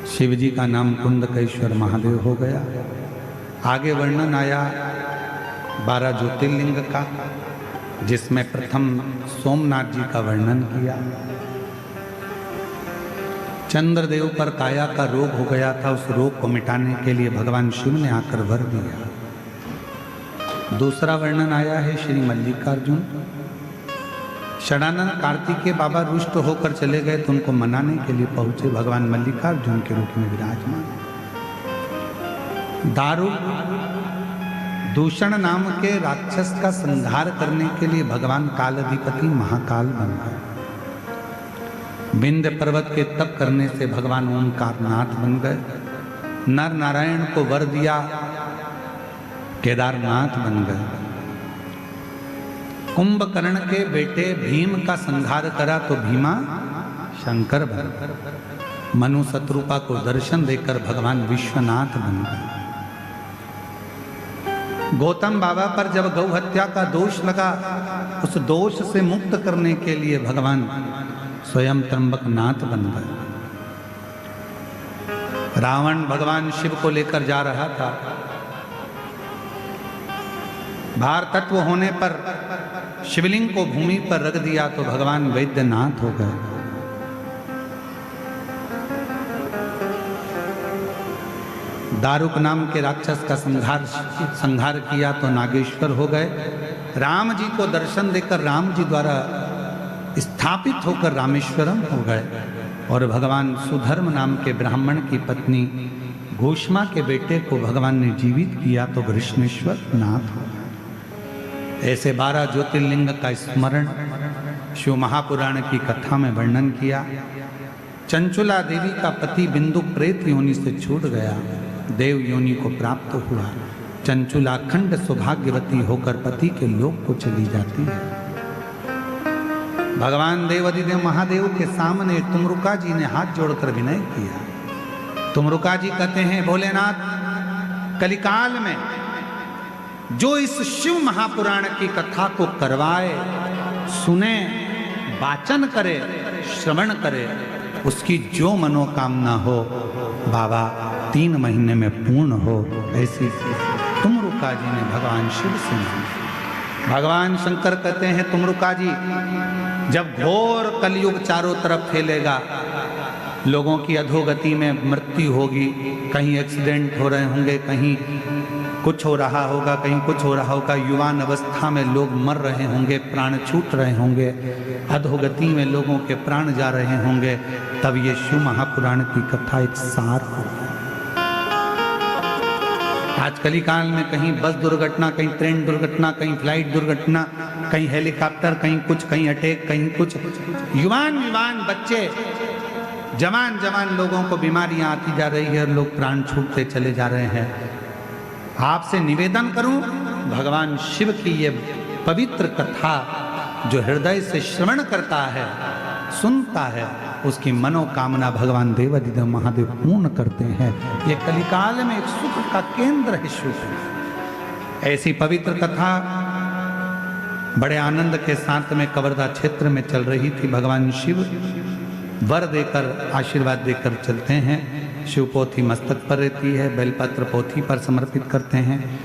शिव जी का नाम कुंदकेश्वर महादेव हो गया। आगे वर्णन आया 12 ज्योतिर्लिंग का, जिसमें प्रथम सोमनाथ जी का वर्णन किया। चंद्रदेव पर काया का रोग हो गया था, उस रोग को मिटाने के लिए भगवान शिव ने आकर वर दिया। दूसरा वर्णन आया है श्री मल्लिकार्जुन। षडानंद कार्तिकेय बाबा रुष्ट होकर चले गए तो उनको मनाने के लिए पहुंचे, भगवान मल्लिकार्जुन के रूप में विराजमान। दारू दूषण नाम के राक्षस का संहार करने के लिए भगवान कालाधिपति महाकाल बन गए। विंध्य पर्वत के तप करने से भगवान ओंकारनाथ बन गए। नर नारायण को वर दिया, केदारनाथ बन गए। कुंभकर्ण के बेटे भीम का संहार करा तो भीमा शंकर बन गए। मनु शत्रुपा को दर्शन देकर भगवान विश्वनाथ बन गए। गौतम बाबा पर जब गौ हत्या का दोष लगा, उस दोष से मुक्त करने के लिए भगवान स्वयं त्र्यंबकनाथ बन गए। रावण भगवान शिव को लेकर जा रहा था, भार तत्व होने पर शिवलिंग को भूमि पर रख दिया तो भगवान वैद्यनाथ हो गए। दारुक नाम के राक्षस का संहार किया तो नागेश्वर हो गए। राम जी को दर्शन देकर राम जी द्वारा स्थापित होकर रामेश्वरम हो गए। और भगवान सुधर्म नाम के ब्राह्मण की पत्नी घोषमा के बेटे को भगवान ने जीवित किया तो कृष्णेश्वर नाथ हो गए। ऐसे 12 ज्योतिर्लिंग का स्मरण शिव महापुराण की कथा में वर्णन किया। चंचुला देवी का पति बिंदु प्रेत योनि से छूट गया, देव योनि को प्राप्त हुआ। चंचुला अखंड सौभाग्यवती होकर पति के लोक को चली जाती है। भगवान देवाधिदेव महादेव के सामने तुमरुका जी ने हाथ जोड़कर विनय किया। तुमरुका जी कहते हैं, भोलेनाथ, कलिकाल में जो इस शिव महापुराण की कथा को करवाए, सुने, वाचन करे, श्रवण करे, उसकी जो मनोकामना हो बाबा 3 महीने में पूर्ण हो, ऐसी तुमरुका जी ने भगवान शिव से मांगी। भगवान शंकर कहते हैं, तुमरुका जी, जब घोर कलयुग चारों तरफ फैलेगा, लोगों की अधोगति में मृत्यु होगी, कहीं एक्सीडेंट हो रहे होंगे, कहीं कुछ हो रहा होगा, कहीं कुछ हो रहा होगा, युवान अवस्था में लोग मर रहे होंगे, प्राण छूट रहे होंगे, अधोगति में लोगों के प्राण जा रहे होंगे, तब ये शिव महापुराण की कथा एक सार होगी। आज कलिकाल में कहीं बस दुर्घटना, कहीं ट्रेन दुर्घटना, कहीं फ्लाइट दुर्घटना, कहीं हेलीकॉप्टर, कहीं कुछ, कहीं अटैक, कहीं कुछ, युवान बच्चे, जवान लोगों को बीमारियां आती जा रही है और लोग प्राण छूटते चले जा रहे हैं। आपसे निवेदन करूं, भगवान शिव की ये पवित्र कथा जो हृदय से श्रवण करता है, सुनता है, उसकी मनोकामना भगवान देवाधिदेव महादेव पूर्ण करते हैं। ये कलिकाल में एक सुख का केंद्र है शिव। ऐसी पवित्र कथा बड़े आनंद के साथ में कवर्धा क्षेत्र में चल रही थी। भगवान शिव वर देकर, आशीर्वाद देकर चलते हैं। शिव पोथी मस्तक पर रहती है, बेलपत्र पोथी पर समर्पित करते हैं।